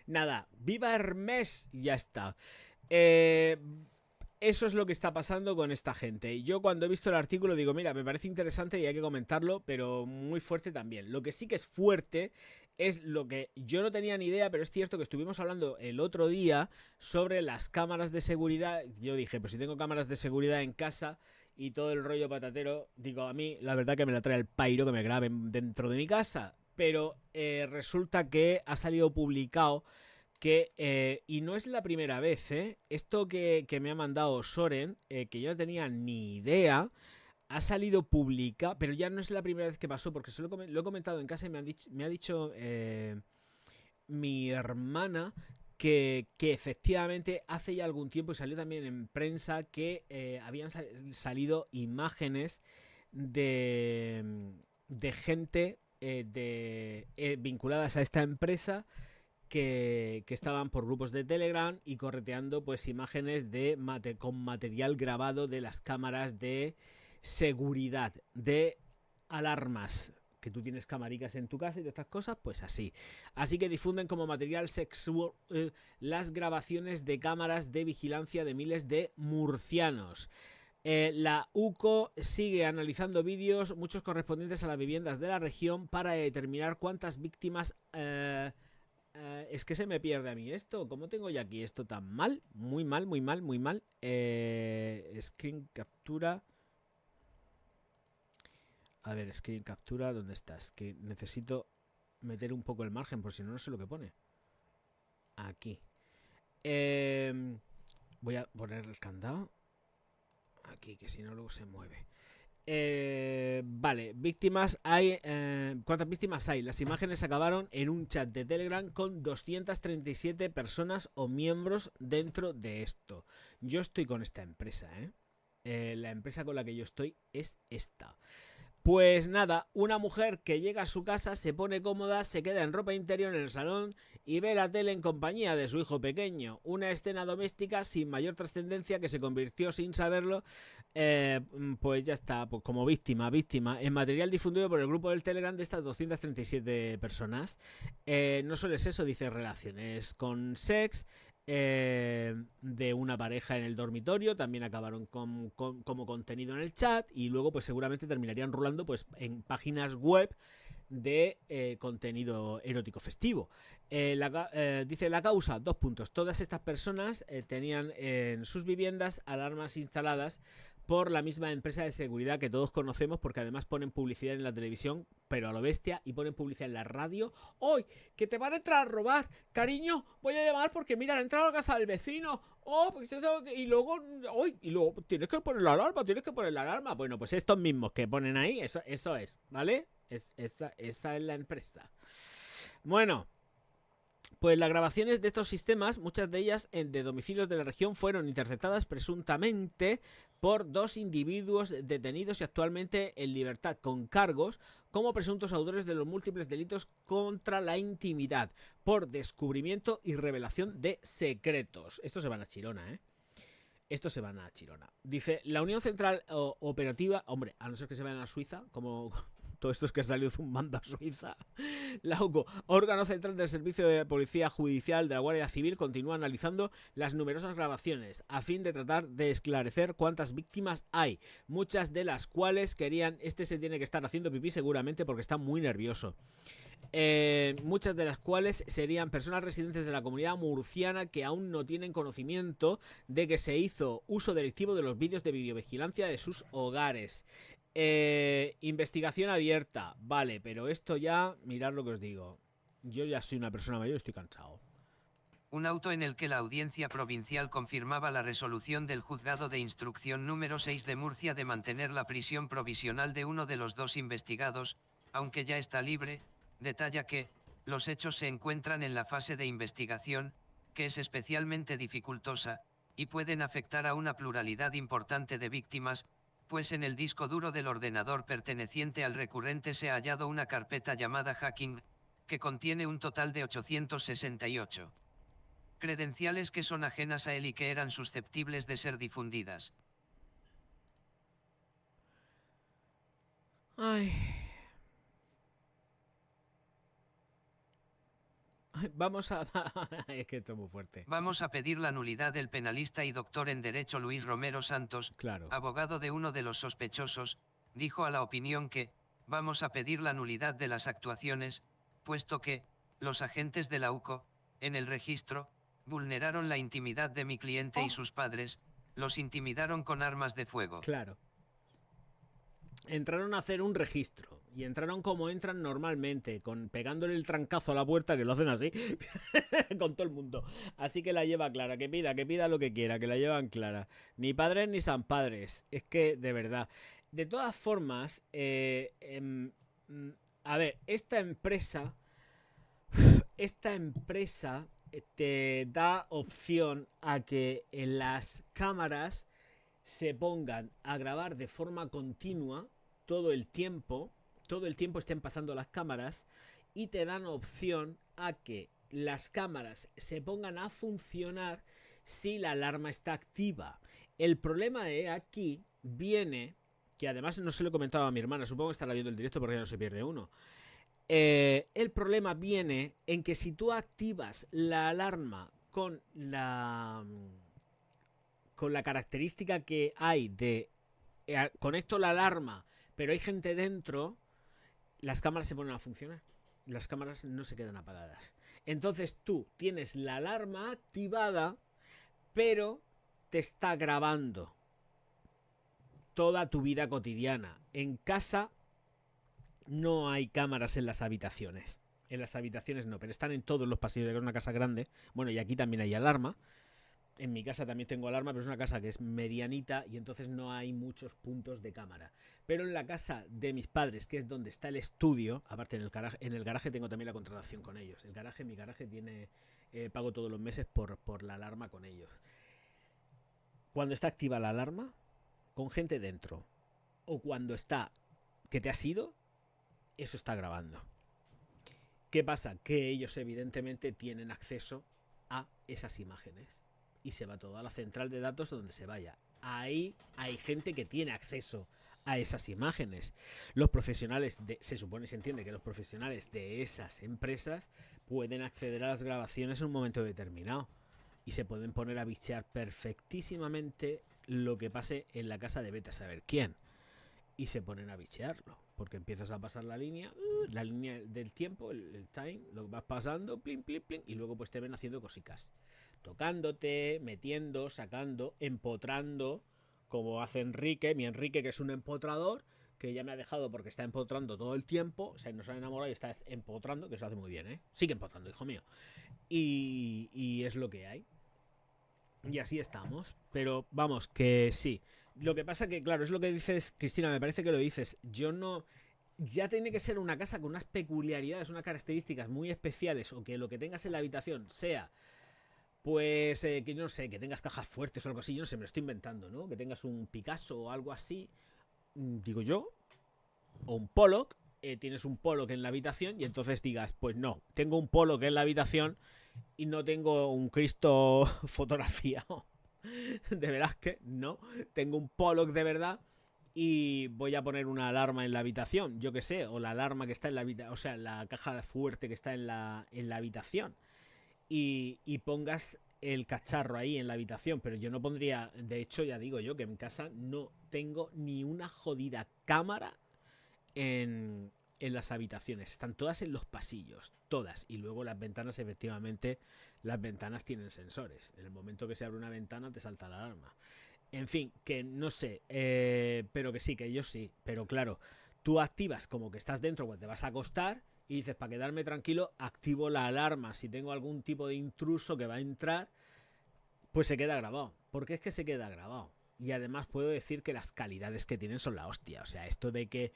Nada, viva Hermès, ya está. Eso es lo que está pasando con esta gente. Yo cuando he visto el artículo digo, mira, me parece interesante y hay que comentarlo, pero muy fuerte también. Lo que sí que es fuerte es lo que yo no tenía ni idea, pero es cierto que estuvimos hablando el otro día sobre las cámaras de seguridad. Yo dije, pues si tengo cámaras de seguridad en casa y todo el rollo patatero, digo, a mí la verdad que me la trae el pairo que me graben dentro de mi casa. Pero resulta que ha salido publicado que, y no es la primera vez, esto que me ha mandado Soren, que yo no tenía ni idea, ha salido publicado, pero ya no es la primera vez que pasó, porque se lo he comentado en casa y me ha dicho mi hermana que efectivamente hace ya algún tiempo, y salió también en prensa, que habían salido imágenes de gente vinculadas a esta empresa que estaban por grupos de Telegram y correteando pues imágenes con material grabado de las cámaras de seguridad, de alarmas, que tú tienes camaricas en tu casa y todas estas cosas, pues así. Así que difunden como material sexual las grabaciones de cámaras de vigilancia de miles de murcianos. La UCO sigue analizando vídeos, muchos correspondientes a las viviendas de la región, para determinar cuántas víctimas... es que se me pierde a mí esto. ¿Cómo tengo ya aquí esto tan mal? Muy mal, muy mal, muy mal. Screen captura. A ver, screen captura, ¿dónde estás? Que necesito meter un poco el margen, por si no, no sé lo que pone. Aquí. Voy a poner el candado. Aquí, que si no luego se mueve. Vale, víctimas hay. ¿Cuántas víctimas hay? Las imágenes acabaron en un chat de Telegram con 237 personas o miembros dentro de esto. Yo estoy con esta empresa, la empresa con la que yo estoy es esta. Pues nada, una mujer que llega a su casa, se pone cómoda, se queda en ropa interior en el salón y ve la tele en compañía de su hijo pequeño. Una escena doméstica sin mayor trascendencia que se convirtió sin saberlo, pues ya está, pues como víctima, en material difundido por el grupo del Telegram de estas 237 personas. No solo es eso, dice relaciones con sex, de una pareja en el dormitorio, también acabaron como contenido en el chat y luego pues seguramente terminarían rulando pues en páginas web de contenido erótico festivo. Dice la causa, 2 puntos. Todas estas personas tenían en sus viviendas alarmas instaladas por la misma empresa de seguridad que todos conocemos, porque además ponen publicidad en la televisión, pero a lo bestia, y ponen publicidad en la radio. ¡Hoy! ¡Que te van a entrar a robar! Cariño, voy a llamar porque mira, han entrado a la casa del vecino. ¡Oh! Pues y luego, ¡hoy! Y luego tienes que poner la alarma, Bueno, pues estos mismos que ponen ahí, eso es, ¿vale? Esa es la empresa. Bueno, pues las grabaciones de estos sistemas, muchas de ellas de domicilios de la región, fueron interceptadas presuntamente por 2 individuos detenidos y actualmente en libertad con cargos como presuntos autores de los múltiples delitos contra la intimidad por descubrimiento y revelación de secretos. Estos se van a Chirona, Estos se van a Chirona. Dice, la Unión Central Operativa, hombre, a no ser que se vayan a Suiza, como todo esto es que ha salido zumbando a Suiza. La UCO, órgano central del Servicio de Policía Judicial de la Guardia Civil, continúa analizando las numerosas grabaciones a fin de tratar de esclarecer cuántas víctimas hay, muchas de las cuales querían... Este se tiene que estar haciendo pipí seguramente porque está muy nervioso. Muchas de las cuales serían personas residentes de la comunidad murciana que aún no tienen conocimiento de que se hizo uso delictivo de los vídeos de videovigilancia de sus hogares. Investigación abierta, vale, pero esto ya, mirad lo que os digo. Yo ya soy una persona mayor y estoy cansado. Un auto en el que la Audiencia Provincial confirmaba la resolución del Juzgado de Instrucción número 6 de Murcia de mantener la prisión provisional de uno de los 2 investigados, aunque ya está libre, detalla que los hechos se encuentran en la fase de investigación, que es especialmente dificultosa, y pueden afectar a una pluralidad importante de víctimas, pues en el disco duro del ordenador perteneciente al recurrente se ha hallado una carpeta llamada Hacking, que contiene un total de 868 credenciales que son ajenas a él y que eran susceptibles de ser difundidas. Ay. Vamos a... es que esto es muy fuerte. Vamos a pedir la nulidad del penalista y doctor en Derecho Luis Romero Santos, claro, abogado de uno de los sospechosos, dijo a La Opinión que, vamos a pedir la nulidad de las actuaciones, puesto que, los agentes de la UCO, en el registro, vulneraron la intimidad de mi cliente y sus padres, los intimidaron con armas de fuego. Claro. Entraron a hacer un registro y entraron como entran normalmente, pegándole el trancazo a la puerta, que lo hacen así, con todo el mundo. Así que la lleva clara, que pida lo que quiera, que la llevan clara. Ni padres ni san padres. Es que, de verdad. De todas formas, a ver, esta empresa te da opción a que en las cámaras se pongan a grabar de forma continua todo el tiempo todo el tiempo estén pasando las cámaras y te dan opción a que las cámaras se pongan a funcionar si la alarma está activa. El problema de aquí viene, que además no se lo he comentado a mi hermana, supongo que estará viendo el directo porque ya no se pierde uno. El problema viene en que si tú activas la alarma con la característica que hay de conecto la alarma, pero hay gente dentro, las cámaras se ponen a funcionar. Las cámaras no se quedan apagadas. Entonces tú tienes la alarma activada, pero te está grabando toda tu vida cotidiana. En casa no hay cámaras en las habitaciones. En las habitaciones no, pero están en todos los pasillos, que es una casa grande. Bueno, y aquí también hay alarma. En mi casa también tengo alarma, pero es una casa que es medianita y entonces no hay muchos puntos de cámara. Pero en la casa de mis padres, que es donde está el estudio, aparte en el garaje tengo también la contratación con ellos. Mi garaje tiene, pago todos los meses por la alarma con ellos. Cuando está activa la alarma, con gente dentro, o cuando está que te has ido, eso está grabando. ¿Qué pasa? Que ellos evidentemente tienen acceso a esas imágenes. Y se va todo a la central de datos donde se vaya. Ahí hay gente que tiene acceso a esas imágenes. Los profesionales se entiende que los profesionales de esas empresas pueden acceder a las grabaciones en un momento determinado. Y se pueden poner a bichear perfectísimamente lo que pase en la casa de vete a saber quién. Y se ponen a bichearlo. Porque empiezas a pasar la línea del tiempo, el time, lo vas pasando, plin, plin, plin, y luego pues te ven haciendo cositas. Tocándote, metiendo, sacando, empotrando, como hace Enrique, mi Enrique, que es un empotrador, que ya me ha dejado porque está empotrando todo el tiempo, o sea, nos han enamorado y está empotrando, que se hace muy bien, ¿eh? Sigue empotrando, hijo mío. Y es lo que hay. Y así estamos. Pero vamos, que sí. Lo que pasa que, claro, es lo que dices, Cristina, me parece que lo dices. Yo no... Ya tiene que ser una casa con unas peculiaridades, unas características muy especiales, o que lo que tengas en la habitación sea... Pues que no sé, que tengas cajas fuertes o algo así, yo no sé, me lo estoy inventando, ¿no? Que tengas un Picasso o algo así, digo yo, o un Pollock, tienes un Pollock en la habitación y entonces digas, pues no, tengo un Pollock en la habitación y no tengo un Cristo fotografiado de Velázquez, no, tengo un Pollock de verdad y voy a poner una alarma en la habitación, yo que sé, o la alarma que está en la habitación, o sea, la caja fuerte que está en la habitación. Y pongas el cacharro ahí en la habitación, pero yo no pondría, de hecho ya digo yo que en casa no tengo ni una jodida cámara en las habitaciones, están todas en los pasillos, todas, y luego las ventanas, efectivamente, las ventanas tienen sensores, en el momento que se abre una ventana te salta la alarma. En fin, que no sé, pero que sí, que yo sí, pero claro, tú activas como que estás dentro cuando te vas a acostar y dices, para quedarme tranquilo, activo la alarma. Si tengo algún tipo de intruso que va a entrar, pues se queda grabado. Porque es que se queda grabado. Y además puedo decir que las calidades que tienen son la hostia. O sea, esto de que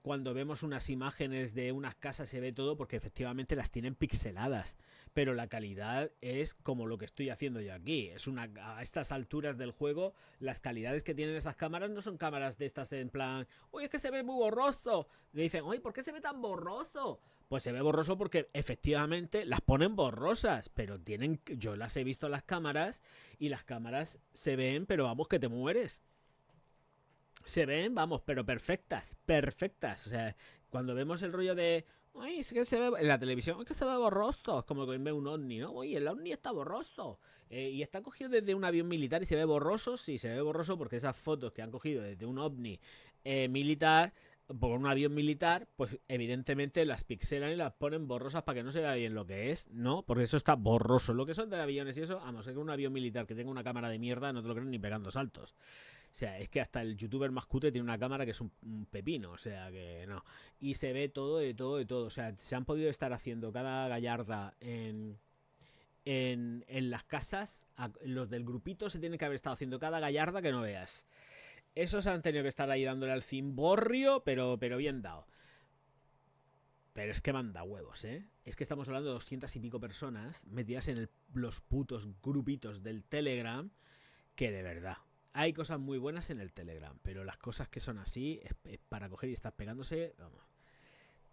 cuando vemos unas imágenes de unas casas se ve todo porque efectivamente las tienen pixeladas. Pero la calidad es como lo que estoy haciendo yo aquí. Es a estas alturas del juego, las calidades que tienen esas cámaras no son cámaras de estas en plan, uy, es que se ve muy borroso. Le dicen, uy, ¿por qué se ve tan borroso? Pues se ve borroso porque efectivamente las ponen borrosas, pero yo las he visto en las cámaras y las cámaras se ven, pero vamos que te mueres. Se ven, vamos, pero perfectas, perfectas. O sea, cuando vemos el rollo de, ay, es que se ve en la televisión, es que se ve borroso, es como que ve un ovni, ¿no? Oye, el ovni está borroso. Y está cogido desde un avión militar y se ve borroso, sí, se ve borroso porque esas fotos que han cogido desde un ovni militar, por un avión militar, pues evidentemente las pixelan y las ponen borrosas para que no se vea bien lo que es, ¿no? Porque eso está borroso. Lo que son de aviones y eso, a no ser que un avión militar que tenga una cámara de mierda, no te lo creen ni pegando saltos. O sea, es que hasta el youtuber más cutre tiene una cámara que es un pepino, o sea que no. Y se ve todo, de todo, de todo. O sea, se han podido estar haciendo cada gallarda en las casas. Los del grupito se tienen que haber estado haciendo cada gallarda que no veas. Esos han tenido que estar ahí dándole al cimborrio, pero bien dado. Pero es que manda huevos, ¿eh? Es que estamos hablando de 200 y pico personas metidas en los putos grupitos del Telegram, que de verdad. Hay cosas muy buenas en el Telegram, pero las cosas que son así es para coger y estar pegándose, vamos,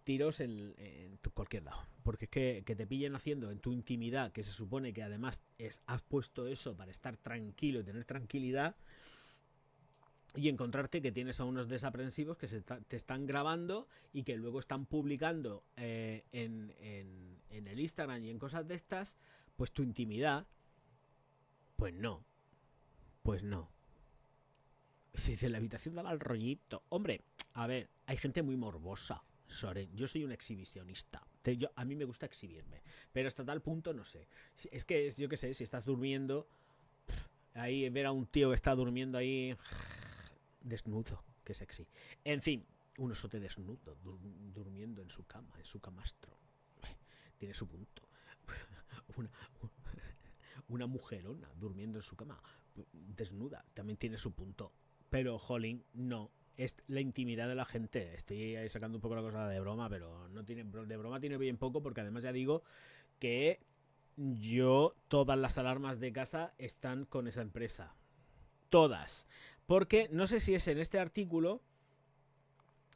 tiros en cualquier lado. Porque es que te pillen haciendo en tu intimidad, que se supone que además has puesto eso para estar tranquilo y tener tranquilidad, y encontrarte que tienes a unos desaprensivos que te están grabando y que luego están publicando en el Instagram y en cosas de estas, pues tu intimidad, pues no, pues no. Si dice, la habitación daba el rollito. Hombre, a ver, hay gente muy morbosa, Soren. Yo soy un exhibicionista. A mí me gusta exhibirme. Pero hasta tal punto no sé. Es que, yo qué sé, si estás durmiendo, ahí ver a un tío que está durmiendo ahí desnudo, qué sexy. En fin, un osote desnudo, durmiendo en su cama, en su camastro. Tiene su punto. Una, una mujerona durmiendo en su cama, desnuda, también tiene su punto. Pero, jolín, no. Es la intimidad de la gente. Estoy ahí sacando un poco la cosa de broma, pero no tiene, de broma tiene bien poco, porque además ya digo que todas las alarmas de casa están con esa empresa. Todas. Porque no sé si es en este artículo,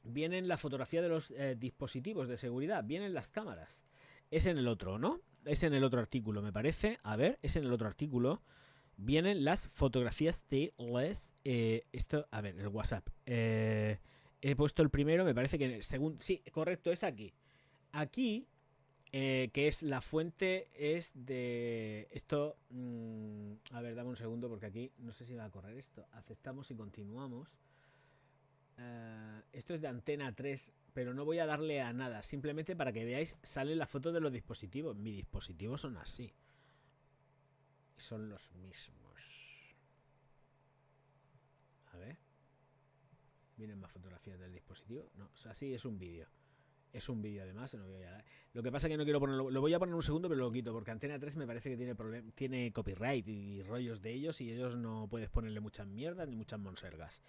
vienen la fotografía de los dispositivos de seguridad, vienen las cámaras. Es en el otro, ¿no? Es en el otro artículo, me parece. A ver, es en el otro artículo. Vienen las fotografías de les... esto, a ver, el WhatsApp. He puesto el primero, me parece que según... Sí, correcto, es aquí. Aquí, que es la fuente, es de... Esto... a ver, dame un segundo porque aquí no sé si va a correr esto. Aceptamos y continuamos. Esto es de Antena 3, pero no voy a darle a nada. Simplemente para que veáis, sale la foto de los dispositivos. Mis dispositivos son así. Son los mismos. A ver. ¿Vienen más fotografías del dispositivo? No, o sea, sí, es un vídeo. Es un vídeo además, no voy a dar. Lo que pasa es que no quiero ponerlo. Lo voy a poner un segundo, pero lo quito, porque Antena 3 me parece que tiene copyright y rollos de ellos, y ellos no puedes ponerle muchas mierdas ni muchas monsergas.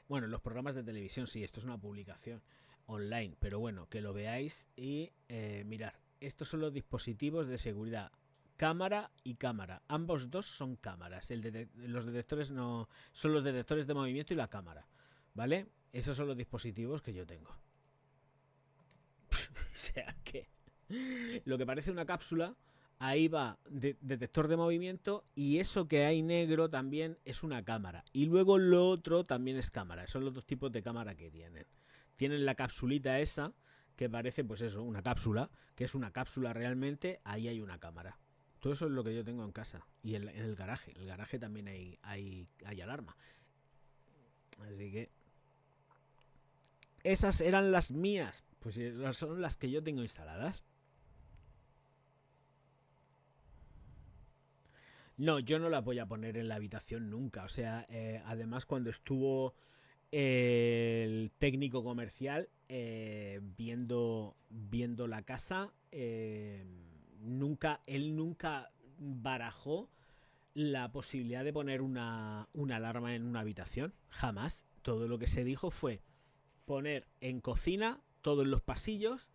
Bueno, los programas de televisión sí, esto es una publicación online, pero bueno, que lo veáis y mirar. Estos son los dispositivos de seguridad. Cámara y cámara. Ambos dos son cámaras. Los detectores no son los detectores de movimiento y la cámara. ¿Vale? Esos son los dispositivos que yo tengo. O sea que lo que parece una cápsula, ahí va detector de movimiento, y eso que hay negro también es una cámara. Y luego lo otro también es cámara. Son los dos tipos de cámara que tienen. Tienen la capsulita esa, que parece pues eso, una cápsula, que es una cápsula realmente, ahí hay una cámara. Todo eso es lo que yo tengo en casa. Y en el garaje. En el garaje también hay alarma. Así que... esas eran las mías. Pues son las que yo tengo instaladas. No, yo no la voy a poner en la habitación nunca. O sea, además cuando estuvo el técnico comercial viendo la casa, él nunca barajó la posibilidad de poner una alarma en una habitación. Jamás. Todo lo que se dijo fue poner en cocina, todos los pasillos,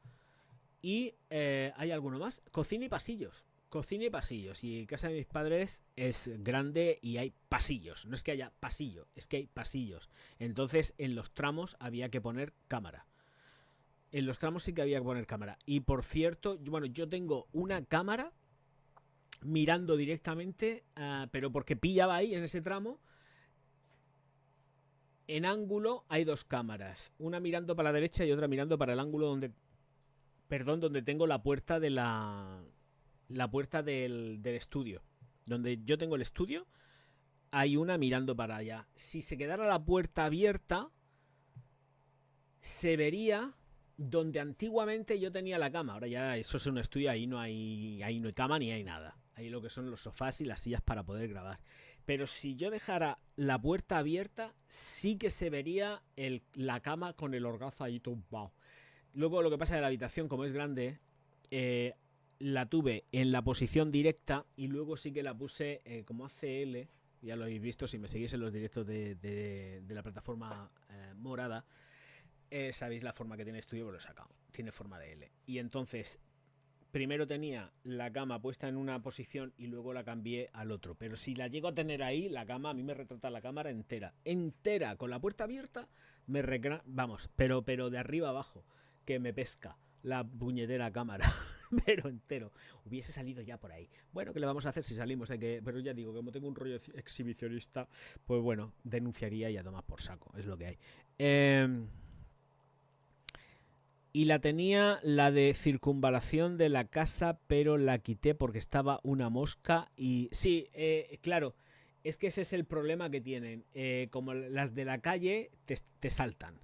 y ¿hay alguno más? Cocina y pasillos. Cocina y pasillos. Y casa de mis padres es grande y hay pasillos. No es que haya pasillo, es que hay pasillos. Entonces en los tramos había que poner cámara. En los tramos sí que había que poner cámara. Y por cierto, bueno, yo tengo una cámara mirando directamente, pero porque pillaba ahí en ese tramo. En ángulo hay dos cámaras, una mirando para la derecha y otra mirando para el ángulo donde tengo la puerta de la puerta del estudio. Donde yo tengo el estudio, hay una mirando para allá. Si se quedara la puerta abierta, se vería donde antiguamente yo tenía la cama. Ahora ya eso es un estudio, ahí no hay cama ni hay nada. Ahí lo que son los sofás y las sillas para poder grabar. Pero si yo dejara la puerta abierta, sí que se vería la cama con el orgazo ahí tumbado. Luego lo que pasa es que la habitación, como es grande, la tuve en la posición directa, y luego sí que la puse como ACL. Ya lo habéis visto si me seguís en los directos de la plataforma morada. Sabéis la forma que tiene el estudio, pues lo he sacado. Tiene forma de L. Y entonces primero tenía la cama puesta en una posición y luego la cambié al otro. Pero si la llego a tener ahí, la cama, a mí me retrata la cámara entera. Entera, con la puerta abierta, vamos, pero de arriba abajo, que me pesca la puñetera cámara. Pero entero. Hubiese salido ya por ahí. Bueno, ¿qué le vamos a hacer si salimos? Pero ya digo, como tengo un rollo exhibicionista, pues bueno, denunciaría y a tomar por saco. Es lo que hay. Y la tenía la de circunvalación de la casa, pero la quité porque estaba una mosca. Y sí, claro, es que ese es el problema que tienen. Como las de la calle te saltan.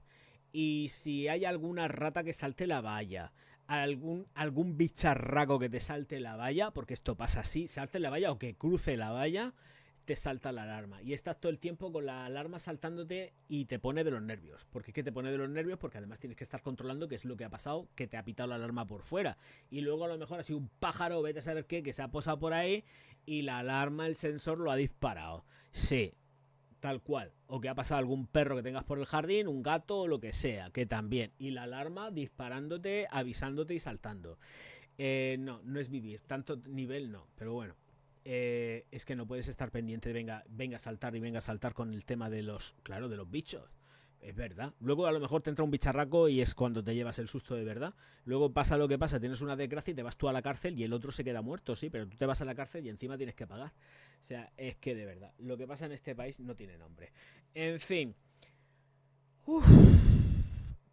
Y si hay alguna rata que salte la valla, algún bicharraco que te salte la valla, porque esto pasa así, salte la valla o que cruce la valla, te salta la alarma. Y estás todo el tiempo con la alarma saltándote y te pone de los nervios. ¿Por qué que te pone de los nervios? Porque además tienes que estar controlando qué es lo que ha pasado, que te ha pitado la alarma por fuera. Y luego a lo mejor ha sido un pájaro, vete a saber qué, que se ha posado por ahí y la alarma, el sensor lo ha disparado. Sí, tal cual. O que ha pasado algún perro que tengas por el jardín, un gato o lo que sea, que también. Y la alarma disparándote, avisándote y saltando. No es vivir. Tanto nivel no, pero bueno. Es que no puedes estar pendiente de venga a saltar y venga a saltar con el tema de los bichos. Es verdad. Luego a lo mejor te entra un bicharraco y es cuando te llevas el susto de verdad. Luego pasa lo que pasa, tienes una desgracia y te vas tú a la cárcel y el otro se queda muerto, sí, pero tú te vas a la cárcel y encima tienes que pagar. O sea, es que de verdad, lo que pasa en este país no tiene nombre. En fin. Uf.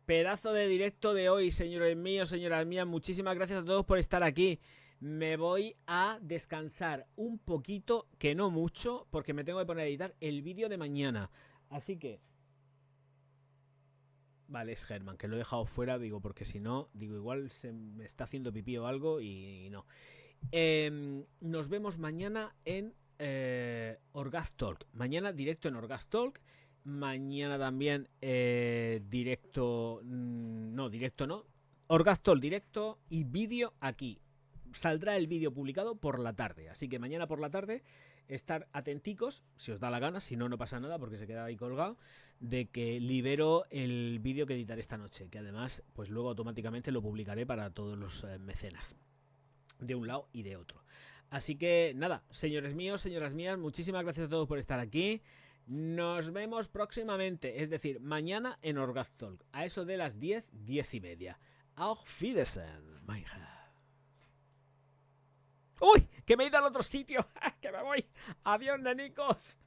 Pedazo de directo de hoy, señores míos, señoras mías. Muchísimas gracias a todos por estar aquí. Me voy a descansar un poquito, que no mucho, porque me tengo que poner a editar el vídeo de mañana. Así que... Vale, es Germán, que lo he dejado fuera, digo, porque si no, digo, igual se me está haciendo pipí o algo y no. Nos vemos mañana en Orgaz Talk. Mañana directo en Orgaz Talk. Mañana también directo... directo no. Orgaz Talk directo y vídeo aquí. Saldrá el vídeo publicado por la tarde. Así que mañana por la tarde estar atenticos, si os da la gana, si no, no pasa nada porque se queda ahí colgado, de que libero el vídeo que editaré esta noche, que además pues luego automáticamente lo publicaré para todos los mecenas, de un lado y de otro. Así que nada, señores míos, señoras mías, muchísimas gracias a todos por estar aquí. Nos vemos próximamente, es decir, mañana en Orgaz Talk, a eso de las 10:30. Auf Wiedersehen, mein Herr. ¡Uy! ¡Que me he ido al otro sitio! ¡Que me voy! ¡Adiós, nenicos!